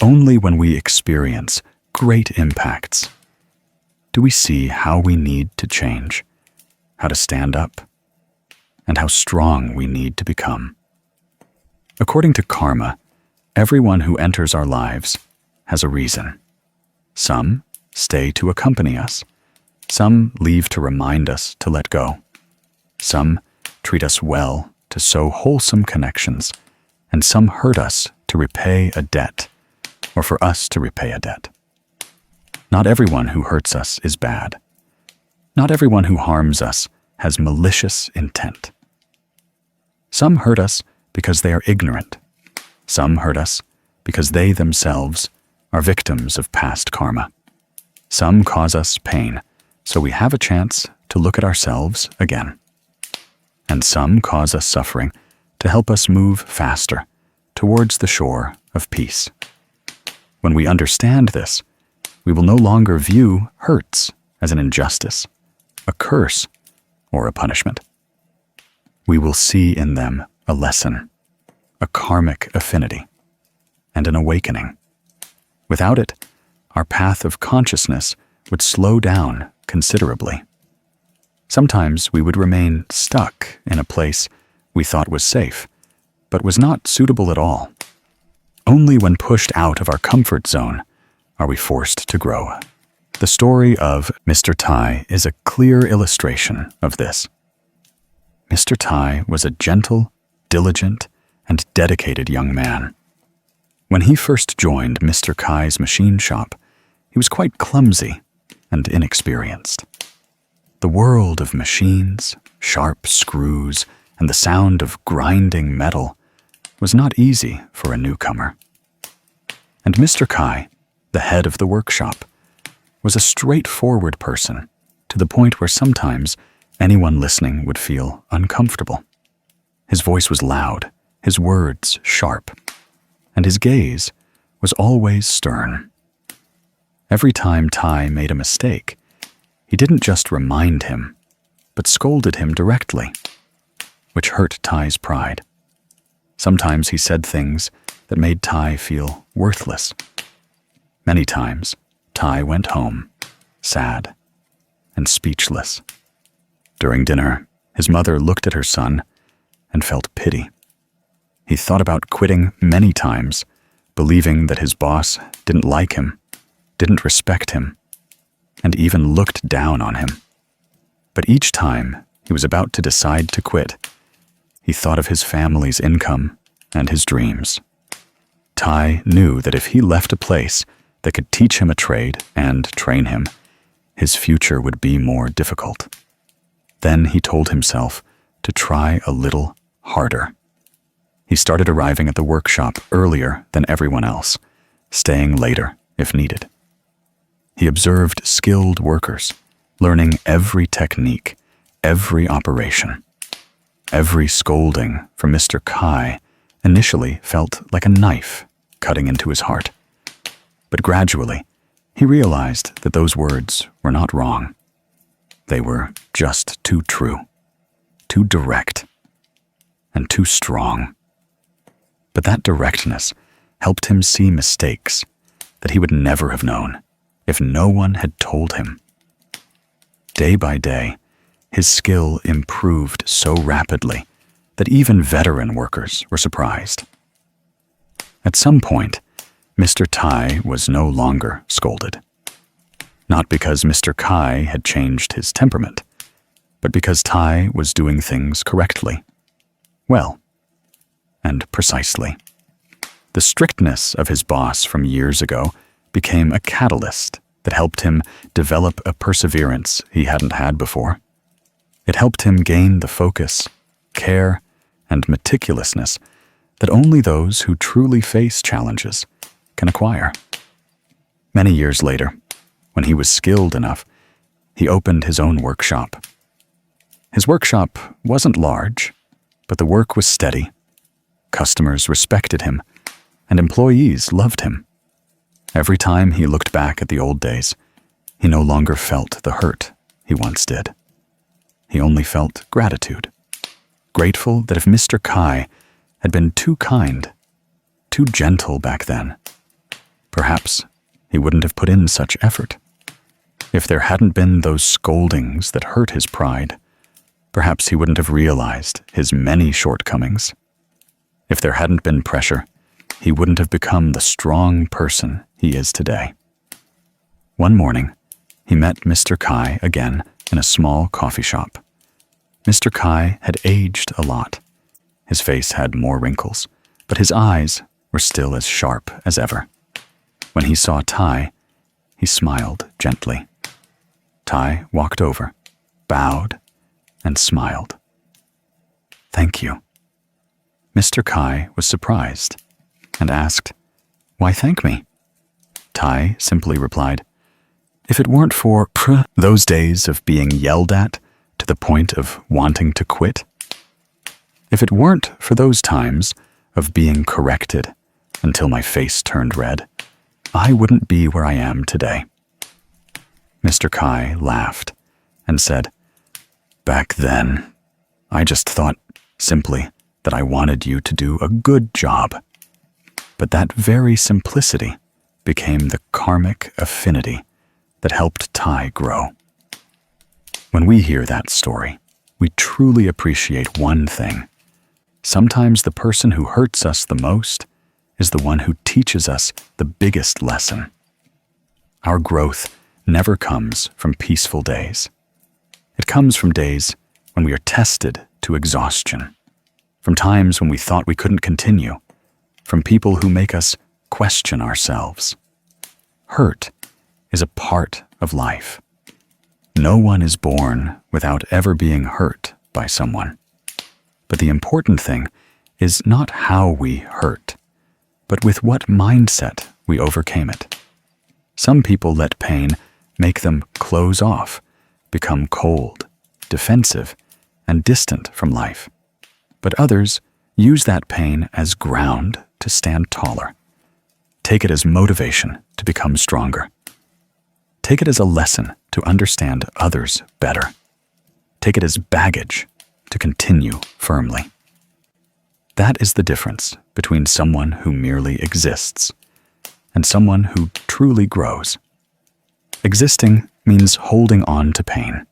Only when we experience great impacts do we see how we need to change, how to stand up, and how strong we need to become. According to karma, everyone who enters our lives has a reason. Some stay to accompany us. Some leave to remind us to let go. Some treat us well to sow wholesome connections, and some hurt us to repay a debt, or for us to repay a debt. Not everyone who hurts us is bad. Not everyone who harms us has malicious intent. Some hurt us because they are ignorant. Some hurt us because they themselves are victims of past karma. Some cause us pain, so we have a chance to look at ourselves again. And some cause us suffering to help us move faster towards the shore of peace. When we understand this, we will no longer view hurts as an injustice, a curse, or a punishment. We will see in them a lesson, a karmic affinity, and an awakening. Without it, our path of consciousness would slow down considerably. Sometimes we would remain stuck in a place we thought was safe, but was not suitable at all. Only when pushed out of our comfort zone are we forced to grow. The story of Mr. Tai is a clear illustration of this. Mr. Tai was a gentle, diligent, and dedicated young man. When he first joined Mr. Kai's machine shop, he was quite clumsy and inexperienced. The world of machines, sharp screws, and the sound of grinding metal was not easy for a newcomer. And Mr. Kai, the head of the workshop, was a straightforward person to the point where sometimes anyone listening would feel uncomfortable. His voice was loud, his words sharp, and his gaze was always stern. Every time Tai made a mistake, he didn't just remind him, but scolded him directly, which hurt Tai's pride. Sometimes he said things that made Tai feel worthless. Many times, Tai went home, sad and speechless. During dinner, his mother looked at her son and felt pity. He thought about quitting many times, believing that his boss didn't like him, didn't respect him, and even looked down on him. But each time he was about to decide to quit, he thought of his family's income and his dreams. Tai knew that if he left a place that could teach him a trade and train him, his future would be more difficult. Then he told himself to try a little harder. He started arriving at the workshop earlier than everyone else, staying later if needed. He observed skilled workers, learning every technique, every operation. Every scolding from Mr. Kai initially felt like a knife cutting into his heart. But gradually, he realized that those words were not wrong. They were just too true, too direct, and too strong. But that directness helped him see mistakes that he would never have known if no one had told him. Day by day, his skill improved so rapidly that even veteran workers were surprised. At some point, Mr. Tai was no longer scolded. Not because Mr. Kai had changed his temperament, but because Tai was doing things correctly. Well, and precisely. The strictness of his boss from years ago became a catalyst that helped him develop a perseverance he hadn't had before. It helped him gain the focus, care, and meticulousness that only those who truly face challenges can acquire. Many years later, when he was skilled enough, he opened his own workshop. His workshop wasn't large, but the work was steady. Customers respected him, and employees loved him. Every time he looked back at the old days, he no longer felt the hurt he once did. He only felt gratitude, grateful that if Mr. Kai had been too kind, too gentle back then, perhaps he wouldn't have put in such effort. If there hadn't been those scoldings that hurt his pride, perhaps he wouldn't have realized his many shortcomings. If there hadn't been pressure, he wouldn't have become the strong person he is today. One morning, he met Mr. Kai again in a small coffee shop. Mr. Kai had aged a lot. His face had more wrinkles, but his eyes were still as sharp as ever. When he saw Tai, he smiled gently. Tai walked over, bowed, and smiled. "Thank you." Mr. Kai was surprised and asked, "Why thank me?" Tai simply replied, "If it weren't for those days of being yelled at to the point of wanting to quit, if it weren't for those times of being corrected until my face turned red, I wouldn't be where I am today." Mr. Kai laughed and said, "Back then, I just thought simply that I wanted you to do a good job. But that very simplicity became the karmic affinity that helped Tai grow." When we hear that story, we truly appreciate one thing. Sometimes the person who hurts us the most is the one who teaches us the biggest lesson. Our growth never comes from peaceful days. It comes from days when we are tested to exhaustion, from times when we thought we couldn't continue, from people who make us question ourselves. Hurt is a part of life. No one is born without ever being hurt by someone. But the important thing is not how we hurt, but with what mindset we overcame it. Some people let pain make them close off, become cold, defensive, and distant from life. But others use that pain as ground to stand taller. Take it as motivation to become stronger. Take it as a lesson to understand others better. Take it as baggage to continue firmly. That is the difference between someone who merely exists and someone who truly grows. Existing means holding on to pain.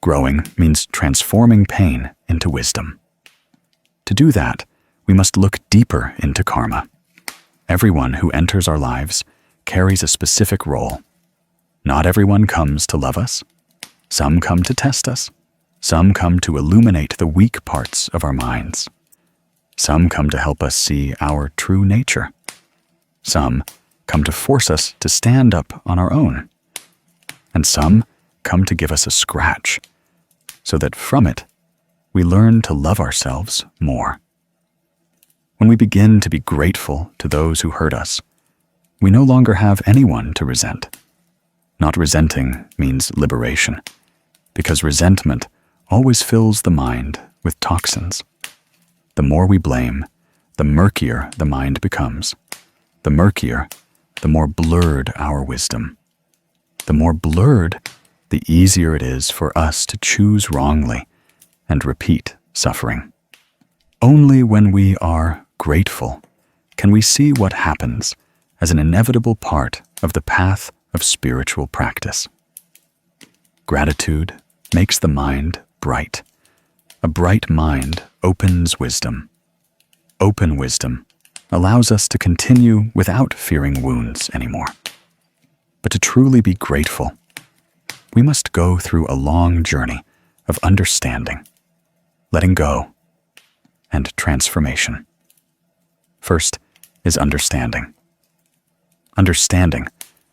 Growing means transforming pain into wisdom. To do that, we must look deeper into karma. Everyone who enters our lives carries a specific role. Not everyone comes to love us. Some come to test us. Some come to illuminate the weak parts of our minds. Some come to help us see our true nature. Some come to force us to stand up on our own. And some come to give us a scratch, so that from it, we learn to love ourselves more. When we begin to be grateful to those who hurt us, we no longer have anyone to resent. Not resenting means liberation, because resentment always fills the mind with toxins. The more we blame, the murkier the mind becomes. The murkier, the more blurred our wisdom. The more blurred, the easier it is for us to choose wrongly and repeat suffering. Only when we are grateful can we see what happens as an inevitable part of the path of spiritual practice. Gratitude makes the mind bright. A bright mind opens wisdom. Open wisdom allows us to continue without fearing wounds anymore. But to truly be grateful, we must go through a long journey of understanding, letting go, and transformation. First is understanding. Understanding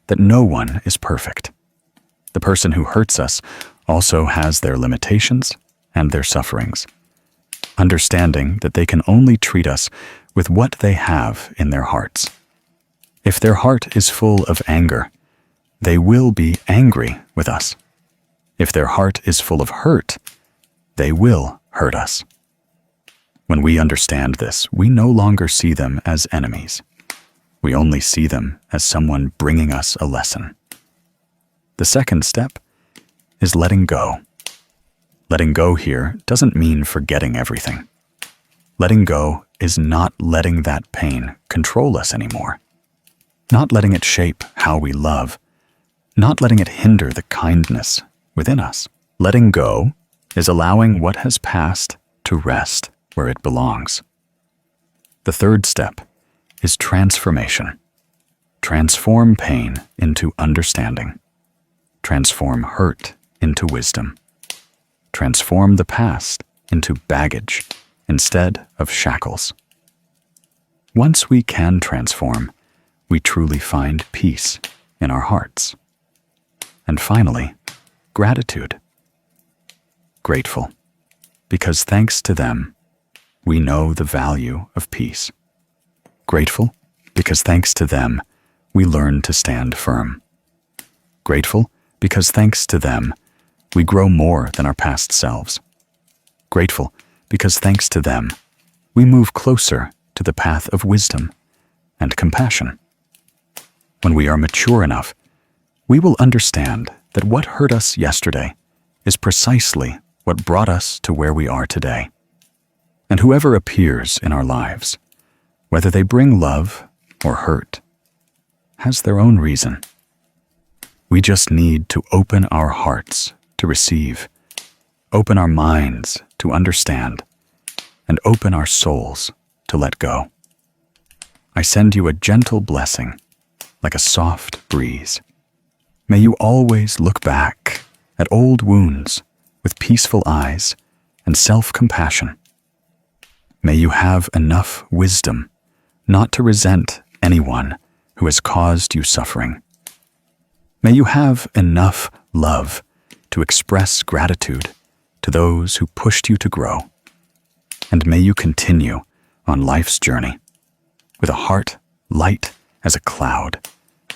that no one is perfect. The person who hurts us also has their limitations and their sufferings. Understanding that they can only treat us with what they have in their hearts. If their heart is full of anger, they will be angry with us. If their heart is full of hurt, they will hurt us. When we understand this, we no longer see them as enemies. We only see them as someone bringing us a lesson. The second step is letting go. Letting go here doesn't mean forgetting everything. Letting go is not letting that pain control us anymore. Not letting it shape how we love. Not letting it hinder the kindness within us. Letting go is allowing what has passed to rest where it belongs. The third step is transformation. Transform pain into understanding. Transform hurt into wisdom. Transform the past into baggage instead of shackles. Once we can transform, we truly find peace in our hearts. And finally, gratitude. Grateful, because thanks to them, we know the value of peace. Grateful, because thanks to them, we learn to stand firm. Grateful, because thanks to them, we grow more than our past selves. Grateful, because thanks to them, we move closer to the path of wisdom and compassion. When we are mature enough, we will understand that what hurt us yesterday is precisely what brought us to where we are today. And whoever appears in our lives, whether they bring love or hurt, has their own reason. We just need to open our hearts to receive, open our minds to understand, and open our souls to let go. I send you a gentle blessing, like a soft breeze. May you always look back at old wounds with peaceful eyes and self-compassion. May you have enough wisdom not to resent anyone who has caused you suffering. May you have enough love to express gratitude to those who pushed you to grow. And may you continue on life's journey with a heart light as a cloud,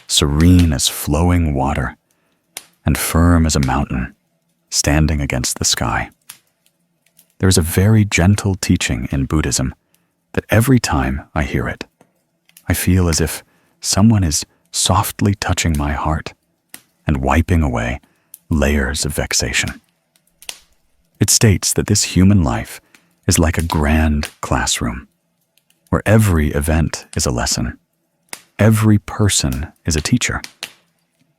serene as flowing water, and firm as a mountain standing against the sky. There is a very gentle teaching in Buddhism that every time I hear it, I feel as if someone is softly touching my heart and wiping away layers of vexation. It states that this human life is like a grand classroom, where every event is a lesson, every person is a teacher,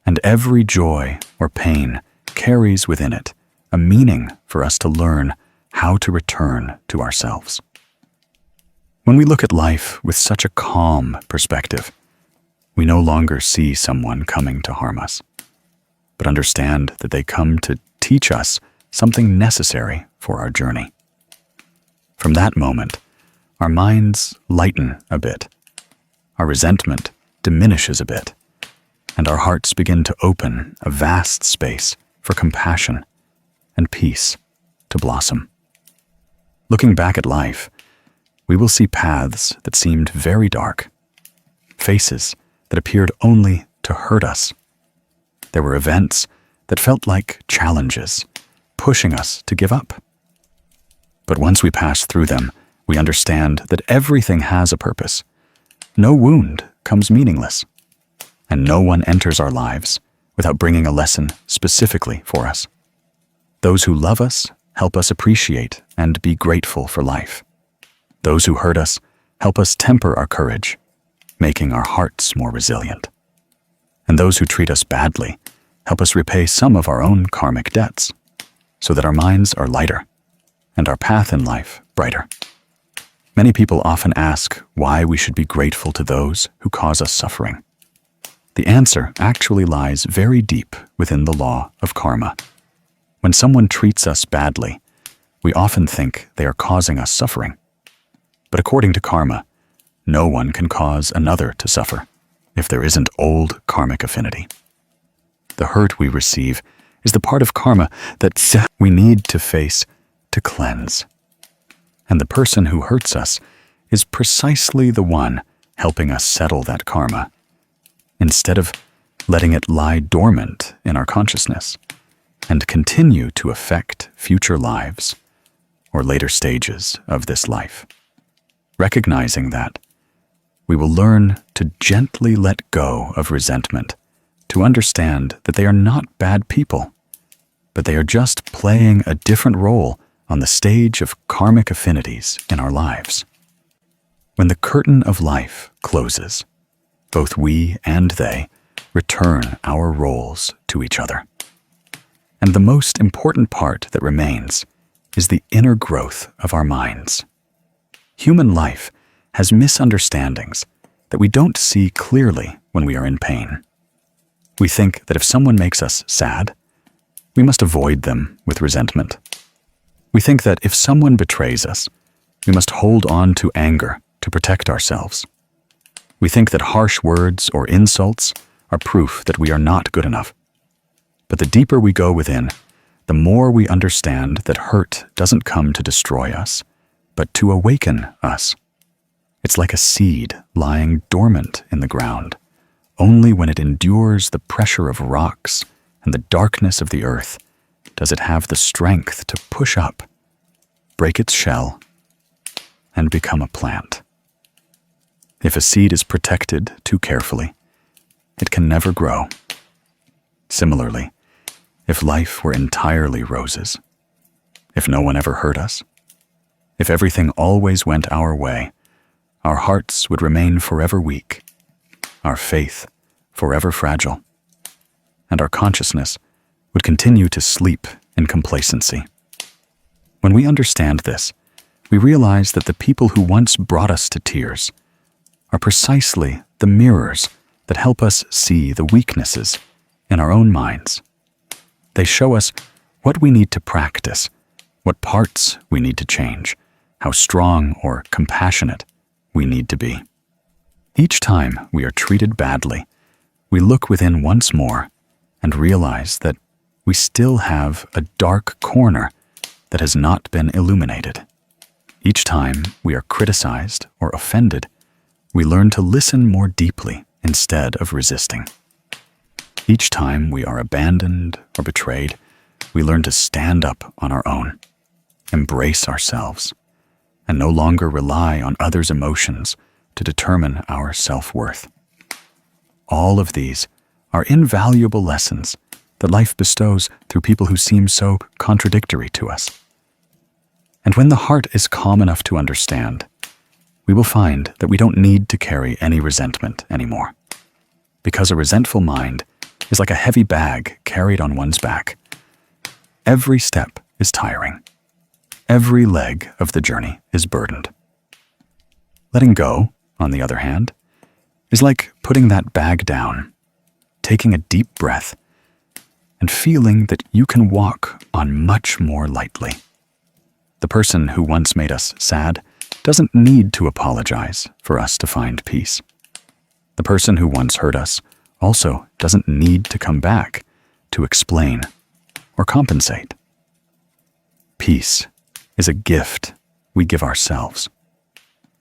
and every joy or pain carries within it a meaning for us to learn how to return to ourselves. When we look at life with such a calm perspective, we no longer see someone coming to harm us, but understand that they come to teach us something necessary for our journey. From that moment, our minds lighten a bit, our resentment diminishes a bit, and our hearts begin to open a vast space for compassion and peace to blossom. Looking back at life, we will see paths that seemed very dark, faces that appeared only to hurt us. There were events that felt like challenges, pushing us to give up. But once we pass through them, we understand that everything has a purpose. No wound comes meaningless, and no one enters our lives without bringing a lesson specifically for us. Those who love us help us appreciate and be grateful for life. Those who hurt us help us temper our courage, making our hearts more resilient. And those who treat us badly help us repay some of our own karmic debts, so that our minds are lighter and our path in life brighter. Many people often ask why we should be grateful to those who cause us suffering. The answer actually lies very deep within the law of karma. When someone treats us badly, we often think they are causing us suffering. But according to karma, no one can cause another to suffer if there isn't old karmic affinity. The hurt we receive is the part of karma that we need to face to cleanse. And the person who hurts us is precisely the one helping us settle that karma, instead of letting it lie dormant in our consciousness and continue to affect future lives or later stages of this life. Recognizing that, we will learn to gently let go of resentment, to understand that they are not bad people, but they are just playing a different role on the stage of karmic affinities in our lives. When the curtain of life closes, both we and they return our roles to each other. And the most important part that remains is the inner growth of our minds. Human life has misunderstandings that we don't see clearly when we are in pain. We think that if someone makes us sad, we must avoid them with resentment. We think that if someone betrays us, we must hold on to anger to protect ourselves. We think that harsh words or insults are proof that we are not good enough. But the deeper we go within, the more we understand that hurt doesn't come to destroy us, but to awaken us. It's like a seed lying dormant in the ground. Only when it endures the pressure of rocks and the darkness of the earth does it have the strength to push up, break its shell, and become a plant. If a seed is protected too carefully, it can never grow. Similarly, if life were entirely roses, if no one ever hurt us, if everything always went our way, our hearts would remain forever weak, our faith forever fragile, and our consciousness would continue to sleep in complacency. When we understand this, we realize that the people who once brought us to tears are precisely the mirrors that help us see the weaknesses in our own minds. They show us what we need to practice, what parts we need to change, how strong or compassionate we need to be. Each time we are treated badly, we look within once more and realize that we still have a dark corner that has not been illuminated. Each time we are criticized or offended, we learn to listen more deeply instead of resisting. Each time we are abandoned or betrayed, we learn to stand up on our own, embrace ourselves, and no longer rely on others' emotions to determine our self-worth. All of these are invaluable lessons that life bestows through people who seem so contradictory to us. And when the heart is calm enough to understand, we will find that we don't need to carry any resentment anymore, because a resentful mind is like a heavy bag carried on one's back. Every step is tiring. Every leg of the journey is burdened. Letting go, on the other hand, is like putting that bag down, taking a deep breath, and feeling that you can walk on much more lightly. The person who once made us sad doesn't need to apologize for us to find peace. The person who once hurt us also doesn't need to come back to explain or compensate. Peace is a gift we give ourselves.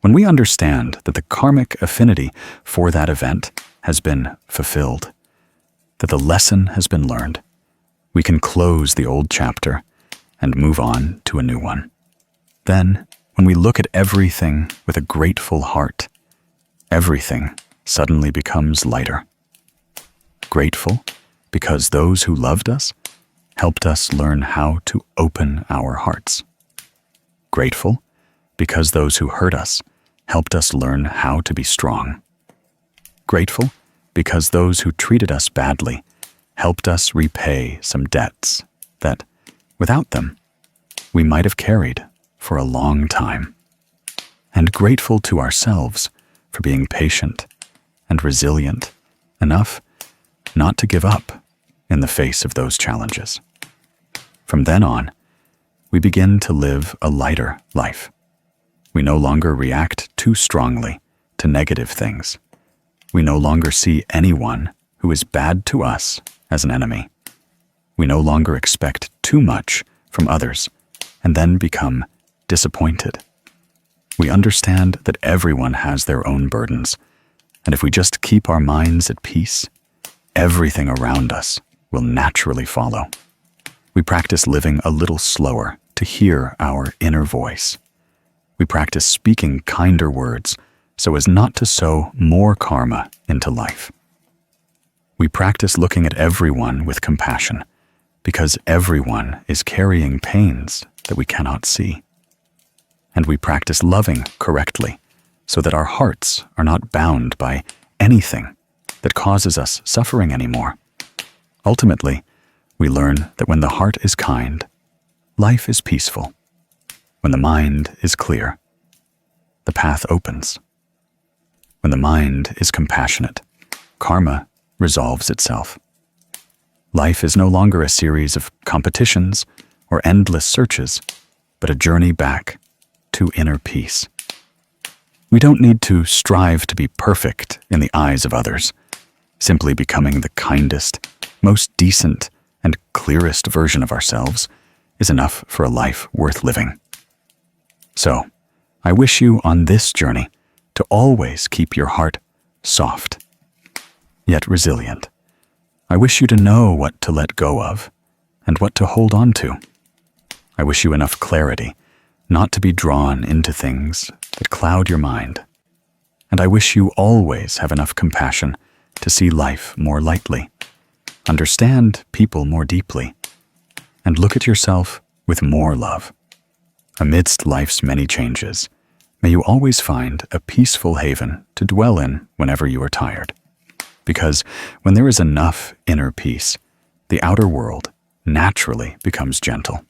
When we understand that the karmic affinity for that event has been fulfilled, that the lesson has been learned, we can close the old chapter and move on to a new one. Then, when we look at everything with a grateful heart, everything suddenly becomes lighter. Grateful because those who loved us helped us learn how to open our hearts. Grateful because those who hurt us helped us learn how to be strong. Grateful because those who treated us badly helped us repay some debts that, without them, we might have carried for a long time. And grateful to ourselves for being patient and resilient enough not to give up in the face of those challenges. From then on, we begin to live a lighter life. We no longer react too strongly to to negative things. We no longer see anyone who is bad to us as an enemy. We no longer expect too much from others and then become disappointed. We understand that everyone has their own burdens, and if we just keep our minds at peace, everything around us will naturally follow. We practice living a little slower to hear our inner voice. We practice speaking kinder words so as not to sow more karma into life. We practice looking at everyone with compassion because everyone is carrying pains that we cannot see. And we practice loving correctly so that our hearts are not bound by anything that causes us suffering anymore. Ultimately, we learn that when the heart is kind, life is peaceful. When the mind is clear, the path opens. When the mind is compassionate, karma resolves itself. Life is no longer a series of competitions or endless searches, but a journey back to inner peace. We don't need to strive to be perfect in the eyes of others. Simply becoming the kindest, most decent, and clearest version of ourselves is enough for a life worth living. So, I wish you on this journey to always keep your heart soft, yet resilient. I wish you to know what to let go of and what to hold on to. I wish you enough clarity not to be drawn into things that cloud your mind. And I wish you always have enough compassion to see life more lightly, understand people more deeply, and look at yourself with more love. Amidst life's many changes, may you always find a peaceful haven to dwell in whenever you are tired. Because when there is enough inner peace, the outer world naturally becomes gentle.